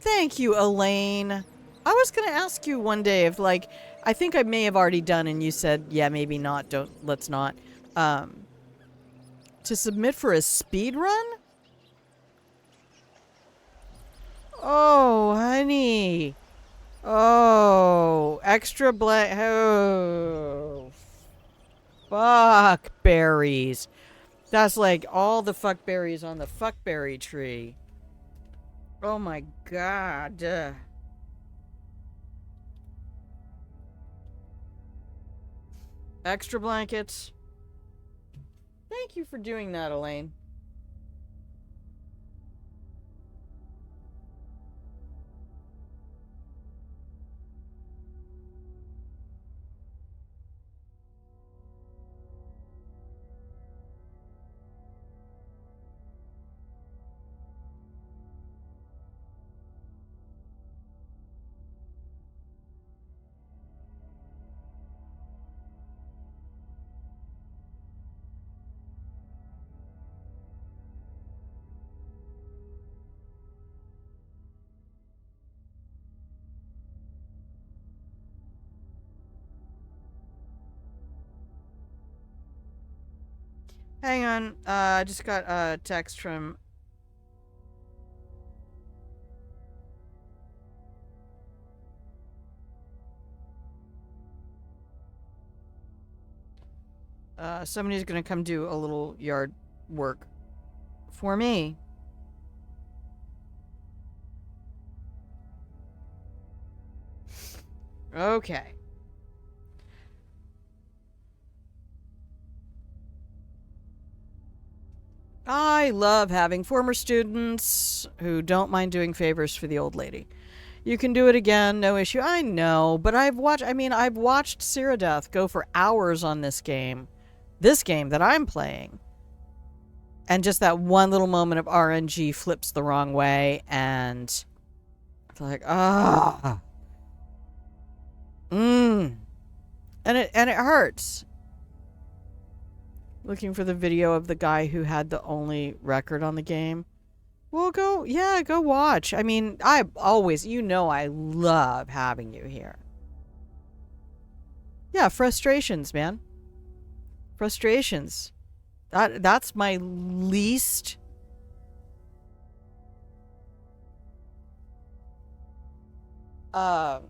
Thank you, Elaine. I was going to ask you one day if, like, I think I may have already done, and you said, yeah, maybe not, let's not. To submit for a speed run? Oh, honey. Oh, extra black. Oh, fuck berries. That's like all the fuck berries on the fuckberry tree. Oh my god. Extra blankets. Thank you for doing that, Elaine. Hang on. I just got a text from... somebody's gonna come do a little yard work for me. Okay. I love having former students who don't mind doing favors for the old lady. You can do it again, no issue. I know, but I've watched Ceradeath go for hours on this game that I'm playing. And just that one little moment of RNG flips the wrong way, and it's like, and it hurts. Looking for the video of the guy who had the only record on the game. Well, go watch. I mean, I always, I love having you here. Yeah, frustrations, man. Frustrations. That's my least... the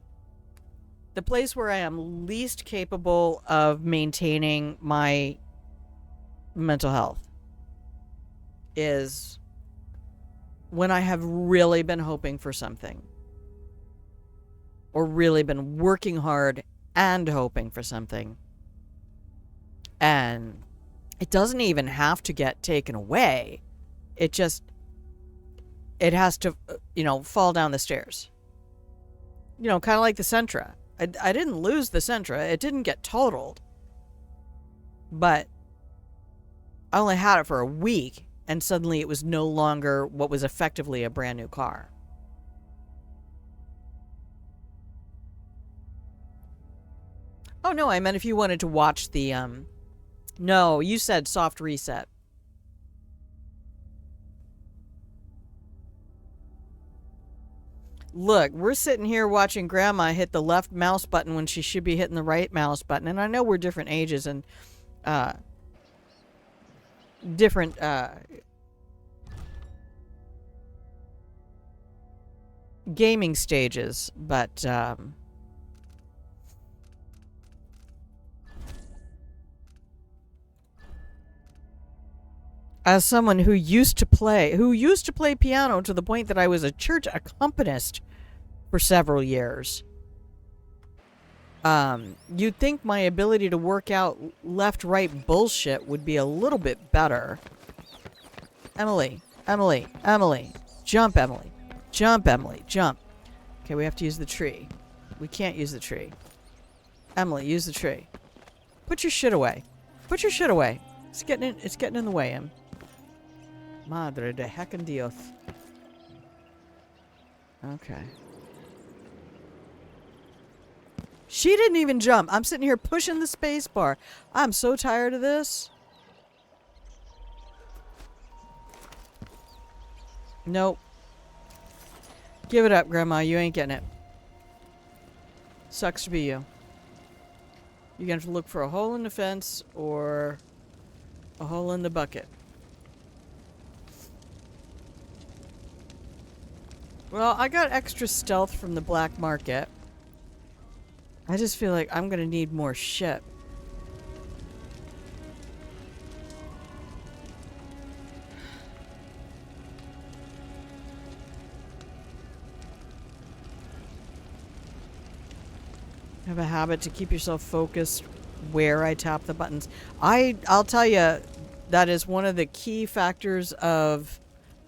place where I am least capable of maintaining my mental health is when I have really been hoping for something, or really been working hard and hoping for something, and it doesn't even have to get taken away. It has to, fall down the stairs. Kind of like the Sentra. I didn't lose the Sentra. It didn't get totaled. But I only had it for a week, and suddenly it was no longer what was effectively a brand new car. Oh, no, I meant if you wanted to watch the, No, you said soft reset. Look, we're sitting here watching Grandma hit the left mouse button when she should be hitting the right mouse button, and I know we're different ages and, different gaming stages, but as someone who used to play piano to the point that I was a church accompanist for several years, you'd think my ability to work out left-right bullshit would be a little bit better. Emily. Jump, Emily. Jump, Emily. Jump. Okay, we have to use the tree. We can't use the tree. Emily, use the tree. Put your shit away. Put your shit away. It's getting in the way, Em. Madre de heckin' Dios. Okay. She didn't even jump. I'm sitting here pushing the space bar. I'm so tired of this. Nope. Give it up, Grandma. You ain't getting it. Sucks to be you. You're gonna have to look for a hole in the fence or a hole in the bucket. Well, I got extra stealth from the black market. I just feel like I'm gonna need more shit. Have a habit to keep yourself focused where I tap the buttons. I'll tell you, that is one of the key factors of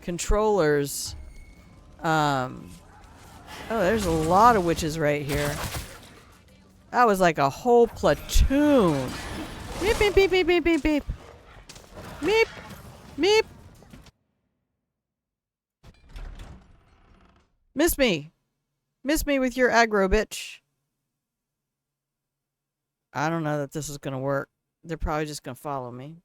controllers. Oh, there's a lot of witches right here. That was like a whole platoon. Beep, beep, beep, beep, beep, beep, beep. Meep, meep. Miss me. Miss me with your aggro, bitch. I don't know that this is gonna work. They're probably just gonna follow me.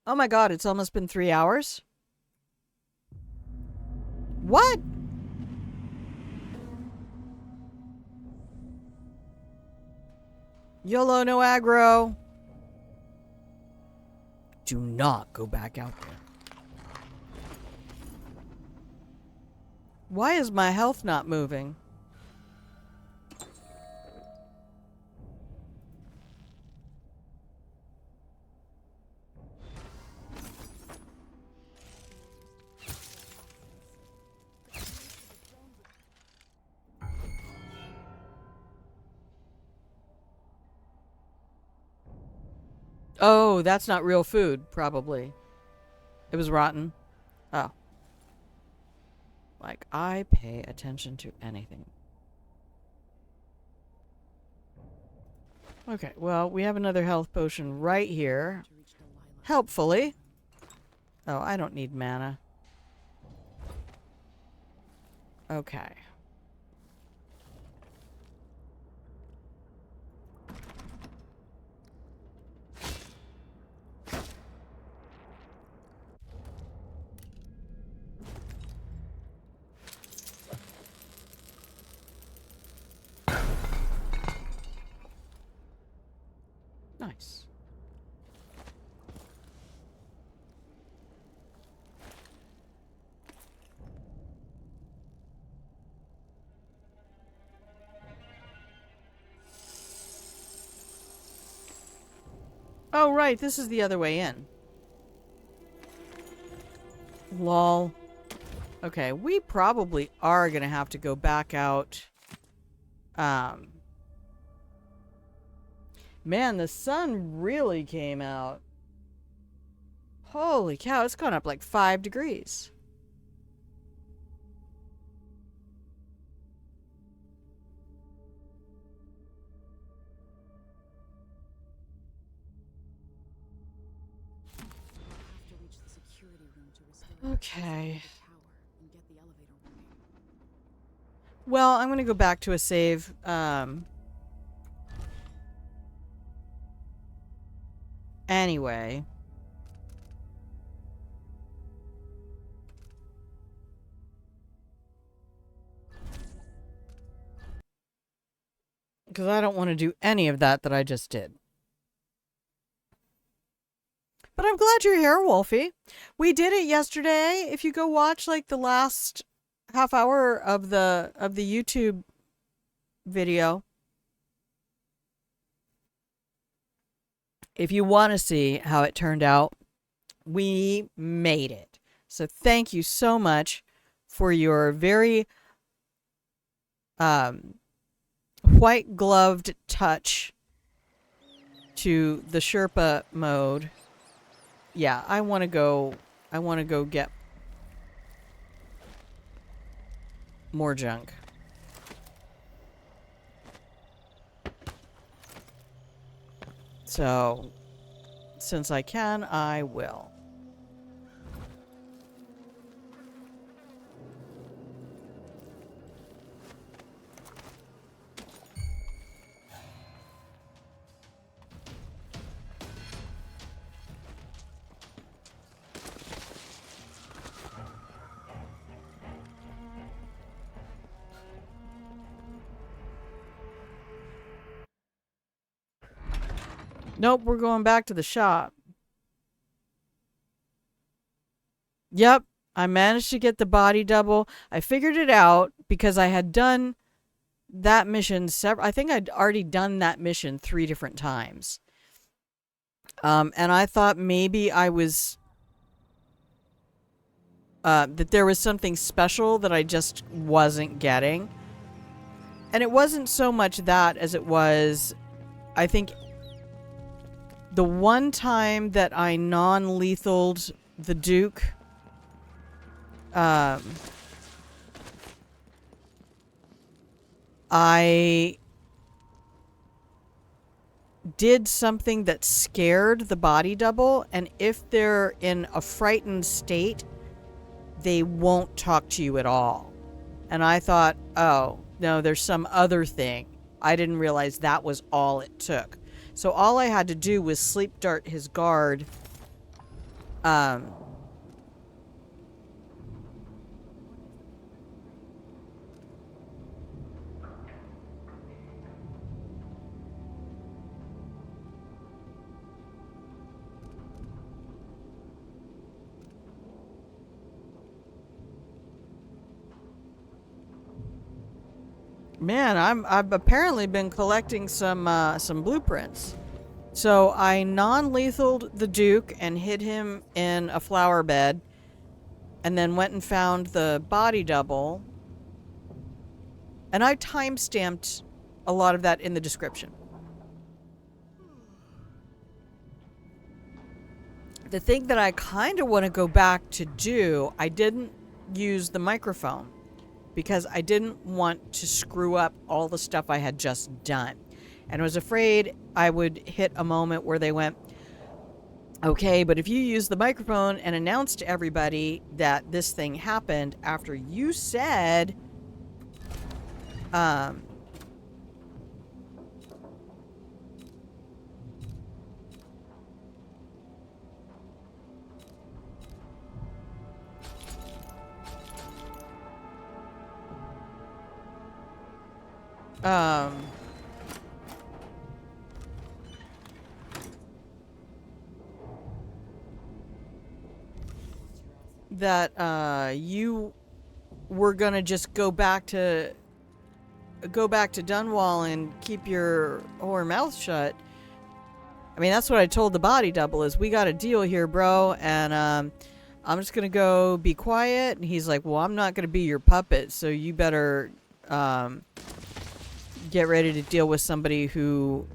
Oh my god, it's almost been 3 hours? What? YOLO, no aggro. Do not go back out there. Why is my health not moving? Oh, that's not real food, probably. It was rotten. Oh. Like, I pay attention to anything. Okay, well, we have another health potion right here. Helpfully. Oh, I don't need mana. Okay. Nice. Oh, right, this is the other way in. Lol. Okay, we probably are gonna have to go back out. Man, the sun really came out. Holy cow, it's gone up like 5 degrees. Okay. Well, I'm gonna go back to a save. Anyway. Because I don't want to do any of that I just did. But I'm glad you're here, Wolfie. We did it yesterday. If you go watch like the last half hour of the YouTube video, if you want to see how it turned out, we made it. So thank you so much for your very white gloved touch to the Sherpa mode. Yeah, I want to go get more junk. So, since I can, I will. Nope, we're going back to the shop. Yep, I managed to get the body double. I figured it out because I had done that mission I think I'd already done that mission 3 different times. And I thought maybe I was that there was something special that I just wasn't getting. And it wasn't so much that as it was, I think, the one time that I non-lethaled the Duke, I did something that scared the body double, and if they're in a frightened state, they won't talk to you at all. And I thought, oh, no, there's some other thing. I didn't realize that was all it took. So all I had to do was sleep dart his guard. Man, I've apparently been collecting some blueprints. So I non-lethaled the Duke and hid him in a flower bed, and then went and found the body double. And I timestamped a lot of that in the description. The thing that I kind of want to go back to do, I didn't use the microphone because I didn't want to screw up all the stuff I had just done. And I was afraid I would hit a moment where they went, okay, but if you use the microphone and announce to everybody that this thing happened after you said, that you were gonna just go back to Dunwall and keep your whore mouth shut. I mean, that's what I told the body double is we got a deal here, bro, and I'm just gonna go be quiet. And he's like, well, I'm not gonna be your puppet, so you better get ready to deal with somebody who,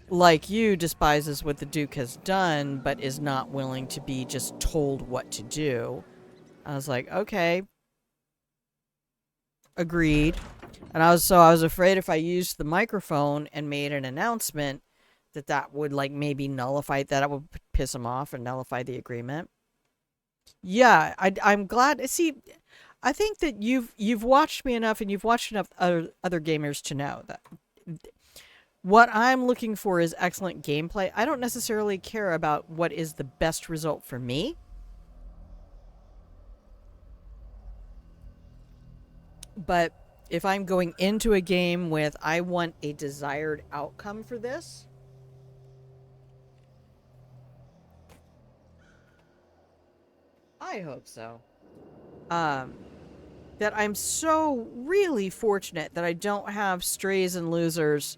like you, despises what the Duke has done, but is not willing to be just told what to do. I was like, okay. Agreed. And I was afraid if I used the microphone and made an announcement that would like maybe nullify, that it would piss him off and nullify the agreement. Yeah, I'm glad. See, I think that you've watched me enough and you've watched enough other gamers to know that what I'm looking for is excellent gameplay. I don't necessarily care about what is the best result for me. But if I'm going into a game with, I want a desired outcome for this, I hope so. That I'm so really fortunate that I don't have strays and losers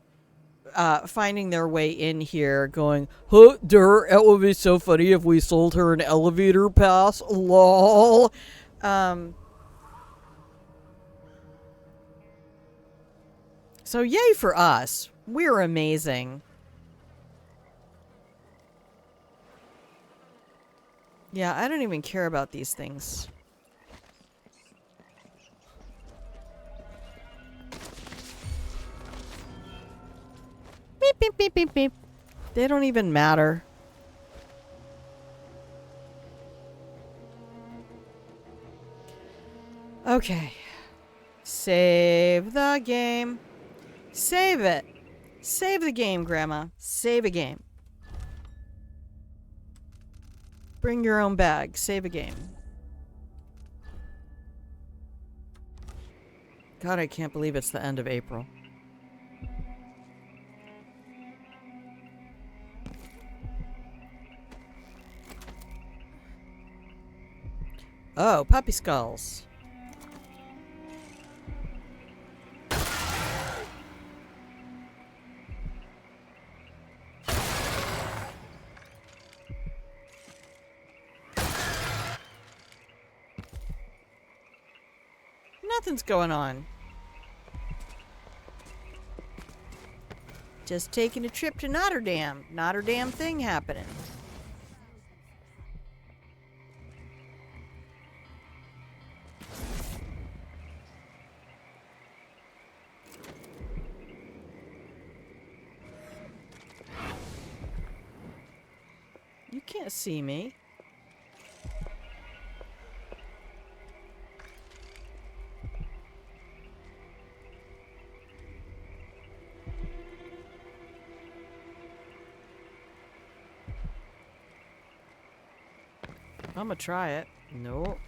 finding their way in here going, huh, der, it would be so funny if we sold her an elevator pass, lol. So yay for us. We're amazing. Yeah, I don't even care about these things. Beep, beep, beep, beep, beep. They don't even matter. Okay. Save the game. Save it. Save the game, Grandma. Save a game. Bring your own bag. Save a game. God, I can't believe it's the end of April. Oh, puppy skulls. Nothing's going on. Just taking a trip to Notre Dame. Not a damn thing happening. You can't see me. I'm gonna try it. Nope.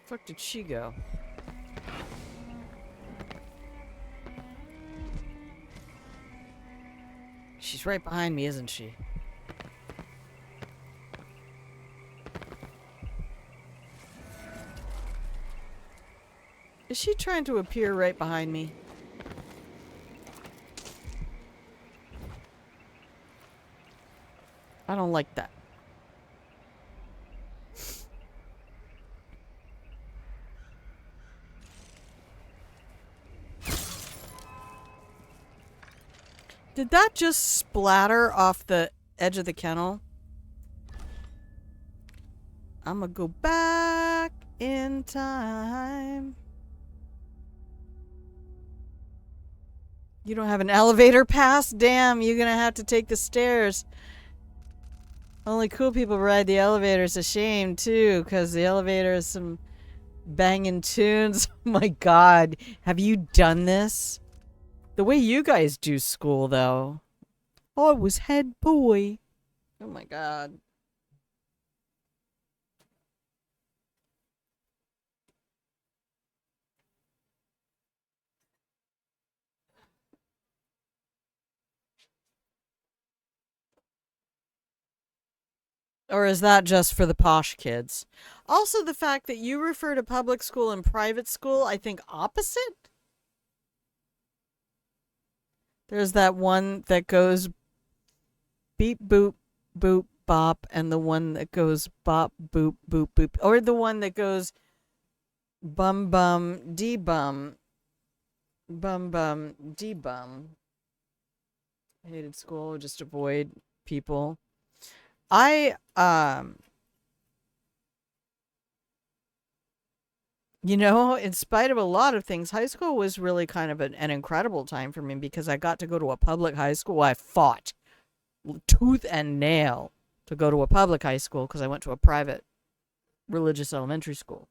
Fuck did she go? She's right behind me, isn't she? Is she trying to appear right behind me? I don't like that. Did that just splatter off the edge of the kennel? I'm gonna go back in time. You don't have an elevator pass? Damn, you're gonna have to take the stairs. Only cool people ride the elevator. It's a shame, too, because the elevator is some banging tunes. Oh my god. Have you done this? The way you guys do school, though. I was head boy. Oh my god. Or is that just for the posh kids? Also, the fact that you refer to public school and private school, I think opposite? There's that one that goes beep, boop, boop, bop, and the one that goes bop, boop, boop, boop. Or the one that goes bum, bum, dee, bum, bum, dee, bum. I hated school, just avoid people. You know, in spite of a lot of things, high school was really kind of an incredible time for me because I got to go to a public high school. I fought tooth and nail to go to a public high school because I went to a private religious elementary school.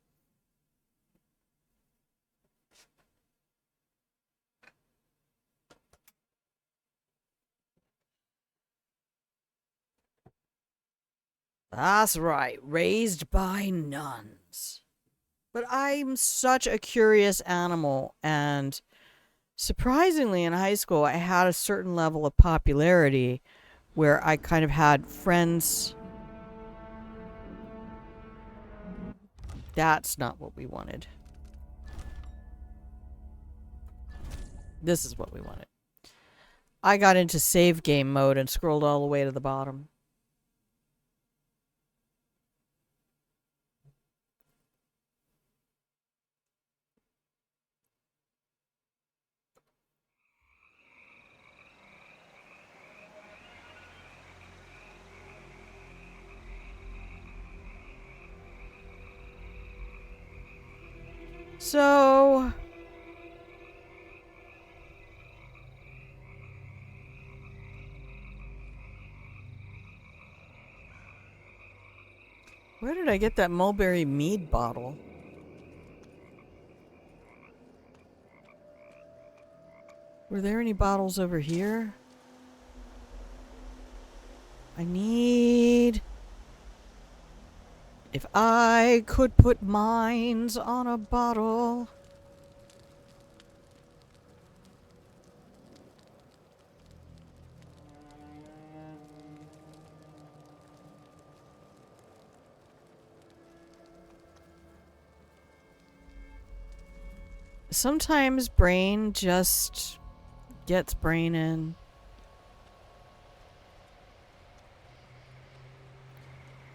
That's right, raised by nuns. But I'm such a curious animal, and surprisingly in high school I had a certain level of popularity where I kind of had friends. That's not what we wanted. This is what we wanted. I got into save game mode and scrolled all the way to the bottom. So where did I get that mulberry mead bottle? Were there any bottles over here? I need... If I could put mines on a bottle... Sometimes brain just gets brain in.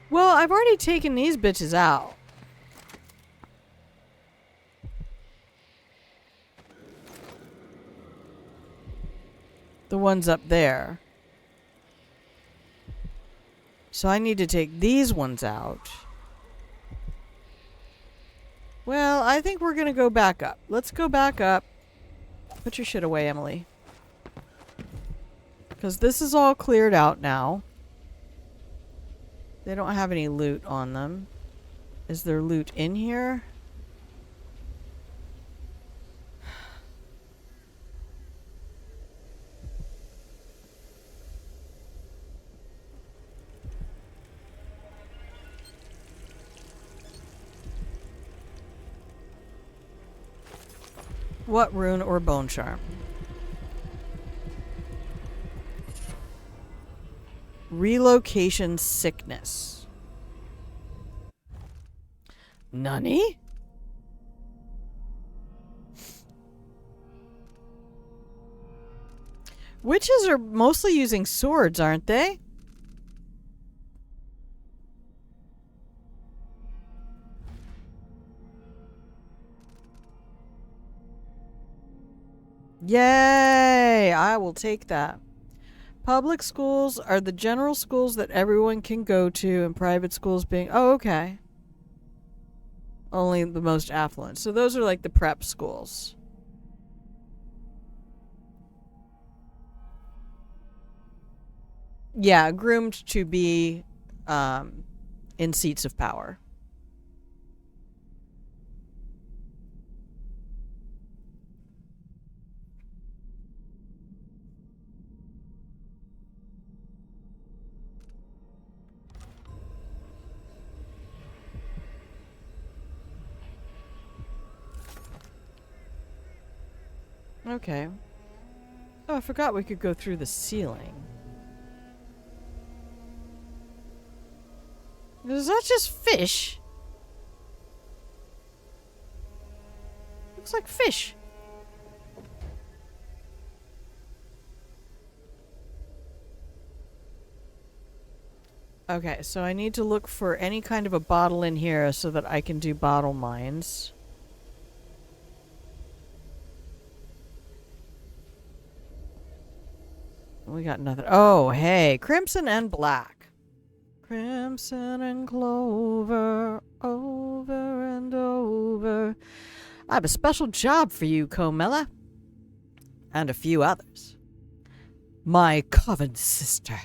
Well, I've already taken these bitches out. The ones up there. So I need to take these ones out. Well, I think we're going to go back up. Let's go back up. Put your shit away, Emily. Because this is all cleared out now. They don't have any loot on them. Is there loot in here? What rune or bone charm? Relocation sickness. Nani? Witches are mostly using swords, aren't they? Yay! I will take that. Public schools are the general schools that everyone can go to, and private schools being... Oh, okay. Only the most affluent. So those are like the prep schools. Yeah, groomed to be in seats of power. Okay. Oh, I forgot we could go through the ceiling. Is that just fish? Looks like fish. Okay, so I need to look for any kind of a bottle in here so that I can do bottle mines. We got nothing. Oh, hey. Crimson and black. Crimson and clover. Over and over. I have a special job for you, Comella. And a few others. My coven sister.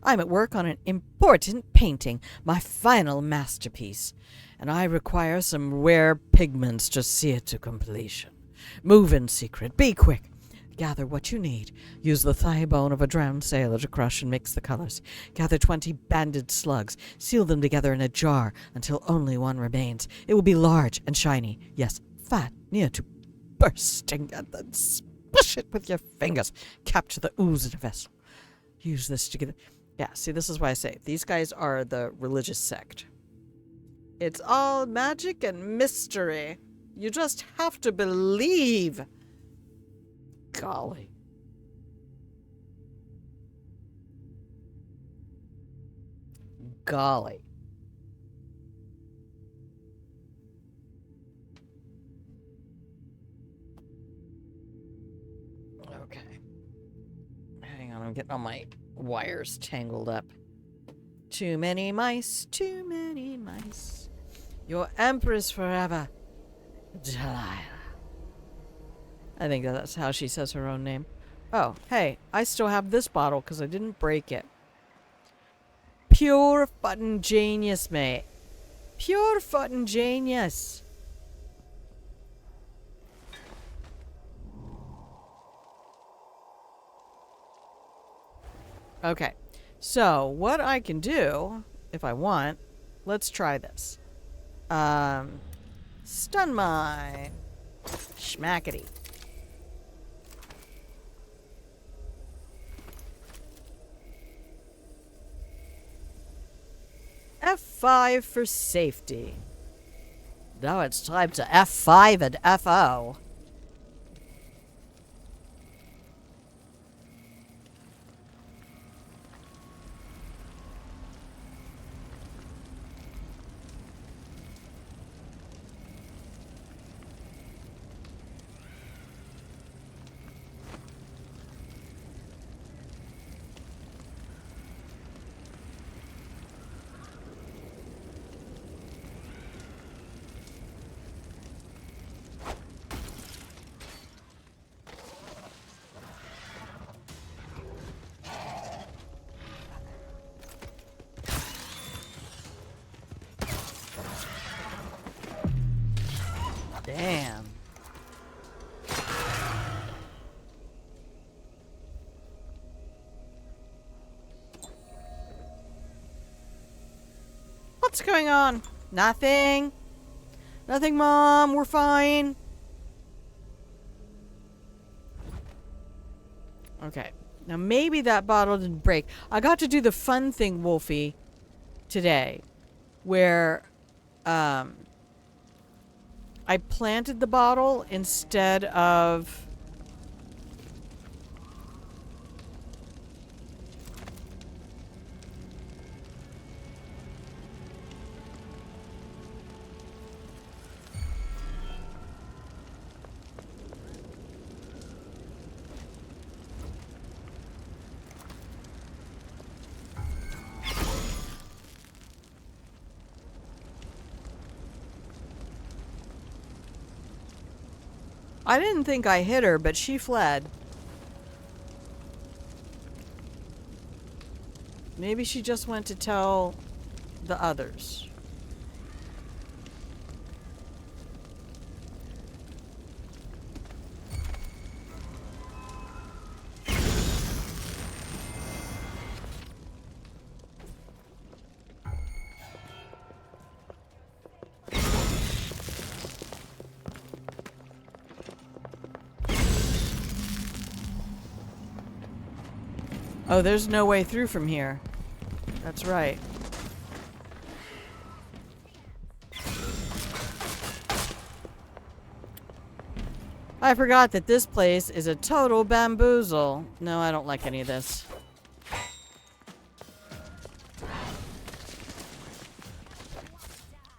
I'm at work on an important painting. My final masterpiece. And I require some rare pigments to see it to completion. Move in secret. Be quick. Gather what you need. Use the thigh bone of a drowned sailor to crush and mix the colors. Gather 20 banded slugs. Seal them together in a jar until only one remains. It will be large and shiny. Yes, fat, near to bursting. And then spush it with your fingers. Capture the ooze in a vessel. Use this to get... Yeah, see, this is why I say these guys are the religious sect. It's all magic and mystery. You just have to believe. Golly. Golly. Okay. Hang on, I'm getting all my wires tangled up. Too many mice, too many mice. Your Empress forever, Delilah. I think that's how she says her own name. Oh, hey, I still have this bottle because I didn't break it. Pure fucking genius, mate. Pure fucking genius. Okay, so what I can do, if I want, let's try this. Stun mine. Schmackety. F5 for safety. Now it's time to F5 and FO. Damn. What's going on? Nothing. Nothing, Mom. We're fine. Okay. Now maybe that bottle didn't break. I got to do the fun thing, Wolfie, today, where I planted the bottle instead of... I didn't think I hit her, but she fled. Maybe she just went to tell the others. Oh, there's no way through from here. That's right. I forgot that this place is a total bamboozle. No, I don't like any of this.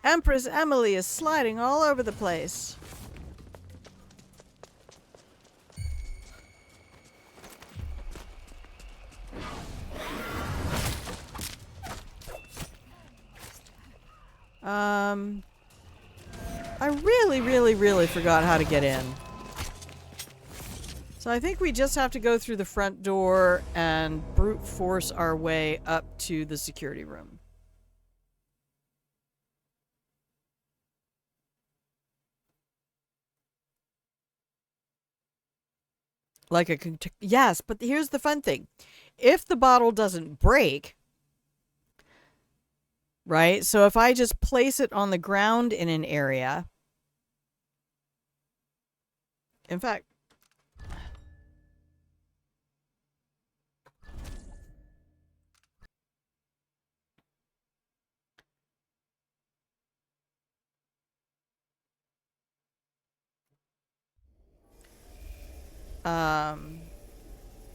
Empress Emily is sliding all over the place. I really forgot how to get in. So I think we just have to go through the front door and brute force our way up to the security room. Like a... Yes, but here's the fun thing. If the bottle doesn't break... Right? So if I just place it on the ground in an area... In fact...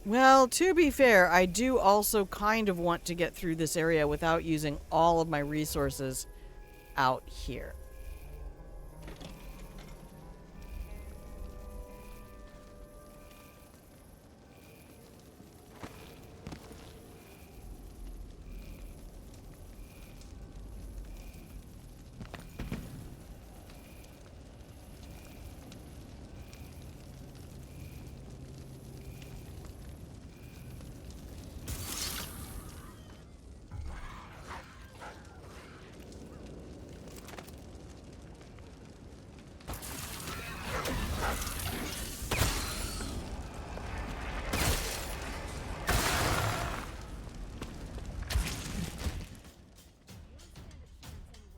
Well, to be fair, I do also kind of want to get through this area without using all of my resources out here.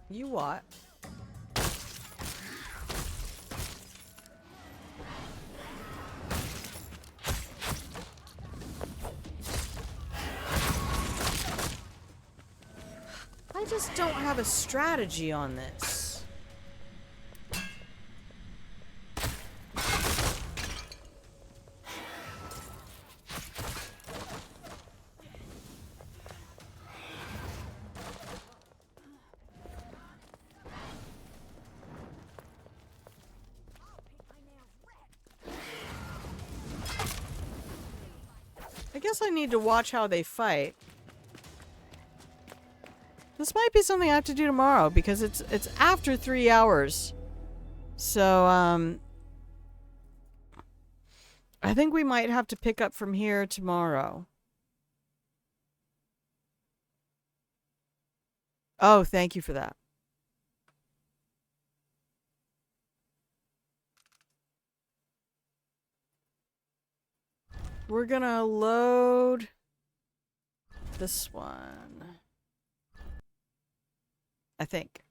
You what? I just don't have a strategy on this. guess I need to watch how they fight. This might be something I have to do tomorrow because it's after 3 hours. So, I think we might have to pick up from here tomorrow. Oh, thank you for that. We're gonna load this one. I think.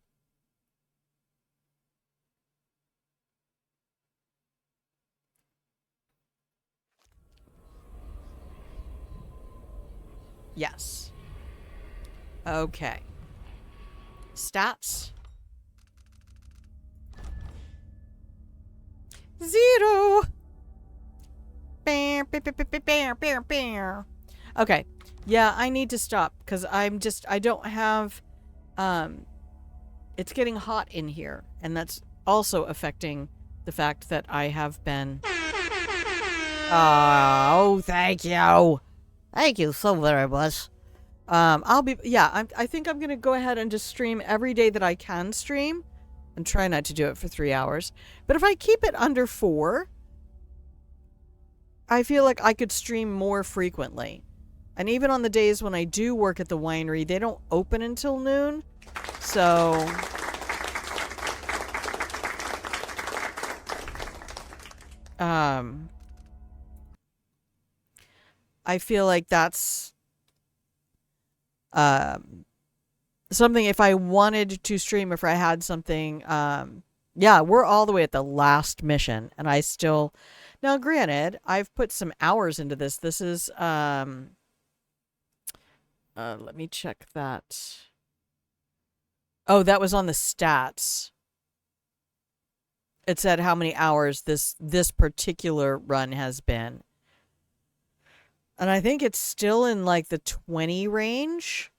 Yes. Okay. Stats. 0. Okay. Yeah, I need to stop because I don't have, it's getting hot in here, and that's also affecting the fact that I have been. Oh, thank you. Thank you so very much. I think I'm going to go ahead and just stream every day that I can stream and try not to do it for 3 hours. But if I keep it under 4, I feel like I could stream more frequently. And even on the days when I do work at the winery, they don't open until noon. So I feel like that's something if I wanted to stream, if I had something, yeah, we're all the way at the last mission, and I still, now granted, I've put some hours into this. This is, let me check that. Oh, that was on the stats. It said how many hours this particular run has been. And I think it's still in like the 20 range,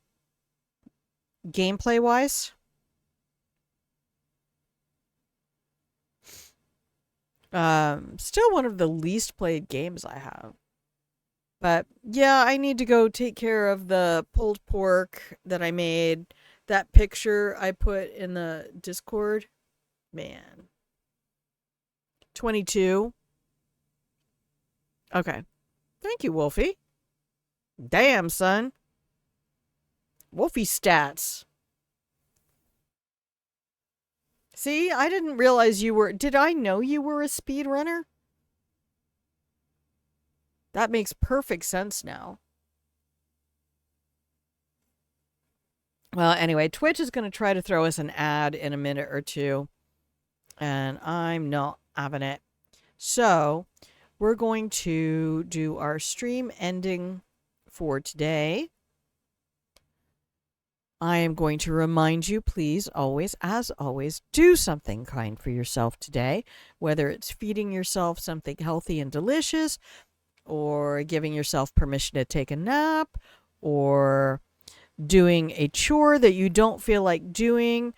gameplay wise. Still one of the least played games I have. But yeah, I need to go take care of the pulled pork that I made. That picture I put in the Discord. Man. 22. Okay. Thank you, Wolfie. Damn, son. Wolfie stats. See, I didn't realize you were... Did I know you were a speedrunner? That makes perfect sense now. Well, anyway, Twitch is going to try to throw us an ad in a minute or two. And I'm not having it. So, we're going to do our stream ending for today. I am going to remind you, please, always, as always, do something kind for yourself today. Whether it's feeding yourself something healthy and delicious, or giving yourself permission to take a nap, or doing a chore that you don't feel like doing,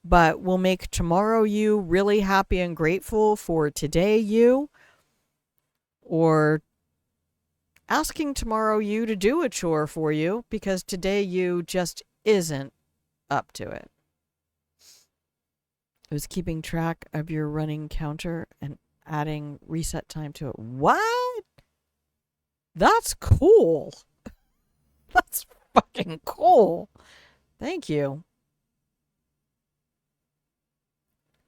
but will make tomorrow you really happy and grateful for today you, or asking tomorrow you to do a chore for you because today you just isn't up to it. It was keeping track of your running counter and adding reset time to it. What? That's cool. That's fucking cool. Thank you.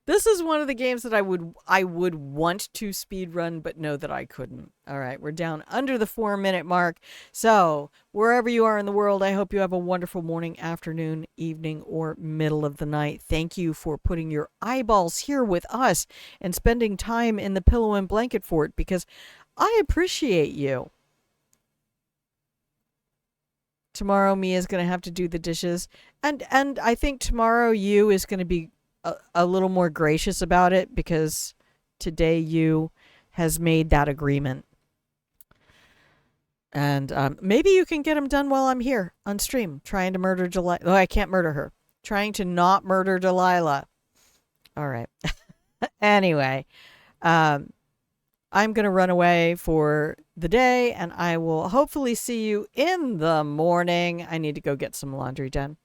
This is one of the games that I would want to speedrun, but know that I couldn't. All right, we're down under the 4-minute mark. So, wherever you are in the world, I hope you have a wonderful morning, afternoon, evening, or middle of the night. Thank you for putting your eyeballs here with us and spending time in the pillow and blanket fort because I appreciate you. Tomorrow, Mia's going to have to do the dishes. And I think tomorrow, you is going to be a little more gracious about it because today you has made that agreement. And maybe you can get them done while I'm here on stream trying to murder Delilah. Oh, I can't murder her. Trying to not murder Delilah. All right. Anyway, I'm going to run away for the day, and I will hopefully see you in the morning. I need to go get some laundry done.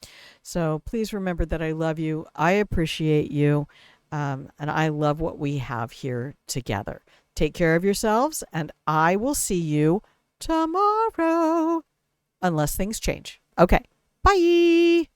So please remember that I love you. I appreciate you. And I love what we have here together. Take care of yourselves, and I will see you tomorrow. Unless things change. Okay. Bye.